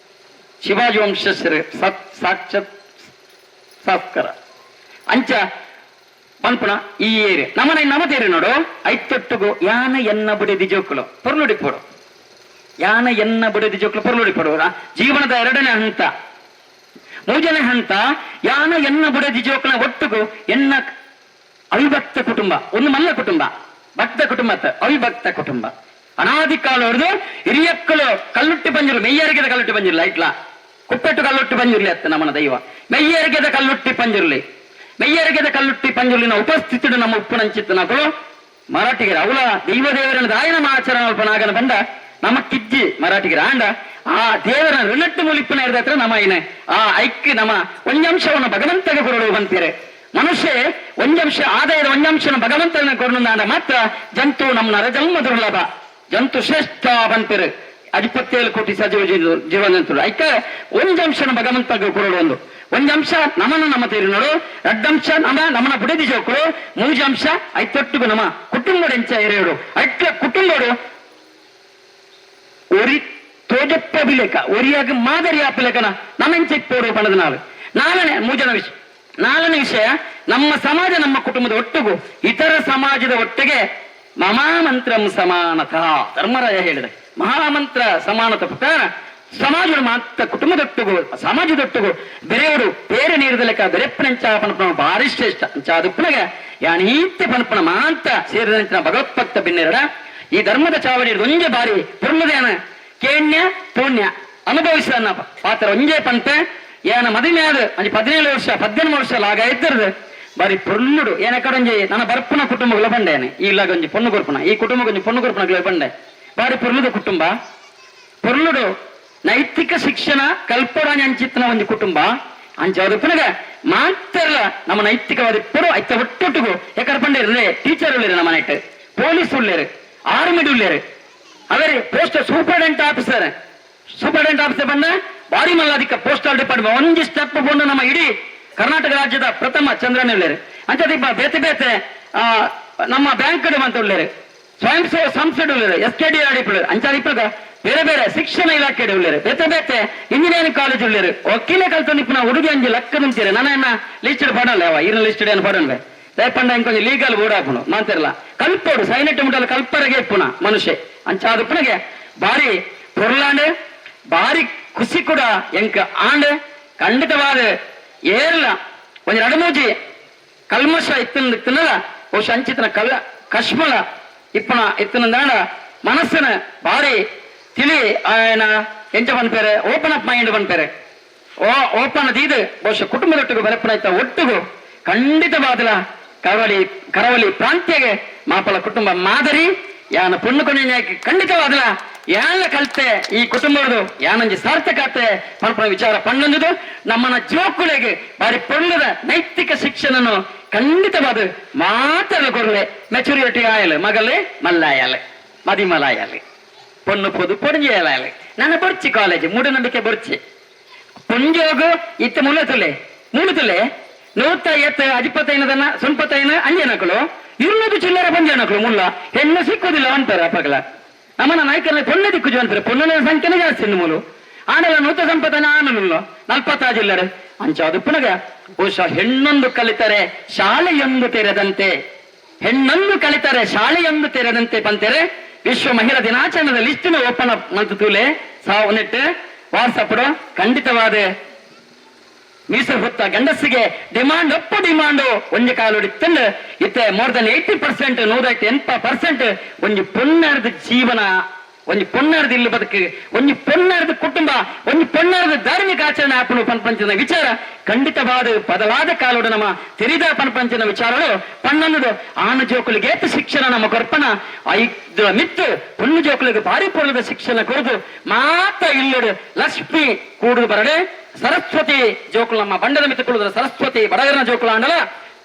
ಶಿವಾಜಿ ವಂಶಸ್ಥರು ಸಾಕ್ಷಾತ್ ಸಾಸ್ಕರ ಅಂಚ ಪನ್ಪುಣ ಈ ಏರಿ ನಮ್ಮನ ನಮತೇರಿ ನೋಡು ಐತೊಟ್ಟುಗು ಯಾನ ಎನ್ನ ಬುಡೆದಿ ಜೋಕುಲು ಪೊರ್ಲುಡಿ ಪೋಡು ಯಾನ ಎನ್ನ ಬುಡೆದಿ ಜೋಕುಲು ಪೊರ್ಲುಡಿ ಪೋಡು ಜೀವನದ 2ನೇ ಹಂತ 3ನೇ ಹಂತ ಯಾನ ಎನ್ನ ಬುಡೆದಿ ಜೋಕುಲ ಒಟ್ಟುಗು ಎನ್ನ ಅವಿಭಕ್ತ ಕುಟುಂಬ ಒಂದು ಮಲ್ಲ ಕುಟುಂಬ ಭಕ್ತ ಕುಟುಂಬ ಅವಿಭಕ್ತ ಕುಟುಂಬ ಅನಾದಿ ಕಾಲ ಹೊಡೆದು ಹಿರಿಯಕ್ಕಳು ಕಲ್ಲುಟ್ಟಿ ಬಂಜಿರು ಮೆಯ್ಯರಿಗೆದ ಕಲ್ಲುಟ್ಟಿ ಬಂಜಿರ್ಲಿ ಐಟ್ಲ ಕುಪ್ಪೆಟ್ಟು ಕಲ್ಲುಟ್ಟಿ ಬಂಜಿರ್ಲಿ ಅತ್ತ ನಮ್ಮನ ದೈವ ಮೆಯ್ಯರಿಗೆದ ಕಲ್ಲುಟ್ಟಿ ಪಂಜಿರ್ಲಿ ಮೆಯ್ಯರಿಗೆದ ಕಲ್ಲುಟ್ಟಿ ಪಂಜುರ್ಲಿನ ಉಪಸ್ಥಿತಿಡು ನಮ್ಮ ಉಪ್ಪುನಂಚಿತ್ತು ನಕಲು ಮರಾಠಿಗರ ಅವಳ ದೈವ ದೇವರನ್ನ ದಾಯನ ಆಚರಣೆ ಬಂದ ನಮ್ಮ ಕಿಜ್ಜಿ ಮರಾಠಿಗರ ಆಂಡ ಆ ದೇವರ ಋಣಟ್ಟು ಮುಲಿಪ್ಪನ ಇರದತ್ರ ನಮ್ಮ ಐನೆ ಆ ಐಕ್ಯ ನಮ್ಮ ಒಂಜಂಶವನ್ನು ಭಗವಂತಗೆ ಕೊರಡು ಬಂತೀರೆ ಮನುಷ್ಯ ಒಂಜಂಶ ಆದಾಯದ ಒಂಜಂಶನ ಭಗವಂತನ ಕೊರಡು ಮಾತ್ರ ಜಂತು ನಮ್ಮ ನರಜನ್ಮ ದುರ್ಲಭ ಜಂತು ಶ್ರೇಷ್ಠ ಬಂತೀರೆ 57 ಕೋಟಿ ಸಜೀವ ಜೀವನಂತರು ಐಕ ಒಂಜಂಶನ ಭಗವಂತಗೆ ಕೊರಡು ಒಂದಂಶ ನಮನ ನಮ್ಮ ತೇರಿ ನೋಡು 2 ಅಂಶ ನಮನ ಬುಡೆದಿ ಜೋಕುಳು 3 ಅಂಶ ಐತೊಟ್ಟುಗು ನಮ್ಮ ಕುಟುಂಬಡೆಂಚ ಎರೆಯೋಡು ಐಟ್ಲ ಕುಟುಂಬಡು ಒರಿ ತೋಜಪ್ಪ ಬಿಲೆಕ ಒರಿಯಾಗ ಮಾದರಿ ಆಪಿಲೆಕನ ನಮೆಂಚ ಇಪ್ಪೋಡು ಪಣದ ನಾಳೆ 4ನೇ ವಿಷಯ ನಮ್ಮ ಸಮಾಜ ನಮ್ಮ ಕುಟುಂಬದ ಒಟ್ಟಿಗೂ ಇತರ ಸಮಾಜದ ಒಟ್ಟಿಗೆ ಮಹಾಮಂತ್ರಂ ಸಮಾನತಃ ಧರ್ಮರಾಯ ಹೇಳಿದೆ ಮಹಾಮಂತ್ರ ಸಮಾನತ ಪ್ರಕಾರ ಸಮಾಜದ ಮಾತ್ರ ಕುಟುಂಬದೊಟ್ಟಿಗೂ ಸಮಾಜದೊಟ್ಟಿಗೂ ಬೆರೆಯೋಡು ಬೇರೆ ನೀರಿದ ಲೆಕ್ಕ ಬೆರೆಪ್ಪನಂಚ ಪನಪನ ಭಾರಿ ಶ್ರೇಷ್ಠ ಅಂಚ ಅದುಪ್ಪನಗ ಯಾನೀತ್ಯ ಪನಪನ ಮಾಂತ ಸೇರಿದಂಚಿನ ಭಗವತ್ಭಕ್ತ ಭಿನ್ನೆರಡ ಈ ಧರ್ಮದ ಚಾವಡಿ ಒಂಜೆ ಬಾರಿ ಪುರ್ಮದೇನ ಕೇಣ್ಯ ಪುಣ್ಯ ಅನುಭವಿಸಿದ ಪಾತ್ರ ಒಂಜೆ ಪಂತೆ ಏನ ಮದುವೆಯಾದ 17 ವರ್ಷ 18 ವರ್ಷ ಲಾಗ ಇದ್ದರದು ಬಾರಿ ಪೊರ್ಲುಡು ಏನ ಕಡೊಂಜಿ ನನ್ನ ಬರ್ಪುನ ಕುಟುಂಬಗಳ ಬಂಡೇನೆ ಈಲಾಗ ಒಂಜಿ ಪೊಣ್ಣು ಕೊರ್ಪುನ ಈ ಕುಟುಂಬ ಒಂಜಿ ಪೊಣ್ಣು ಕೊರ್ಪುನಗಳ ಬಂಡೆ ಬಾರಿ ಪೊರ್ಲುದ ಕುಟುಂಬ ಪೊರ್ಲುಡು ನೈತಿಕ ಶಿಕ್ಷಣ ಕಲ್ಪರಾಣಿ ಅಂಚಿತ್ತಿನ ಒಂದು ಕುಟುಂಬ ಅಂಚವರುಪನಗ ಮಾತ್ರ ನಮ್ಮ ನೈತಿಕವಾದ ಇಪ್ಪಡು ಐತ ಒಟ್ಟೊಟ್ಟಿಗೂ ಯಾಕಂದ್ರೆ ಪಂಡೇರಿ ಟೀಚರ್ ಉಳ್ಳೇರು ನಮ್ಮ ನೈಟ್ ಪೊಲೀಸ್ ಉಳ್ಳೇರು ಆರ್ಮಿ ಉಳ್ಳೇರು ಅವರೇ ಪೋಸ್ಟ್ ಸೂಪರ್ಡೆಂಟ್ ಆಫೀಸರ್ ಬಂದ ಬಾರಿ ಮಲ್ಲಾಧಿಕ ಪೋಸ್ಟಲ್ ಡಿಪಾರ್ಟ್ಮೆಂಟ್ ಒಂಜಿ ಸ್ಟೆಪ್ ಬಂದು ನಮ್ಮ ಇಡೀ ಕರ್ನಾಟಕ ರಾಜ್ಯದ ಪ್ರಥಮ ಚಂದ್ರನ ಉಳ್ಳೇರು ಅಂಚದೀಪ ಬೇತೆ ಬೇತೆ ನಮ್ಮ ಬ್ಯಾಂಕ್ ಅಂತ ಉಳ್ಳೇರು ಸ್ವಯಂ ಸೇವಾ ಸಂಸ್ಥೆ ಉಳ್ಳೇರು SKD ಆಡಿಪುಳ್ಳೇರು ಅಂಚಾದಿಪ್ಪಾಗ ಬೇರೆ ಬೇರೆ ಶಿಕ್ಷಣ ಇಲಾಖೆ ಉಳ್ಳೇರು ಬೇತೆ ಬೇತೆ ಇಂಜಿನಿಯರಿಂಗ್ ಕಾಲೇಜ್ ಉಳ್ಳೇರು ಒಕ್ಕಿಲೆ ಕಲ್ತು ನಿಪ್ಪುನ ಹುಡುಗಿ ಅಂಜಿ ಲಕ್ಕ ನಿಂತಿರೆ ನನ್ನ ಲಿಸ್ಟೆಡ್ ಪಡಲ್ಲ ಅವ ಇರನ್ನ ಲಿಸ್ಟೆಡ್ ಏನು ಪಡಲ್ವೇ ದಯಪಂಡ ಇಂಕೊಂಚ ಲೀಗಲ್ ಬೋರ್ಡ್ ಹಾಕೋಣ ಮಾತಿರಲ್ಲ ಕಲ್ಪೋಡು ಸೈನೆಟ್ ಮುಟ್ಟಲ್ಲ ಕಲ್ಪರೆಗೆ ಇಪ್ಪುನ ಮನುಷ್ಯ ಅಂಚಾದಪ್ಪನಿಗೆ ಬಾರಿ ಪೊರ್ಲಾಂಡ್ ಬಾರಿ ಖುಷಿ ಕೂಡ ಎಂಕ ಆಂಡ್ ಖಂಡಿತವಾದ ಏರ್ಲ ಒಂದು 2-3 ಕಲ್ಮಶ ಇತ್ತಿನಲ್ಲ ಬಹುಶಃ ಅಂಚಿತನ ಕಶ್ಮಲ ಇಪ್ಪನ ಇತ್ತಿನ ಮನಸ್ಸಿನ ಬಾರಿ ತಿಳಿ ಆಯನ ಎಂಚ ಬಂದ್ಪೇರೆ ಓಪನ್ ಅಪ್ ಮೈಂಡ್ ಬಂದ್ಪೇರೆ ಓಪನ್ ದೀದು ಬಹುಶಃ ಕುಟುಂಬದೊಟ್ಟಿಗೂ ಬೆರಪನ ಇತ್ತ ಒಟ್ಟಿಗೂ ಖಂಡಿತವಾದಲ ಕರಾವಳಿ ಪ್ರಾಂತ್ಯಗೆ ಮಾಪಲ ಕುಟುಂಬ ಮಾದರಿ ಯಾನ ಪುಣ್ಯ ಕೊನೆಯಾಗಿ ಖಂಡಿತವಾದಲ ಯಾನ ಕಲ್ತೆ ಈ ಕುಟುಂಬದ್ದು ಯಾನಂಜಿ ಸಾರ್ಥಕತೆ ಪಂಪನ ವಿಚಾರ ಪಣ್ಣೊಂದು ನಮ್ಮನ ಜೋಕುಳೆಗೆ ಬಾರಿ ಪೊಳ್ಳದ ನೈತಿಕ ಶಿಕ್ಷಣನು ಖಂಡಿತವಾದ ಮಾತಲ್ಲ ಕೊರಲೆ ಮೆಚುರಿಟಿ ಆಯಲು ಮಗಲೇ ಮಲ್ಲಾಯಲೆ ಮದಿಮಲಾಯಲೆ ಪೊಣ್ಣು ಪೊದು ಪೊಂಜಿಯಲಾಯಲೆ ನನ್ನ ಬೊರ್ಚಿ ಕಾಲೇಜ್ ಮೂಢನಂಬಿಕೆ ಬೊರ್ಚಿ ಪೊಂಜೋಗು ಇತ್ತ ಮೂಲತುಲೆ 150 ಅಜಿಪತ್ತೈನದನ್ನ ಸುನ್ಪತ್ತೈನ ಅಂಜನಕಳು 200 ಚಿಲ್ಲರೆ ಪಂಜನಕಳು ಮುಲ್ಲ ಹೆಣ್ಣು ಸಿಕ್ಕುದಿಲ್ಲ ಅಂತಾರೆ ಅಪ್ಪಗಲ ನಮ್ಮನ ನಾಯಕರಲ್ಲಿ ಪೊಣ್ಣೆ ದಿಕ್ಕುಜು ಅಂತಾರೆ ಪೊಣ್ಣನ ಸಂಖ್ಯೆನೇ ಜಾಸ್ತಿ ಮೂಲು ಆನೆಲ್ಲ 100 ಸಂಪತ್ತನ ಆನಲ್ಲ 40 ಜಿಲ್ಲರೆ ಅಂಚ ಅದು ಪುನಗ ಬಹುಶಃ ಹೆಣ್ಣೊಂದು ಕಲಿತರೆ ಶಾಲೆಯೊಂದು ತೆರೆದಂತೆ ಪಂತೆರೆ ವಿಶ್ವ ಮಹಿಳಾ ದಿನಾಚರಣೆದ ಲಿಸ್ಟಿನ ಓಪನ್ ಅಪ್ ಮಂತ್ ತೂಲೆ ಸಾವನೆಟ್ಟು ವಾಟ್ಸಪ್ ಖಂಡಿತವಾದ ಮೀಸಲು ಹೊತ್ತ ಗಂಡಸಿಗೆ ಡಿಮಾಂಡ್ ಒಂಜಿ ಕಾಲುಡಿತ್ತಂಡು ಇತ್ತೆ ಮೋರ್ ದನ್ 80% 180% ಒಂಜಿ ಪೊನ್ನರ್ದ ಜೀವನ ಒಂಜಿ ಪೊನ್ನರ್ದ ಇಲ್ಲಿ ಬದುಕು ಒಂಜಿ ಪೊನ್ನರ್ದ ಕುಟುಂಬ ಒಂಜಿ ಪೊನ್ನರ್ದ ಧಾರ್ಮಿಕ ಆಚರಣೆ ಆಪನು ಪನ್ಪಂಚನ ವಿಚಾರ ಖಂಡಿತವಾದ ಬದಲಾದ ಕಾಲೋಡು ನಮ್ಮ ತೆರಿದ ಪನ್ಪಂಚನ ವಿಚಾರಗಳು ಪನ್ನೊಂದು ಆನ ಜೋಕುಲಿಗೆ ಶಿಕ್ಷಣ ನಮ್ಮ ಕೊರ್ಪನ ಐದು ಮಿತ್ತು ಪೊಣ್ಣು ಜೋಕುಲಿಗೆ ಪಾರಿಪೂರ್ಣದ ಶಿಕ್ಷಣ ಕೊರದು ಮಾತ ಇಲ್ಲಡು ಲಕ್ಷ್ಮಿ ಕೂಡುದು ಬರಡೆ ಸರಸ್ವತಿ ಜೋಕುಲ ನಮ್ಮ ಬಂಡದ ಮಿತ್ತು ಕುಳಿದ್ರೆ ಸರಸ್ವತಿ ಬಡಗರನ ಜೋಕುಲ ಅಂಡಲ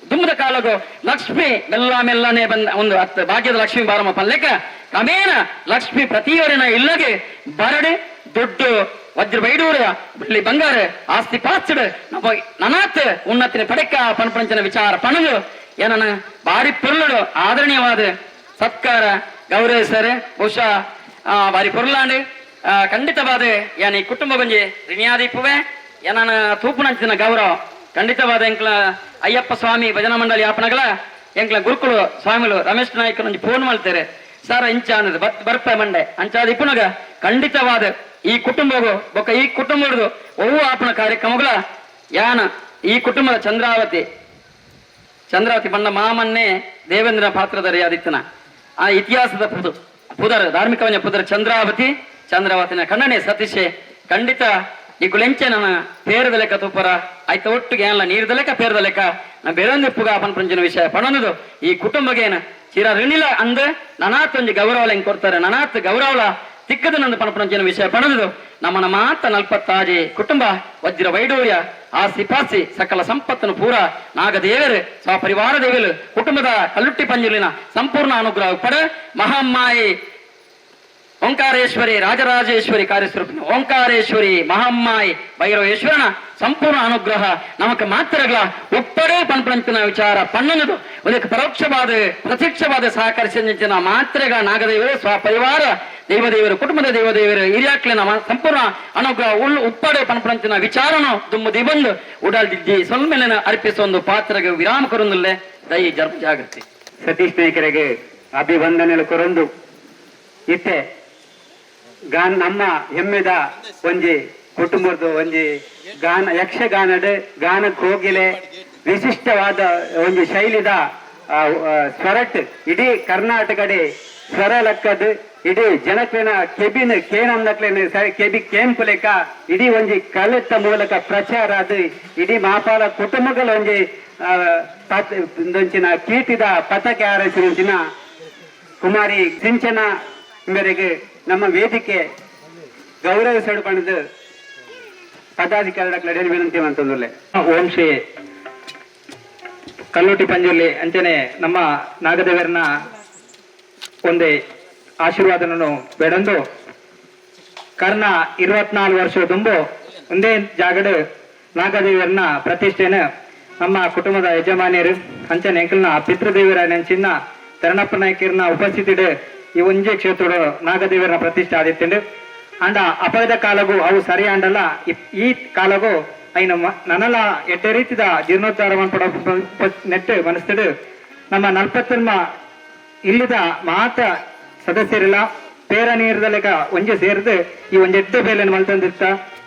ದುಂಬದ ಕಾಲಗು ಲಕ್ಷ್ಮಿ ಮೆಲ್ಲನೆ ಬಂದ ಒಂದು 10 ಭಾಗ್ಯದ ಲಕ್ಷ್ಮಿ ಬಾರಮ್ಮ ಪನ್ಲೆಕ್ಕ ಕ್ರಮೇಣ ಲಕ್ಷ್ಮಿ ಪ್ರತಿಯೊರಿನ ಇಲ್ಲಗೆ ಬರಡೆ ದೊಡ್ಡ ವಜ್ರ ಬೈಡೂರ ಬೆಳ್ಳಿ ಬಂಗಾರ ಆಸ್ತಿ ಪಾಸ್ತಿಡ್ ನಮ್ಮ ನನಾತ್ ಉನ್ನತಿನ ಪಡೆಕ ಪನ್ಪಂಚನ ವಿಚಾರ ಪಣದು ಏನನ ಬಾರಿ ಪೊರ್ಲುಡು ಆದರಣೀಯವಾದ ಸತ್ಕಾರ ಗೌರವಿಸ್ತಾರೆ ಬಹುಶಃ ಬಾರಿ ಪೊರ್ಲಾಂಡ್ ಖಂಡಿತವಾದ ಯಾನ್ ಈ ಕುಟುಂಬ ಬಂಜಿ ಋಣಿಯಾದೀಪುವೆ ನಾನು ತೂಪುನಂಚಿನ ಗೌರವ ಖಂಡಿತವಾದ ಎಂಕ್ಲ ಅಯ್ಯಪ್ಪ ಸ್ವಾಮಿ ಭಜನಾ ಮಂಡಳಿ ಆಪಣಗಳ ಎಂಕ್ಲ ಗುರುಕುಲು ಸ್ವಾಮಿಗಳು ರಮೇಶ್ ನಾಯ್ಕ ಫೋನ್ ಮಾಡ್ತಾರೆ ಸರ್ ಇಂಚ ಅನ್ನೋದು ಬರ್ಪ ಮಂಡೆ ಅಂಚಾದ ಇಪ್ಪುನಗ ಖಂಡಿತವಾದ ಈ ಕುಟುಂಬಗೂ ಬೊಕ್ಕ ಈ ಕುಟುಂಬದ್ದು ಒವ್ವು ಆಪಣ ಕಾರ್ಯಕ್ರಮಗಳ ಯಾನ ಈ ಕುಟುಂಬದ ಚಂದ್ರಾವತಿ ಬಂಡ ಮಾಮನ್ನೇ ದೇವೇಂದ್ರ ಪಾತ್ರಧಾರಿ ಆದಿತ್ತನ ಆ ಇತಿಹಾಸದ ಪುದರ್ ಧಾರ್ಮಿಕವನ್ಯ ಪುದರ್ ಚಂದ್ರಾವತಿನ ಕಣ್ಣನೆ ಸತೀಶೆ ಖಂಡಿತ ಈ ಗುಳೆಂಚೆ ನನ್ನ ಪೇರದ ಲೆಕ್ಕ ತೂಪರ ಆಯ್ತ ಒಟ್ಟಿಗೆ ಎಲ್ಲ ನೀರದ ಲೆಕ್ಕ ಪೇರದ ಲೆಕ್ಕ ನಾ ಬೇರೊಂದು ಪುಗ ಅಪನ ಪಂಚಿನ ವಿಷಯ ಪಣನದು ಈ ಕುಟುಂಬಗೇನ ಚಿರ ಋಣಿಲ ಅಂದ ನನಾತ್ ಒಂಜಿ ಗೌರವಲ ಹೆಂಗ್ ಕೊಡ್ತಾರೆ ನನಾತ್ ಗೌರವಲ ತಿಕ್ಕದ ನಂದು ಪಣಪಂಚಿನ ವಿಷಯ ಪಣನದು ನಮ್ಮನ ಮಾತ ನಲ್ಪತ್ತಾಜಿ ಕುಟುಂಬ ವಜ್ರ ವೈಡೂರ್ಯ ಆಸಿ ಪಾಸಿ ಸಕಲ ಸಂಪತ್ತನ್ನು ಪೂರ ನಾಗದೇವರು ಸ್ವಪರಿವಾರ ದೇವರು ಕುಟುಂಬದ ಕಲ್ಲುಟ್ಟಿ ಪಂಜುಲಿನ ಸಂಪೂರ್ಣ ಅನುಗ್ರಹ ಪಡ ಮಹಾಮಾಯಿ ಓಂಕಾರೇಶ್ವರಿ ರಾಜರಾಜೇಶ್ವರಿ ಕಾರ್ಯಸ್ವರೂಪಿಣಿ ಓಂಕಾರೇಶ್ವರಿ ಮಹಾಮಾಯಿ ಭೈರವೇಶ್ವರನ ಸಂಪೂರ್ಣ ಅನುಗ್ರಹ ನಮಕ್ ಮಾತ್ರಗಳ ಒಪ್ಪಡೇ ಪಂಪಂಚಿನ ವಿಚಾರ ಪಣ್ಣನದು ಒಂದಕ್ಕೆ ಪರೋಕ್ಷವಾದ ಪ್ರತ್ಯಕ್ಷವಾದ ಸಹಕರಿಸಿನ ಮಾತ್ರೆಗಳ ನಾಗದೇವರು ಸ್ವಪರಿವಾರ ದೇವದೇವರು ಕುಟುಂಬದ ದೇವದೇವರು ಹಿರಿಯಾಕ್ಲಿನ ಸಂಪೂರ್ಣ ಅನುಗ್ರಹ ಉಪ್ಪಡೆ ಪಂಪಂಚಿನ ವಿಚಾರನು ದುಮ್ಮದಿ ಬಂದು ಉಡಾಲ್ದಿದ್ದಿ ಸೊಲ್ಮೆಲೆನ ಅರ್ಪಿಸೊಂದು ಪಾತ್ರಗೆ ವಿರಾಮ ಕೊರೊಂದುಲ್ಲೆ ದೈ ಜಾಗೃತಿ ಸತೀಶ್ ನಾಯ್ಕರಿಗೆ ಅಭಿವಂದನೆಗಳು ಕೊರೊಂದು ಇತ್ತೆ ನಮ್ಮ ಹೆಮ್ಮೆದ ಒಂಜಿ ಕುಟುಂಬದ ಒಂಜಿ ಯಕ್ಷಗಾನಡ್ ಗಾನಕ್ಕೆ ಹೋಗಿಲೆ ವಿಶಿಷ್ಟವಾದ ಒಂದು ಶೈಲಿದ ಸ್ವರಟ್ ಇಡೀ ಕರ್ನಾಟಕಡೆ ಸ್ವರ ಲೆಕ್ಕದ ಇಡೀ ಜನಕ್ಲೆನ ಕೆಬಿನ್ ಕೇನಂದಕ್ಲೆನ ಕೆಬಿ ಕೆಂಪು ಲೆಕ್ಕ ಇಡೀ ಒಂಜಿ ಕಲೆತ್ತ ಮೂಲಕ ಪ್ರಚಾರ ಅದು ಇಡೀ ಮಾಪಾಲ ಕುಟುಂಬಗಳ ಒಂಜಿನ ಕೀರ್ತಿದ ಪತಾಕೆ ಹಾರೈಸಿನ ಕುಮಾರಿ ಸಿಂಚನ ಮೇರೆಗೆ ನಮ್ಮ ವೇದಿಕೆ ಗೌರವಿಸಲು ಪಡೆದು ಪದಾಧಿಕಾರಿಗಳ ವಿನಂತಿ ಅಂತಂದ್ರೆ ಓಂ ಶ್ರೀ ಕಲ್ಲುಟಿ ಪಂಜುರ್ಲಿ ಅಂಚನೆ ನಮ್ಮ ನಾಗದೇವರನ ಒಂದೇ ಆಶೀರ್ವಾದನನ್ನು ಬೇಡಂದು ಕರ್ನ 24 ವರ್ಷ ತುಂಬು ಒಂದೇ ಜಾಗದ ನಾಗದೇವರನ ಪ್ರತಿಷ್ಠೆನ ನಮ್ಮ ಕುಟುಂಬದ ಯಜಮಾನಿಯರು ಅಂಚನೆ ಎಂಕಲ್ನ ಪಿತೃದೇವರ ನೆಂಚಿನ ತರಣಪ್ಪ ನಾಯಕರನ್ನ ಉಪಸ್ಥಿತಿಡ್ ಈ ಒಂಜೇ ಕ್ಷೇತ್ರ ನಾಗದೇವರನ ಪ್ರತಿಷ್ಠೆ ಆದಿತ್ತಂಡು ಅಂಡ ಅಪಯದ ಕಾಲಗೂ ಅವು ಸರಿ ಅಂಡಲ್ಲ ಈ ಕಾಲಗೂ ಐನ ನನಲ ಎಡ್ಡೆ ರೀತಿದ ಜೀರ್ಣೋದ್ಧಾರವನ್ನು ಪಡ ನೆಟ್ಟು ಮನಸ್ತಿಡು ನಮ್ಮ ನಲ್ಪತ್ತರ್ಮ ಇಲ್ಲಿದ ಮಾತ ಸದಸ್ಯರಿಲ್ಲ ಪೇರ ನೀರದಲೆಗ ಒಂಜೆ ಸೇರಿದು ಈ ಒಂಜೆ ಎಡ್ಡೆ ಬೇಲೆಯನ್ನು ಮಲ್ತಂದಿರ್ತ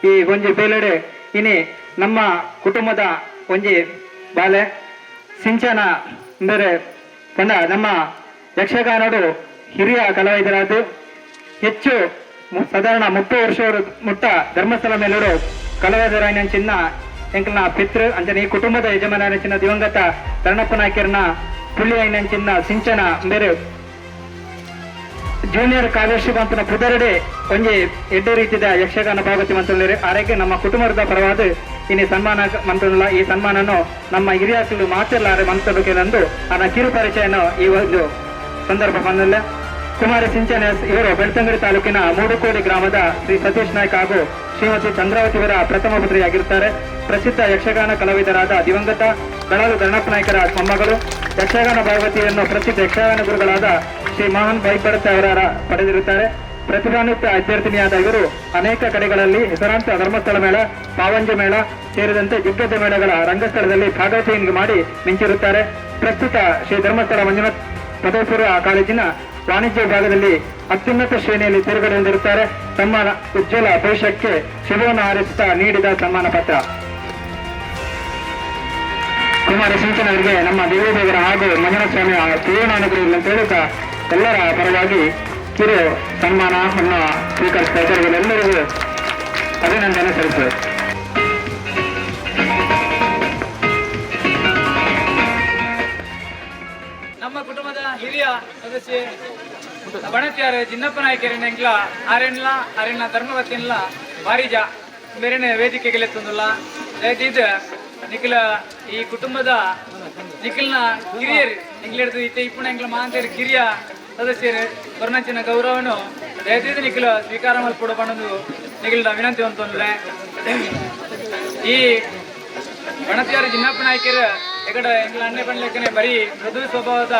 ಈ ಒಂಜೆ ಬೇಲೆಡೆ ಇನಿ ನಮ್ಮ ಕುಟುಂಬದ ಒಂಜಿ ಬಾಲೆ ಸಿಂಚನ ಅಂದರೆ ಕಂಡ ನಮ್ಮ ಯಕ್ಷಗಾನಡು ಹಿರಿಯ ಕಲಾವಿದರಾದ ಹೆಚ್ಚು ಸಾಧಾರಣ 30 ವರ್ಷ ಮುಟ್ಟ ಧರ್ಮಸ್ಥಳ ಮೇಲೂರು ಕಲಾವಿದರಾಯನಂಚಿನ ಎಂಕಲ್ನ ಪಿತೃ ಅಂಚನೆ ಈ ಕುಟುಂಬದ ಯಜಮಾನಂಚಿನ ದಿವಂಗತ ತರಣಪ್ಪ ನಾಯ್ಕರನ ಪುಳ್ಳಿ ಐನಂಚಿನ ಸಿಂಚನ ಬೇರೆ ಜೂನಿಯರ್ ಕಾವ್ಯಶ್ರೀ ಮಂತನ ಪುದರಡೆ ಒಂಜಿ ಎಡ್ಡೆ ರೀತಿಯ ಯಕ್ಷಗಾನ ಭಾಗವತಿ ಮಂತ್ರಿ ಆರೈಕೆ ನಮ್ಮ ಕುಟುಂಬದ ಪರವಾದ ಇನ್ನು ಸನ್ಮಾನ ಮಂತ್ರಲ್ಲ ಈ ಸನ್ಮಾನನು ನಮ್ಮ ಹಿರಿಯರು ಮಾತಿರ್ಲಾರೆ ಮಂತ್ರಕ್ಕೆ ಅನ್ನ ಕಿರು ಪರಿಚಯನ ಈ ಒಂದು ಸಂದರ್ಭ ಬಂದಲ್ಲ ಕುಮಾರಿ ಸಿಂಚನ ಇವರು ಬೆಳ್ತಂಗಡಿ ತಾಲೂಕಿನ ಮೂಡುಕೋಡಿ ಗ್ರಾಮದ ಶ್ರೀ ಸತೀಶ್ ನಾಯ್ಕ ಹಾಗೂ ಶ್ರೀಮತಿ ಚಂದ್ರಾವತಿಯವರ ಪ್ರಥಮ ಪುತ್ರಿಯಾಗಿರುತ್ತಾರೆ. ಪ್ರಸಿದ್ಧ ಯಕ್ಷಗಾನ ಕಲಾವಿದರಾದ ದಿವಂಗತ ಗಳಾಲು ಧರಣಪ್ಪ ನಾಯ್ಕರ ಮೊಮ್ಮಗಳು ಯಕ್ಷಗಾನ ಭಾಗವತಿಯನ್ನು ಪ್ರಸಿದ್ಧ ಯಕ್ಷಗಾನ ಗುರುಗಳಾದ ಶ್ರೀ ಮೋಹನ್ ಬೈಪಡತ ಅವರ ಪಡೆದಿರುತ್ತಾರೆ. ಪ್ರತಿಭಾನ್ವಿತ ಅಭ್ಯರ್ಥಿನಿಯಾದ ಇವರು ಅನೇಕ ಕಡೆಗಳಲ್ಲಿ ಹೆಸರಾಂತ ಧರ್ಮಸ್ಥಳ ಮೇಳ, ಪಾವಂಜ ಮೇಳ ಸೇರಿದಂತೆ ದಿಗ್ಗಜ ಮೇಳಗಳ ರಂಗಸ್ಥಳದಲ್ಲಿ ಭಾಗವತಿಯನ್ನು ಮಾಡಿ ಮಿಂಚಿರುತ್ತಾರೆ. ಪ್ರಸ್ತುತ ಶ್ರೀ ಧರ್ಮಸ್ಥಳ ಮಂಜುನಾಥ್ ಪದವಿ ಪೂರ್ವ ಕಾಲೇಜಿನ ವಾಣಿಜ್ಯ ವಿಭಾಗದಲ್ಲಿ ಅತ್ಯುನ್ನತ ಶ್ರೇಣಿಯಲ್ಲಿ ತೇರ್ಗಡೆ ಹೊಂದಿರುತ್ತಾರೆ. ತಮ್ಮ ಉಜ್ವಲ ಭವಿಷ್ಯಕ್ಕೆ ಶುಭವನ್ನು ಹಾರೈಸುತ್ತಾ ನೀಡಿದ ಸನ್ಮಾನ ಪತ್ರ. ಕುಮಾರಿ ಸಿಂಚನ ಅವರಿಗೆ ನಮ್ಮ ದೇವೇದೇವರ ಹಾಗೂ ಮಂಜುನಾಥ ಸ್ವಾಮಿಯ ಪೂರ್ಣಾನುಗ್ರಹಗಳನ್ನು ಹೇಳುತ್ತಾ ಎಲ್ಲರ ಪರವಾಗಿ ಕಿರು ಸನ್ಮಾನವನ್ನು ಸ್ವೀಕರಿಸ್ತಾ ಇದ್ದಾರೆ. ಎಲ್ಲರಿಗೂ ಅಭಿನಂದನೆ ಸಲ್ಲಿಸುತ್ತದೆ. ನಮ್ಮ ಕುಟುಂಬದ ಹಿರಿಯ ಸದಸ್ಯೆ ಬಣತ್ಯಾರ ಜಿನ್ನಪ್ಪ ನಾಯಕರಿನ ಅರೆಣ್ಣ ಧರ್ಮವತಿನ್ಲ ವಾರಿಜ ಬೇರೆ ವೇದಿಕೆಗೆಲೆತ್ತೊಂದಿಲ್ಲ ದಯತೀದು ನಿಖಿಲ ಈ ಕುಟುಂಬದ ನಿಖಿಲ್ನ ಹಿರಿಯರು ಎಂಗ್ಲಿಡ್ದು ಇತ್ತೆ ಇಪ್ಪಣ ಎಂಗ್ಲ ಮಾಂತೇರು ಕಿರಿಯ ಸದಸ್ಯರು ಬರ್ನಂಚಿನ ಗೌರವನು ದಯತೀದು ನಿಖಿಲ ಸ್ವೀಕಾರ ಮಲ್ಪಡ ಬಣ್ಣದು ನಿಖಿಲ್ನ ವಿನಂತಿ ಅಂತಂದ್ರೆ ಈ ಬಣತ್ಯಾರ ಜಿನ್ನಪ್ಪ ನಾಯಕರು ಎಕಡೆ ಎಂಗ್ಲ ಅಣ್ಣೆ ಬಂಡ್ಲೆಕ್ಕನೆ ಬರೀ ಮೃದು ಸ್ವಭಾವದ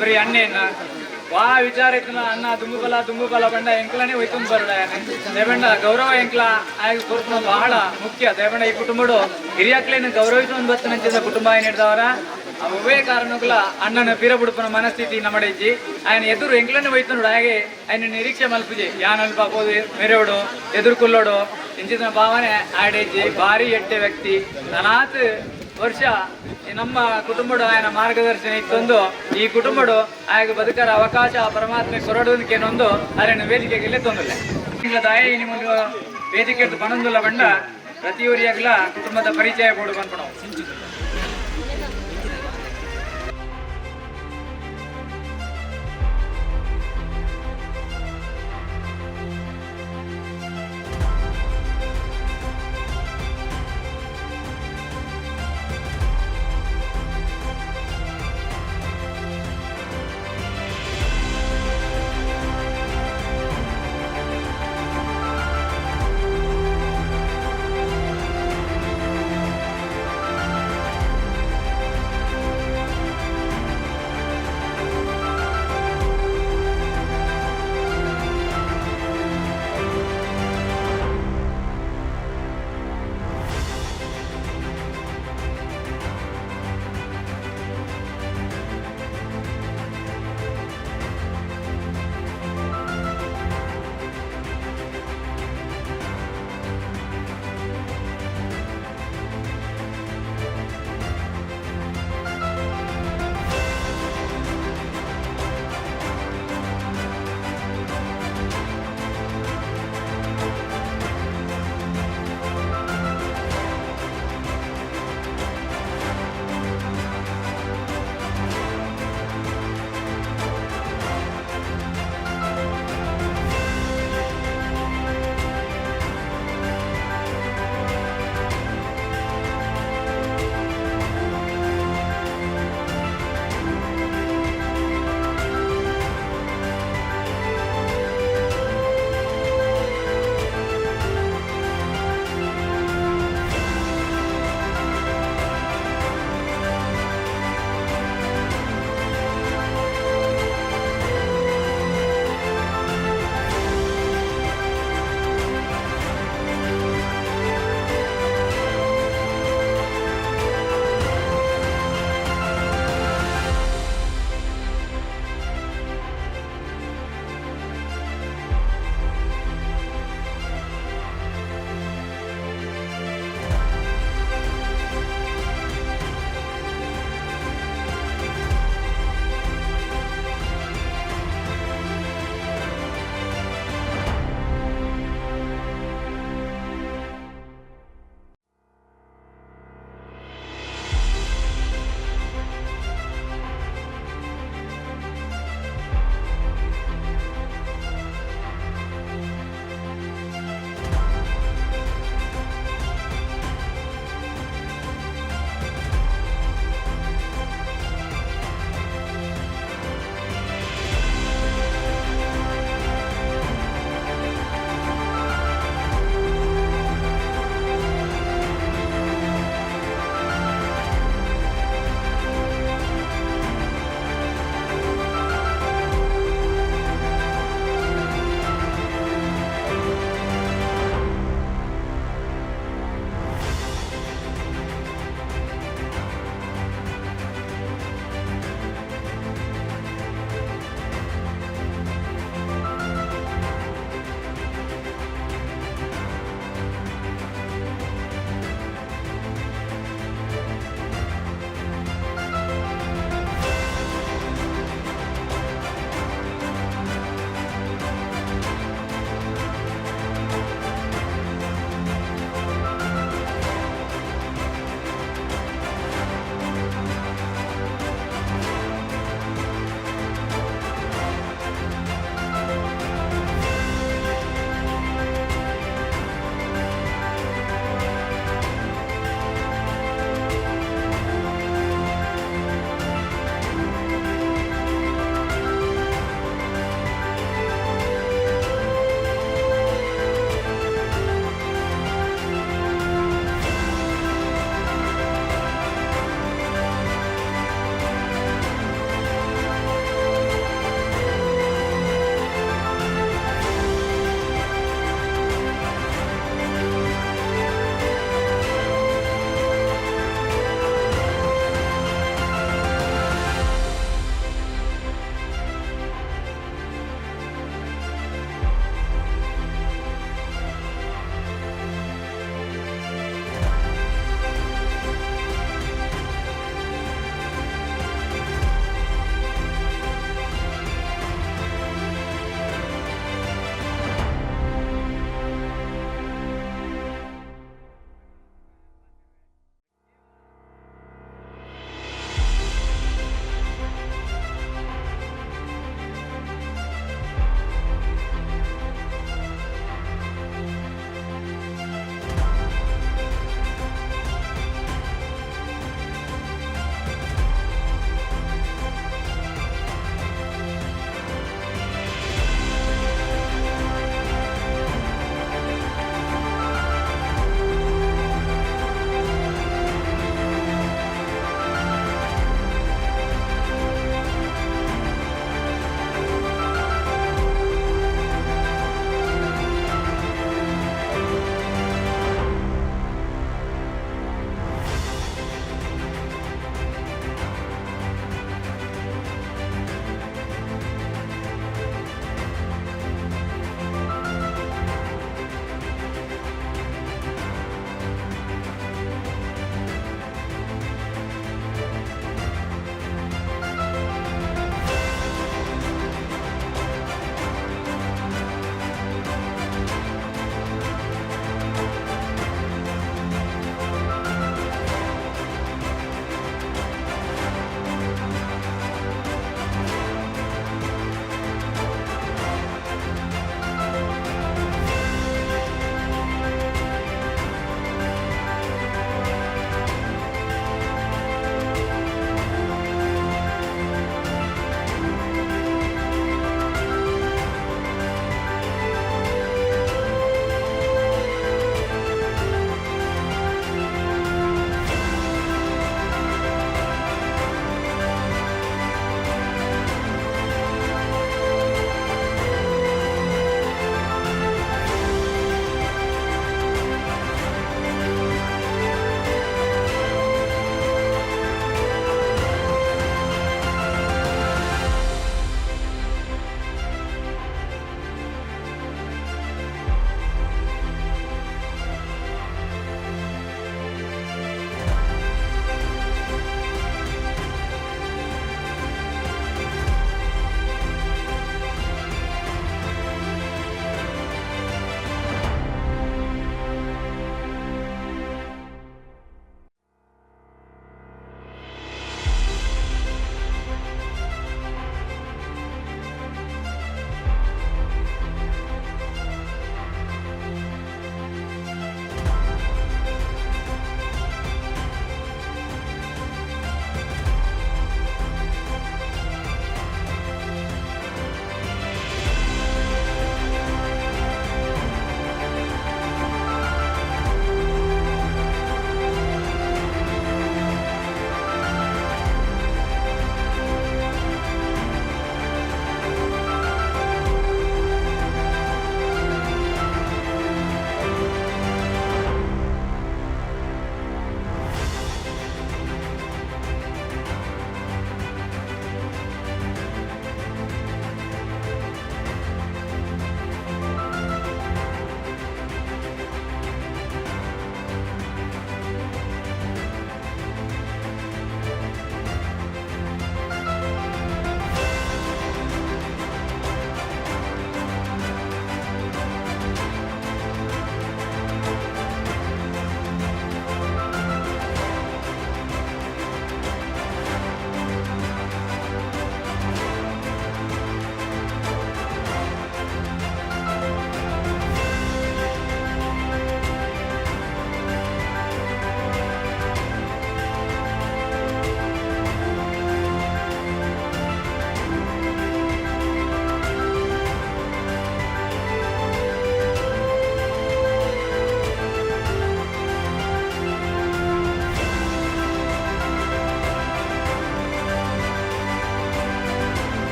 ಬರೀ ಅಣ್ಣೆಯನ್ನ ವಾ ವಿಚಾರ ಇತ್ತು ಅನ್ನ ದುಂಬುಬಲ ಬಂಡ ಎಂಕ್ಲನೇ ಹೋಯ್ತು ಬರಡಾಯನೆ ದೇವಂಡ ಗೌರವ ಎಂಕ್ಲ ಆಗ ಕೊರ್ಪುನ ಬಹಳ ಮುಖ್ಯ ದೇವಂಡ ಈ ಕುಟುಂಬಡು ಹಿರಿಯಕ್ಲೇನು ಗೌರವಿಸುವಂತ ಬತ್ತನಂಚಿದ ಕುಟುಂಬ ಏನ್ ಹಿಡ್ದವರ ಅವೇ ಕಾರಣಗಳ ಅಣ್ಣನ ಪಿರಬುಡುಪನ ಮನಸ್ಥಿತಿ ನಮ್ಮಡಿಜ್ಜಿ ఆయన ಎದುರು ಎಂಕ್ಲನೇ ಹೋಯ್ತು ನೋಡು ಹಾಗೆ ఆయన ನಿರೀಕ್ಷೆ ಮಲ್ಪುಜಿ ಯಾನ್ ಅಲ್ಪ ಹೋದು ಮೆರೆವಡು ಎದುರು ಕುಲ್ಲೋಡು ಇಂಚಿನ ಭಾವನೆ ಆಡಿಜ್ಜಿ ಭಾರಿ ಎಟ್ಟೆ ವ್ಯಕ್ತಿ ನಾನಾತ್ ವರ್ಷ ನಮ್ಮ ಕುಟುಂಬಡು ఆయన ಮಾರ್ಗದರ್ಶನ ಇತ್ತೊಂದು ಈ ಕುಟುಂಬಡು ಆಗ ಬದುಕರ ಅವಕಾಶ ಪರಮಾತ್ಮೆ ಕೊರಡುವುದಕ್ಕೇನೊಂದು ಅರೇನು ವೇದಿಕೆಗೆ ತೊಂದಿಲ್ಲ ದಾಯ ನಿಮಗೆ ವೇದಿಕೆ ಪಣಂದುಲ್ಲ ಬಂಡ ಪ್ರತಿಯೊರಿಯಾಗಲ ಕುಟುಂಬದ ಪರಿಚಯ ಬೋರ್ಡು ಬಂದ್ಬಿಡವು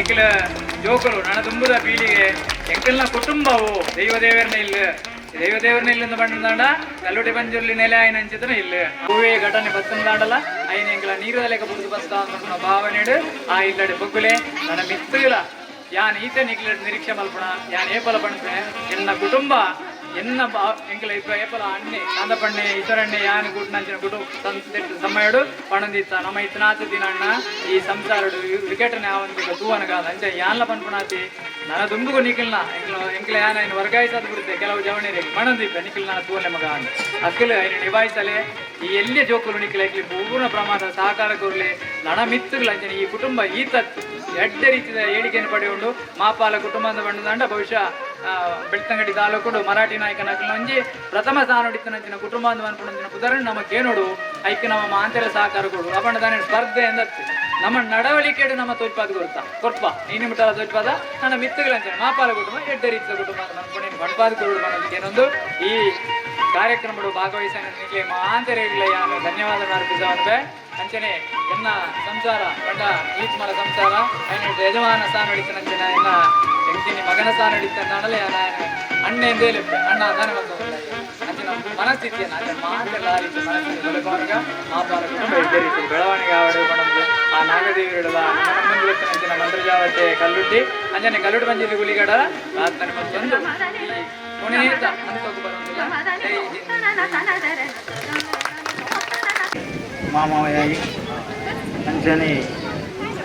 ನಿಖಿಲ ಜೋಕಲು ನನ್ನ ತುಂಬುದ ಪೀಳಿಗೆ ಎಂಕಲ್ನ ಕುಟುಂಬವು ದೈವದೇವರನ್ನ ಇಲ್ಲ ದೈವದೇವರನ್ನ ಇಲ್ಲಿಂದ ಬಂದಾಂಡ ಕಲ್ಲುಟಿ ಪಂಜುರ್ಲಿ ನೆಲೆ ಆಯ್ನ ಅಂಚಿತನ ಇಲ್ಲ ಹೂವೇ ಘಟನೆ ಬತ್ತಂದಾಂಡಲ್ಲ ಐನ ಎಂಕಲ ನೀರು ಲೆಕ್ಕ ಬುಡುದು ಬಸ್ತಾ ಅನ್ನೋ ಭಾವನೆಡು ಆ ಇಲ್ಲಡೆ ಬೊಗ್ಗುಲೆ ನನ್ನ ಮಿತ್ತುಗಳ ಯಾನ್ ಈತ ನಿಖಿಲ ನಿರೀಕ್ಷೆ ಮಲ್ಪಣ ಯಾನ್ ಏಪಲ ಪಣ್ಪೆ ಎನ್ನ ಕುಟುಂಬ ಎನ್ನ ಎಂಕಲ ಏಪಲ ಅಣ್ಣೆ ಕಾಂದಪಣ್ಣೆ ಈಶ್ವರಣ್ಣೆ ಯಾನ್ ಕೂಟ್ನಂಚಿನ ಕುಟುಂಬ ಸಮಯಡು ಪಣಂದಿತ್ತ ನಮ್ಮ ಇತ್ತನಾಥ ದಿನಣ್ಣ ಈ ಸಂಸಾರಡು ವಿಕೆಟ್ನ ಯಾವಂತಿಗ ತೂವನಗಾದ ಅಂಚೆ ಯಾನ್ಲ ಪನ್ಪುಣಾತಿ ನನ್ನ ದುಂಬುಗು ನಿಖಿಲ್ನ ಎಂಕಲ ಯಾನ ಇನ್ನು ವರ್ಗಾಯಿಸೋದು ಬಿಡುತ್ತೆ ಕೆಲವು ಜವಣಿರಿ ಪಣಂದಿತ್ತ ನಿಖಿಲ್ ನನ್ನ ತೂವನೆ ಮಗ ಅಂತ ಅಕ್ಕಲು ಇನ್ನು ನಿಭಾಯಿಸಲೆ ಈ ಎಲ್ಲಿಯ ಜೋಕುಲು ನಿಖಿಲಕ್ಕೆ ಪೂರ್ಣ ಪ್ರಮಾಣದ ಸಹಕಾರ ಕೊರಲಿ ನಣ ಮಿತ್ತುಗಳು ಅಂಚನೆ ಈ ಕುಟುಂಬ ಈತತ್ತು ಎಡ್ಡ ರೀತಿಯ ಹೇಳಿಕೆಯನ್ನು ಪಡೆಯುಂಡು ಮಾಪಾಲ ಕುಟುಂಬದ ಬಣ್ಣದಂಡ ಬಹುಶಃ ಬೆಳ್ತಂಗಡಿ ತಾಲೂಕು ಮರಾಠಿ ನಾಯಕನ ಒಂಜಿ ಪ್ರಥಮ ಸ್ಥಾನ ಹೊಡಿತನಂಚಿನ ಕುಟುಂಬ ಅನ್ಪಣಂಚಿನ ಪುದರನ್ನು ನಮಗೆ ನೋಡು ಐಕ್ಯ ನಮ್ಮ ಮಾಂತರ ಸಹಕಾರ ಕೊಡು ಅಪಣ್ಣದಾನೆ ಸ್ಪರ್ಧೆ ಎಂದತ್ತು ನಮ್ಮ ನಡವಳಿಕೆಡು ನಮ್ಮ ತೋಜ್ಪಾದ ಕೊಡ್ಪ ನೀನು ಮುಟ್ಟಲ ತೋಜ್ಪಾದ ನನ್ನ ಮಿತ್ತುಗಳಂಚನೆ ಮಾಪಾಲ ಕುಟುಂಬ ಎಡ್ಡ ರೀತಿಯ ಕುಟುಂಬ ಅನ್ಕೊಂಡು ಬಣ್ಪಾದ ಕೊಡು ಏನೊಂದು ಈ ಕಾರ್ಯಕ್ರಮಗಳು ಭಾಗವಹಿಸಲಿಕ್ಕೆ ಮಾಂತರಿಗಳ ಯಾನು ಧನ್ಯವಾದ ಅರ್ಪಿಸುವಂತೆ ಅಂಚನೆ ಎನ್ನ ಸಂಸಾರ ಬಂಡ ಈತ್ಮಲ ಸಂಸಾರ ಯಜಮಾನ ಸ್ಥಾನ ಹಿಡಿತನಂಚಿನ ಎನ್ನ ಎಂಚಿನ ಮಗನ ಸ್ಥಾನ ಹಿಡಿತಂದಾಡಲೇ ಅಣ್ಣೆ ಎಂದೇಲೆಪ್ಪೆ ಅಣ್ಣ ಅದಾನೆ ಬಂದ ಅಂಚಿನ ಮನಸ್ಥಿತಿಯನ್ನು ಅದನ್ನು ಮಾತೆಲ್ಲ ರೀತಿ ಮನಸ್ಥಿತಿ ಬೆಳಕವರ್ಗ ಆ ಪಾಲ ಕುಟುಂಬ ಇದ್ದೇ ರೀತಿ ಬೆಳವಣಿಗೆ ಆವಡಿಕೊಂಡು ಆ ನಾಗದೇವಿಗಳ ಹನುಮಂದಿರತ್ತಿನಂಚಿನ ಮಂತ್ರಜಾವತೆ ಕಲ್ಲುಟ್ಟಿ ಅಂಜನೆ ಕಲ್ಲುಟ್ಟು ಬಂಜಿದ್ದು ಗುಲಿಗಡ ಪ್ರಾರ್ಥನೆ ಮತ್ತೊಂದು ಈ ಪುನೀತ ಅನ್ಕೋದು ಬರೋದಿಲ್ಲ ಮಾಮಾವಯಾಗಿ ಅಂಚನೆ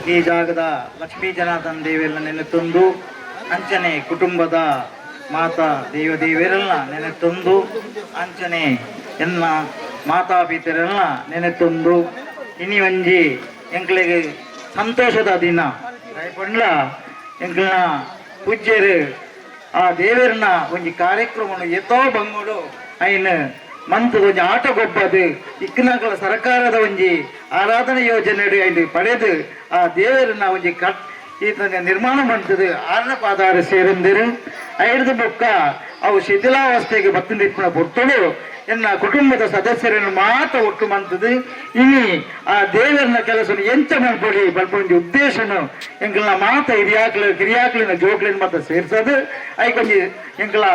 ಈ ಜಾಗದ ಲಕ್ಷ್ಮೀ ಜನಾರ್ದನ ದೇವಿಯರನ್ನ ನೆನೆತಂದು ಅಂಚನೆ ಕುಟುಂಬದ ಮಾತಾ ದೇವದೇವಿಯರೆಲ್ಲ ನೆನೆತಂದು ಅಂಚನೆ ಎನ್ನ ಮಾತಾಪಿತರೆಲ್ಲ ನೆನೆತಂದು ಇನಿ ಒಂಜಿ ಎಂಕ್ಲೆಗೆ ಸಂತೋಷದ ದಿನ ಪಂಡ್ಲ ಎಂಕ್ಲನ ಪೂಜ್ಯರು ಆ ದೇವರನ್ನ ಒಂಜಿ ಕಾರ್ಯಕ್ರಮವನ್ನು ಎತ್ತೋ ಬಂಗೋಡು ಐನ್ ಮಂತದ ಒಂಜಿ ಆಟ ಗೊಬ್ಬದು ಇಕ್ಕನಗಳ ಸರ್ಕಾರದ ಒಂಜಿ ಆರಾಧನಾ ಯೋಜನೆ ಐದು ಪಡೆದು ಆ ದೇವರನ್ನ ಒಂಜಿ ಈತನ ನಿರ್ಮಾಣ ಮಾಡ್ತದೆ ಆರನ ಪಾದಾರ ಸೇರಿಂದಿರು ಐದು ಬೊಕ್ಕ ಅವು ಶಿಥಿಲಾವಸ್ಥೆಗೆ ಬತ್ತಂದಿಪ್ಪನ ಬೊತ್ತಳು ಎನ್ನ ಕುಟುಂಬದ ಸದಸ್ಯರನ್ನು ಮಾತ್ರ ಒಟ್ಟು ಮಂತದು ಇನಿ ಆ ದೇವರನ್ನ ಕೆಲಸ ಎಂಚ ಮಲ್ಪೊಡಿ ಬಲ್ಪೊಂದು ಉದ್ದೇಶನು ಎಂಕಲ್ನ ಮಾತ ಹಿರಿಯಾಕ್ಲು ಕಿರಿಯಾಕ್ಲಿನ ಜೋಕ್ಲಿನ ಮಾತ್ರ ಸೇರ್ಸದು ಐಕೊಂಜಿ ಎಂಕಲ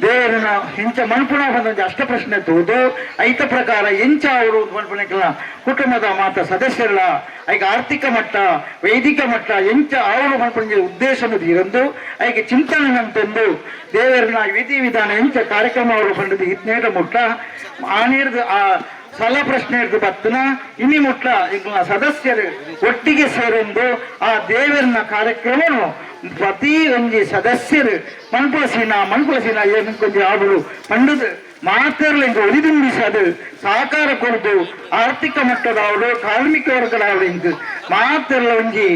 ದೇವರನ್ನ ಎಂಚ ಮಲ್ಪುಣ ಬಂದ ಅಷ್ಟ ಪ್ರಶ್ನೆ ತೋದು ಐತ ಪ್ರಕಾರ ಎಂಚ ಅವರು ಮಲ್ಪುಣಕ್ಕೆಲ್ಲ ಕುಟುಂಬದ ಮಾತ ಸದಸ್ಯರ ಐಕ ಆರ್ಥಿಕ ಮಟ್ಟ ವೈದಿಕ ಮಟ್ಟ ಎಂಚ ಅವರು ಮಲ್ಪುಣ ಉದ್ದೇಶನು ಇರಂದು ಐಕೆ ಚಿಂತನೆ ಅಂತಂದು ದೇವರನ್ನ ವಿಧಿ ವಿಧಾನ ಎಂಚ ಕಾರ್ಯಕ್ರಮ ಅವರು ಬಂದದ್ದು ಇದ್ನೇಟ ಮುಟ್ಟ ಆನಿರ್ದು ಆ ಸಲ ಪ್ರಶ್ನೆ ಹಿಡಿದು ಬತ್ತನ ಇನಿ ಮುಟ್ಟ ಈಗ ಸದಸ್ಯರು ಒಟ್ಟಿಗೆ ಸೇರೊಂದು ಆ ದೇವರನ್ನ ಕಾರ್ಯಕ್ರಮ ಪ್ರತಿ ಒಂಜಿ ಸದಸ್ಯರು ಮಣ್ಪುಳಸಿನ ಏನಕ್ಕೊಂದು ಆಡಲು ಪಂಡದು ಮಾತಾಡಲು ಇಂಕ ಒಲಿದುಂಬಿಸದು ಸಹಕಾರ ಕೊಡುದು ಆರ್ಥಿಕ ಮಟ್ಟದ ಅವಳು ಕಾರ್ಮಿಕ ವರ್ಗದ ಅವಳು ಇಂಕ ಮಾತಾಡಲ ಒಂಜಿ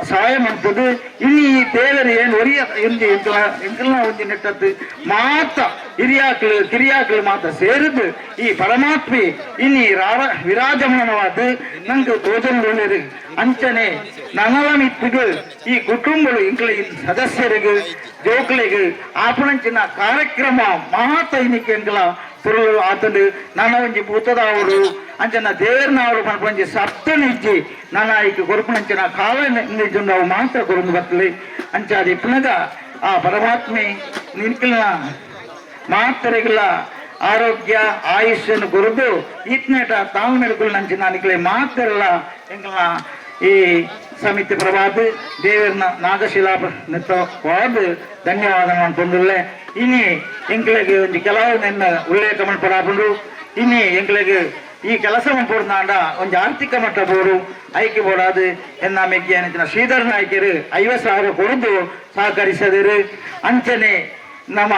ಸಹಾಯ ಮಾಡ್ತದೆ ಇಲ್ಲಿ ಈ ದೇವರು ಏನು ಒರಿಯ ಎಂಕಲ್ನ ಒಂಜಿ ನೆಟ್ಟದ್ದು ಮಾತ ಹಿರಿಯಾಕ್ಲು ಕಿರಿಯಾಕ್ಲು ಮಾತ ಸೇರಿದ್ದು ಈ ಪರಮಾತ್ಮೆ ಇನ್ನಿ ವಿರಾಜಮಾನವಾದ ನಂಗೆ ತೋಜನಗೊಳ್ಳಿರು ಅಂಚನೆ ನನಲ ಮಿತ್ತಿಗೂ ಈ ಕುಟುಂಬಗಳು ಇಂಕಲ ಸದಸ್ಯರಿಗೂ ಜೋಕ್ಲಿಗೂ ಆಪಣಂಚಿನ ಕಾರ್ಯಕ್ರಮ ಮಾತ ಇನ್ನಿಕ್ಕೆ ಎಂಕಲ ಸುರುಳು ಆತದು ನನ್ನ ಒಂಜಿ ಭೂತದ ಅವರು ಅಂಚನ ದೇವರನ್ನ ಅವರು ಪಂಚ ಸಪ್ತನಿಜ್ಜಿ ನನ್ನ ಈಕೆ ಕೊರಪಣಂಚಿನ ಕಾಲ ನಿಜುಂಡು ಅವು ಮಾತ್ರ ಕೊರಂದು ಬರ್ತಲಿ ಅಂಚಾದ ಪುನಗ ಆ ಪರಮಾತ್ಮೆ ನಿಂಕಲ್ನ ಮಾತರಿಗಳ ಆರೋಗ್ಯ ಆಯುಷ್ಯನ್ನು ಕೊರದು ಈತ್ನೇಟ ತಾವು ಮೆಡ್ಕಲ್ ನಂಚಿನ ನಿಕ್ಲೆ ಮಾತರಲ್ಲ ಎಂಕಲ್ನ ಈ ಸಮಿತಿ ಪ್ರಭಾತ್ ದೇವರನ್ನ ನಾಗಶಿಲಾ ನಿತ್ತವಾದ ಧನ್ಯವಾದ ಪೊಂದುಲ್ಲೆ ಇನಿ ಎಂಕ್ಲೆಗೆ ಒಂದು ಕೆಲವು ನಿನ್ನ ಉಲ್ಲೇಖ ಮಲ್ಪಡಾಪುಂಡು ಇನಿ ಎಂಕ್ಲೆಗೆ ಈ ಕೆಲಸ ಮಲ್ಪಡ್ನಾಂಡ ಒಂದು ಆರ್ಥಿಕ ಮಟ್ಟ ಬೋಡು ಐಕ್ಯ ಬೋಡಾದು ಎನ್ನ ಮೆಗ್ಗಿ ಅನಿಚಿನ ಶ್ರೀಧರ್ ನಾಯ್ಕರು 50,000 ಕೊಡುದು ಸಹಕರಿಸಿದರು ಅಂಚನೆ ನಮ್ಮ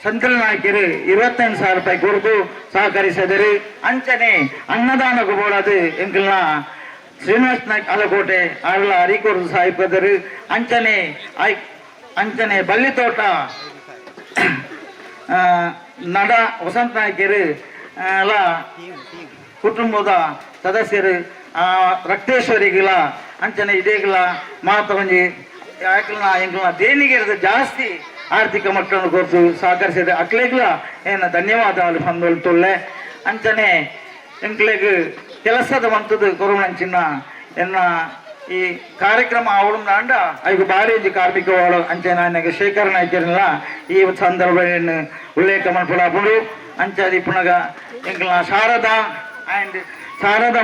ಸಂತಲ ನಾಯ್ಕರು 25,000 ರೂಪಾಯಿ ಕೊಡುದು ಸಹಕರಿಸಿದರು ಅಂಚನೆ ಅನ್ನದಾನಕ್ಕೆ ಬೋಡಾದು ಎಂಕಲ್ನ ಶ್ರೀನಿವಾಸ್ ನಾಯ್ಕ ಅಲಕೋಟೆ ಆರ್ಲ ಅರಿಕೋರು ಸಾಹಿಬದರು ಅಂಚನೆ ಬಲ್ಲಿತೋಟ ನಡ ವಸಂತ ನಾಯ್ಕರು ಎಲ್ಲ ಕುಟುಂಬದ ಸದಸ್ಯರು ರಕ್ತೇಶ್ವರಿಗಳ ಅಂಚನೆ ಇದೇಗಳ ಮಾತೊಂಜಿ ಯಾಕಲ್ನ ಎಂಕಲ್ನ ದೇಣಿಗೆ ಜಾಸ್ತಿ ಆರ್ಥಿಕ ಮಟ್ಟವನ್ನು ಕೊಟ್ಟು ಸಹಕರಿಸಿದ ಅಕ್ಲೆಗ್ಲ ಏನು ಧನ್ಯವಾದಗಳು ಹೊಂದೊಳ್ತೊಳ್ಳೆ ಅಂಚನೆ ಎಂಕ್ಲೆಗ್ ಕೆಲಸದ ಮಂತದ್ದು ಕೊರೋನಂಚಿನ ಎನ್ನ ಈ ಕಾರ್ಯಕ್ರಮ ಅವಳು ನಾಂಡ ಐದು ಬಾರಿ ಒಂಜಿ ಕಾರ್ಮಿಕಗಳು ಅಂಚೆ ನನಗೆ ಶೇಖರಣೆ ಆಯ್ತಿರಲಿಲ್ಲ ಈ ಸಂದರ್ಭವನ್ನು ಉಲ್ಲೇಖ ಮಾಡ್ಕೊಳ್ಳಬಹುದು ಅಂಚದಿ ಪುನಗ ಎಂಕಲ್ನ ಶಾರದಾ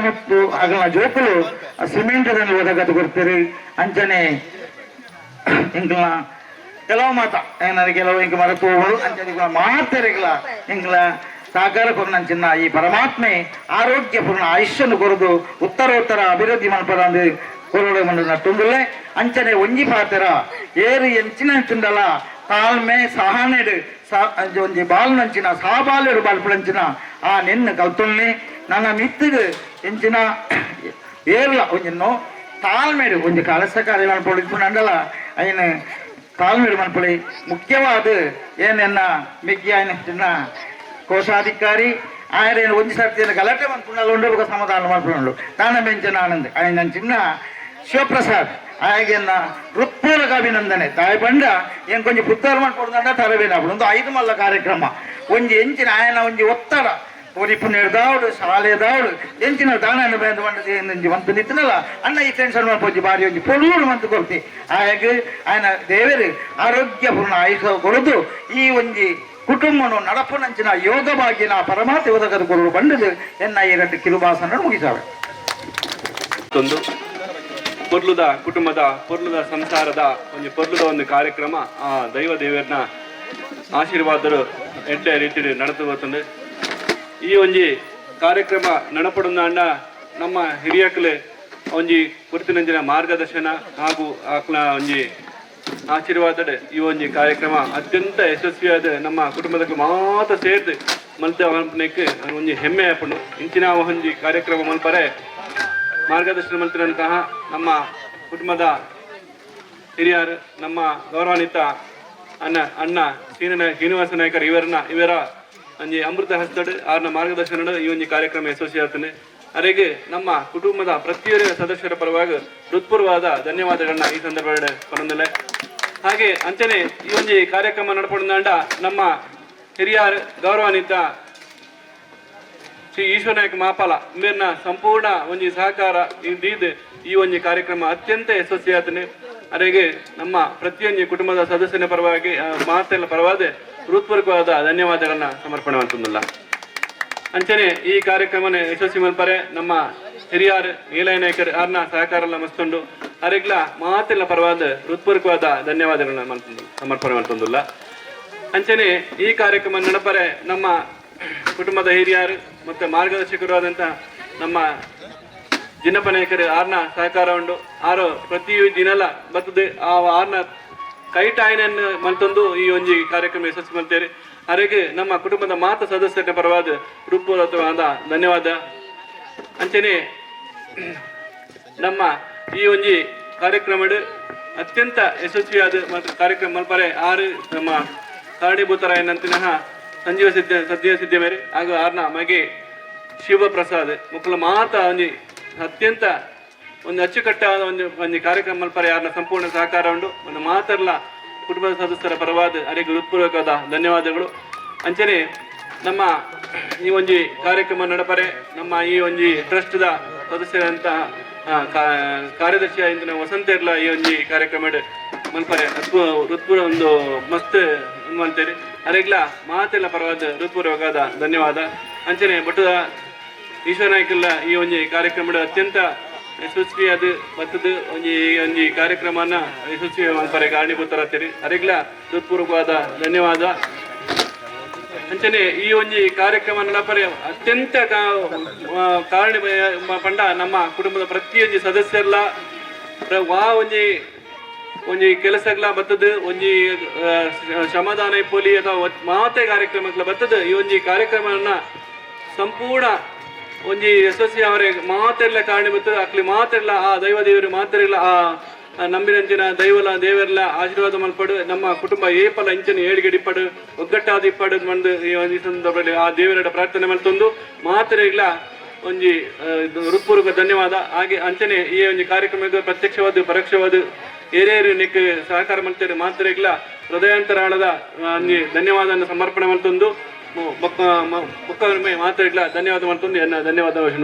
ಮತ್ತು ಅಗಲ ಜೋಕುಲು ಸಿಮೆಂಟ್ ಒದಗದು ಕೊಡ್ತೀರಿ ಅಂಚನೆ ಎಂಕಲ್ನ ಕೆಲವು ಮಾತ ಏನಾದ್ರು ಕೆಲವು ಇಂಕ ಮರೆತು ಹೋಗೋದು ಅಂಚದಿ ಮಾತರಿಗಳ ಎಂಕಲ ಸಾಕಾರ ಕೊರನಂಚಿನ ಈ ಪರಮಾತ್ಮೆ ಆರೋಗ್ಯಪೂರ್ಣ ಆಯುಷ್ಯನ್ನು ಕೊರದು ಉತ್ತರೋತ್ತರ ಅಭಿವೃದ್ಧಿ ಮಲ್ಪರ ಕೊರಡು ನಟ್ಟುಂದುಲ್ಲೆ ಅಂಚನೆ ಒಂಜಿ ಪಾತ್ರ ಏರು ಎಂಚಿನ ತುಂಡಲ ತಾಳ್ಮೆ ಸಹನೆಡು ಒಂಜಿ ಬಾಲ್ ನಂಚಿನ ಸಾಬಾಲೆಡು ಬಾಲ್ಪುಳಂಚಿನ ಆ ನೆನ್ನು ಕಲ್ತೊಲ್ಲೆ ನನ್ನ ಮಿತ್ತಿಗೆ ಎಂಚಿನ ಏರ್ಲ ಒಂಜಿನ್ನು ತಾಳ್ಮೆಡು ಒಂಜಿ ಕಲಸ ಕಾರ್ಯ ಮಲ್ಪೊಳಿದ್ಕೊಂಡಲ್ಲ ಅಯ್ಯನ ತಾಳ್ಮೆಡು ಮಲ್ಪೊಳಿ ಮುಖ್ಯವಾದ ಏನೆನ್ನ ಮಿಕ್ಕಿ ಆಯ್ನ ಕೋಶಾಧಿಕಾರಿ ఆయన ಒಂಜಿ ಸರ್ತಿ ಗಲಾಟೆ ಮಾಡ್ಕೊಂಡು ಉಂಡು ಸಮಾಧಾನ ಮಾಡ್ಕೊಂಡು ತಾನ ಬೆಂಚನ ಆನಂದ್ ఆయన ಚಿನ್ನ ಶಿವಪ್ರಸಾದ್ ಆಯಗೆನ್ನ ಹೃತ್ಪೂರ್ವಕ ಅಭಿನಂದನೆ ತಾಯಿ ಬಂಡ ಏನ್ ಕೊಂಚ ಪುತ್ತಾರ ಮಾಡ್ಕೊಡ್ದಂಡ ತರಬೇನ ಒಂದು 5 ಮಲ್ಲ ಕಾರ್ಯಕ್ರಮ ಒಂಜಿ ಎಂಚಿನ ಆಯನ ಒಂಜಿ ಒತ್ತಡ ಪೊರಿಪು ನೆಡ್ದಾವಡು ಶಾಲೆದಾವಡು ಎಂಚಿನ ದಾನ ಬಂದು ಬಂದು ಮಂತು ನಿತ್ತನಲ್ಲ ಅನ್ನ ಈ ಟೆನ್ಷನ್ ಮಾಡ್ಬೋದು ಬಾರಿ ಒಂಜಿ ಪೊಲೂರು ಮಂತು ಕೊಡ್ತಿ ಆಯಗ ಆಯನ ದೇವರು ಆರೋಗ್ಯಪೂರ್ಣ ಆಯುಷ ಕೊಡದು ಈ ಒಂಜಿ ಕುಟುಂಬನು ನಡಪುನಂಚಿನ ಯೋಗ ಭಾಗ್ಯನ ಪರಮಾತ್ಮ ಒದಗದು ಕೊರಡು ಬಂಡದು ಎನ್ನ 2 ಕಿರುಬಾಸನ ಮುಗಿಸಾವೆ ಪೊರ್ಲುದ ಕುಟುಂಬದ ಪೊರ್ಲುದ ಸಂಸಾರದ ಒಂದು ಕಾರ್ಯಕ್ರಮ ಆ ದೈವ ದೇವರನ್ನ ಆಶೀರ್ವಾದರು ಎಡ್ಡೆ ರೀತಿ ನಡೆದು ಬರ್ತದೆ ಈ ಒಂಜಿ ಕಾರ್ಯಕ್ರಮ ನಡಪಡುಂದ ನಮ್ಮ ಹಿರಿಯಕಲೆ ಒಂಜಿ ಗುರುತಿನಂಜಿನ ಮಾರ್ಗದರ್ಶನ ಹಾಗೂ ಆಕ್ಲ ಒಂಜಿ ಆಶೀರ್ವಾದ ಈ ಒಂಜಿ ಕಾರ್ಯಕ್ರಮ ಅತ್ಯಂತ ಯಶಸ್ವಿಯಾದ ನಮ್ಮ ಕುಟುಂಬದ ಮಾತ್ರ ಸೇರ್ದು ಮಲ್ತ ಮಲ್ಪನಕ್ಕೆ ಒಂಜಿ ಹೆಮ್ಮೆ ಆಪುಂಡು ಇಂಚಿನ ಒಂಜಿ ಕಾರ್ಯಕ್ರಮ ಮಲ್ಪರೆ ಮಾರ್ಗದರ್ಶನ ಮಂತ್ರಿಯಂತಹ ನಮ್ಮ ಕುಟುಂಬದ ಹಿರಿಯರು ನಮ್ಮ ಗೌರವಾನ್ವಿತ ಅಣ್ಣ ಶ್ರೀನಿವಾಸ ನಾಯ್ಕರ್ ಇವರ ಒಂಜಿ ಅಮೃತ ಹಸ್ತಡ್ ಅವ್ರನ್ನ ಮಾರ್ಗದರ್ಶನ ಈ ಒಂದು ಕಾರ್ಯಕ್ರಮ ಯಶಸ್ವಿ ಆಗ್ತಾನೆ ಅವರಿಗೆ ನಮ್ಮ ಕುಟುಂಬದ ಪ್ರತಿಯೊಬ್ಬ ಸದಸ್ಯರ ಪರವಾಗಿ ಹೃತ್ಪೂರ್ವವಾದ ಧನ್ಯವಾದಗಳನ್ನ ಈ ಸಂದರ್ಭದಲ್ಲಿ ಕೊಡಂದಿಲ್ಲ. ಹಾಗೆ ಅಂಚನೆ ಈ ಒಂದು ಕಾರ್ಯಕ್ರಮ ನಡ್ಕೊಂಡ ನಮ್ಮ ಹಿರಿಯರು ಗೌರವಾನ್ವಿತ ಶ್ರೀ ಈಶ್ವರನಾಯಕ ಮಾಪಾಲ ಮೇರ್ನ ಸಂಪೂರ್ಣ ಒಂಜಿ ಸಹಕಾರ ಇದ್ದು ಈ ಒಂದು ಕಾರ್ಯಕ್ರಮ ಅತ್ಯಂತ ಯಶಸ್ವಿ ಆಗ್ತಾನೆ. ಅವರಿಗೆ ನಮ್ಮ ಪ್ರತಿಯೊಂದು ಕುಟುಂಬದ ಸದಸ್ಯನ ಪರವಾಗಿ ಮಾತೆಲ್ಲ ಪರವಾದ ಹೃತ್ಪೂರ್ವಕವಾದ ಧನ್ಯವಾದಗಳನ್ನ ಸಮರ್ಪಣೆ ಮಾಡ್ತಿಲ್ಲ. ಅಂಚನೆ ಈ ಕಾರ್ಯಕ್ರಮನ ಯಶಸ್ವಿ ಮಲ್ಪರೆ ನಮ್ಮ ಹಿರಿಯರು ನೀಲಯ ನಾಯಕರು ಅವ್ರನ್ನ ಸಹಕಾರ ಎಲ್ಲ ಮಸ್ತುಂಡು ಅವರಿಗ್ಲ ಮಾತೆಲ್ಲ ಪರವಾದ ಹೃತ್ಪೂರ್ವಕವಾದ ಧನ್ಯವಾದಗಳನ್ನ ಸಮರ್ಪಣೆ ಮಾಡ್ತಿಲ್ಲ. ಅಂಚನೆ ಈ ಕಾರ್ಯಕ್ರಮ ನಡಪರೆ ನಮ್ಮ ಕುಟುಂಬದ ಹಿರಿಯರು ಮತ್ತೆ ಮಾರ್ಗದರ್ಶಕರು ಆದಂತ ನಮ್ಮ ಜಿನ್ನಪ್ಪ ನಾಯಕರು ಅವ್ರನ್ನ ಸಹಕಾರ ಉಂಡು ಆರು ಪ್ರತಿ ದಿನಲ ಬರ್ತದೆ ಅವ್ರನ್ನ ಕೈಟಾಯನನ್ನು ಮಲ್ತೊಂದು ಈ ಒಂಜಿ ಕಾರ್ಯಕ್ರಮ ಯಶಸ್ವಿ ಮಾಡ್ತೇವೆ. ಅವರಿಗೆ ನಮ್ಮ ಕುಟುಂಬದ ಮಾತ ಸದಸ್ಯರ ಪರವಾದ ಹೃತ್ಪೂರ್ವಕವಾದ ಧನ್ಯವಾದ. ಅಂಚನೆ ನಮ್ಮ ಈ ಒಂಜಿ ಕಾರ್ಯಕ್ರಮ ಅತ್ಯಂತ ಯಶಸ್ವಿಯಾದ ಮತ್ತು ಕಾರ್ಯಕ್ರಮ ಮಲ್ಪರೆ ಆರು ನಮ್ಮ ಕಾರಣೀಭೂತರಾಯನಂತಿನ ಸದ್ಯ ಸಿದ್ಧ ಮೇರೆ ಹಾಗೂ ಆರ್ನ ಮಗೆ ಶಿವಪ್ರಸಾದ್ ಮಕ್ಕಳ ಮಾತ ಒಂಜಿ ಅತ್ಯಂತ ಒಂದು ಅಚ್ಚುಕಟ್ಟಾದ ಒಂದು ಕಾರ್ಯಕ್ರಮ ಮಲ್ಪರೆ ಯಾರನ್ನ ಸಂಪೂರ್ಣ ಸಹಕಾರ ಉಂಡು ಒಂದು ಮಾತರ್ಲ ಕುಟುಂಬದ ಸದಸ್ಯರ ಪರವಾದ ಅವರಿಗೆ ಹೃತ್ಪೂರ್ವಕವಾದ ಧನ್ಯವಾದಗಳು. ಅಂಚನೆ ನಮ್ಮ ಈ ಒಂಜಿ ಕಾರ್ಯಕ್ರಮ ನಡಪರೆ ನಮ್ಮ ಈ ಒಂಜಿ ಟ್ರಸ್ಟ್ದ ಸದಸ್ಯರಂತಹ ಕಾರ್ಯದರ್ಶಿ ಇಂದಿನ ವಸಂತ ಇರ್ಲ ಈ ಒಂಜಿ ಕಾರ್ಯಕ್ರಮ ಮಲ್ಪರೆ ಹೃತ್ಪೂರ್ವ ಒಂದು ಮಸ್ತ್ ಮಾಡ್ತೇವೆ. ಅವರಿಗ್ಲ ಮಾತೆಲ್ಲ ಪರವಾದ ಹೃತ್ಪೂರ್ವಕವಾದ ಧನ್ಯವಾದ. ಅಂಚನೆ ಬಟ್ಟದ ಈಶ್ವರ ನಾಯ್ಕಲ್ಲ ಈ ಒಂಜಿ ಕಾರ್ಯಕ್ರಮ ಅತ್ಯಂತ ಯಶಸ್ವಿಯಾದ ಬರ್ತದ ಒಂಜಿ ಕಾರ್ಯಕ್ರಮನ ಯಶಸ್ವಿ ಮಲ್ಪರೆ ಕಾರಣೀಭೂತರಾಗ್ತೀರಿ. ಅವರಿಗ್ಲ ಹೃತ್ಪೂರ್ವಕವಾದ ಧನ್ಯವಾದ. ಅಂಚನೆ ಈ ಒಂಜಿ ಕಾರ್ಯಕ್ರಮ ನಡಪರೆ ಅತ್ಯಂತ ಕಾರಣ ಪಂಡ ನಮ್ಮ ಕುಟುಂಬದ ಪ್ರತಿಯೊಂದು ಸದಸ್ಯರ್ಲ ಒಂಜಿ ಕೆಲಸಗಳ ಬರ್ತದ ಒಂಜಿ ಶ್ರಮದಾನ ಪೋಲಿ ಅಥವಾ ಮಾತೆ ಕಾರ್ಯಕ್ರಮಗಳ ಬರ್ತದ ಈ ಒಂಜಿ ಕಾರ್ಯಕ್ರಮವನ್ನ ಸಂಪೂರ್ಣ ಒಂಜಿ ಯಶಸ್ವಿ ಅವರಿಗೆ ಮಾತೆಲ್ಲ ಕಾರಣೀಭೂತ ಅಕ್ಲಿ ಮಾತೆಲ್ಲ ಆ ದೈವ ದೇವರು ಮಾತೆಲ್ಲ ಆ ನಂಬಿನಂಚಿನ ದೇವರೆಲ್ಲ ಆಶೀರ್ವಾದ ಮಲ್ಪಡು ನಮ್ಮ ಕುಟುಂಬ ಏಪಲ ಇಂಚನೆ ಏಳಿಗೆಡಿಪ್ಪಡು ಒಗ್ಗಟ್ಟಾದ ಇಪ್ಪಡು ಮಂದು ಈ ಒಂದು ಸಂದರ್ಭದಲ್ಲಿ ಆ ದೇವರ ಪ್ರಾರ್ಥನೆ ಮಲ್ತೊಂದು ಮಾತೆಲ್ಲ ಒಂಜಿ ಹೃತ್ಪೂರ್ವಕ ಧನ್ಯವಾದ. ಹಾಗೆ ಅಂಚನೆ ಈ ಒಂದು ಕಾರ್ಯಕ್ರಮಕ್ಕೆ ಪ್ರತ್ಯಕ್ಷವಾದ ಪರೋಕ್ಷವಾದ ಏರೇರು ನಿಕ್ ಸಹಕಾರ ಮಾಡ್ತಾರೆ ಮಾತ್ರೆಗ್ಲ ಹೃದಯಾಂತರಾಳದ ಧನ್ಯವಾದ ಸಮರ್ಪಣೆ ಮಾಡ್ತೊಂದು ಮಾತ್ರೆಗ್ಲ ಧನ್ಯವಾದ ಮಾಡ್ತೊಂದು ಧನ್ಯವಾದ ವಶನ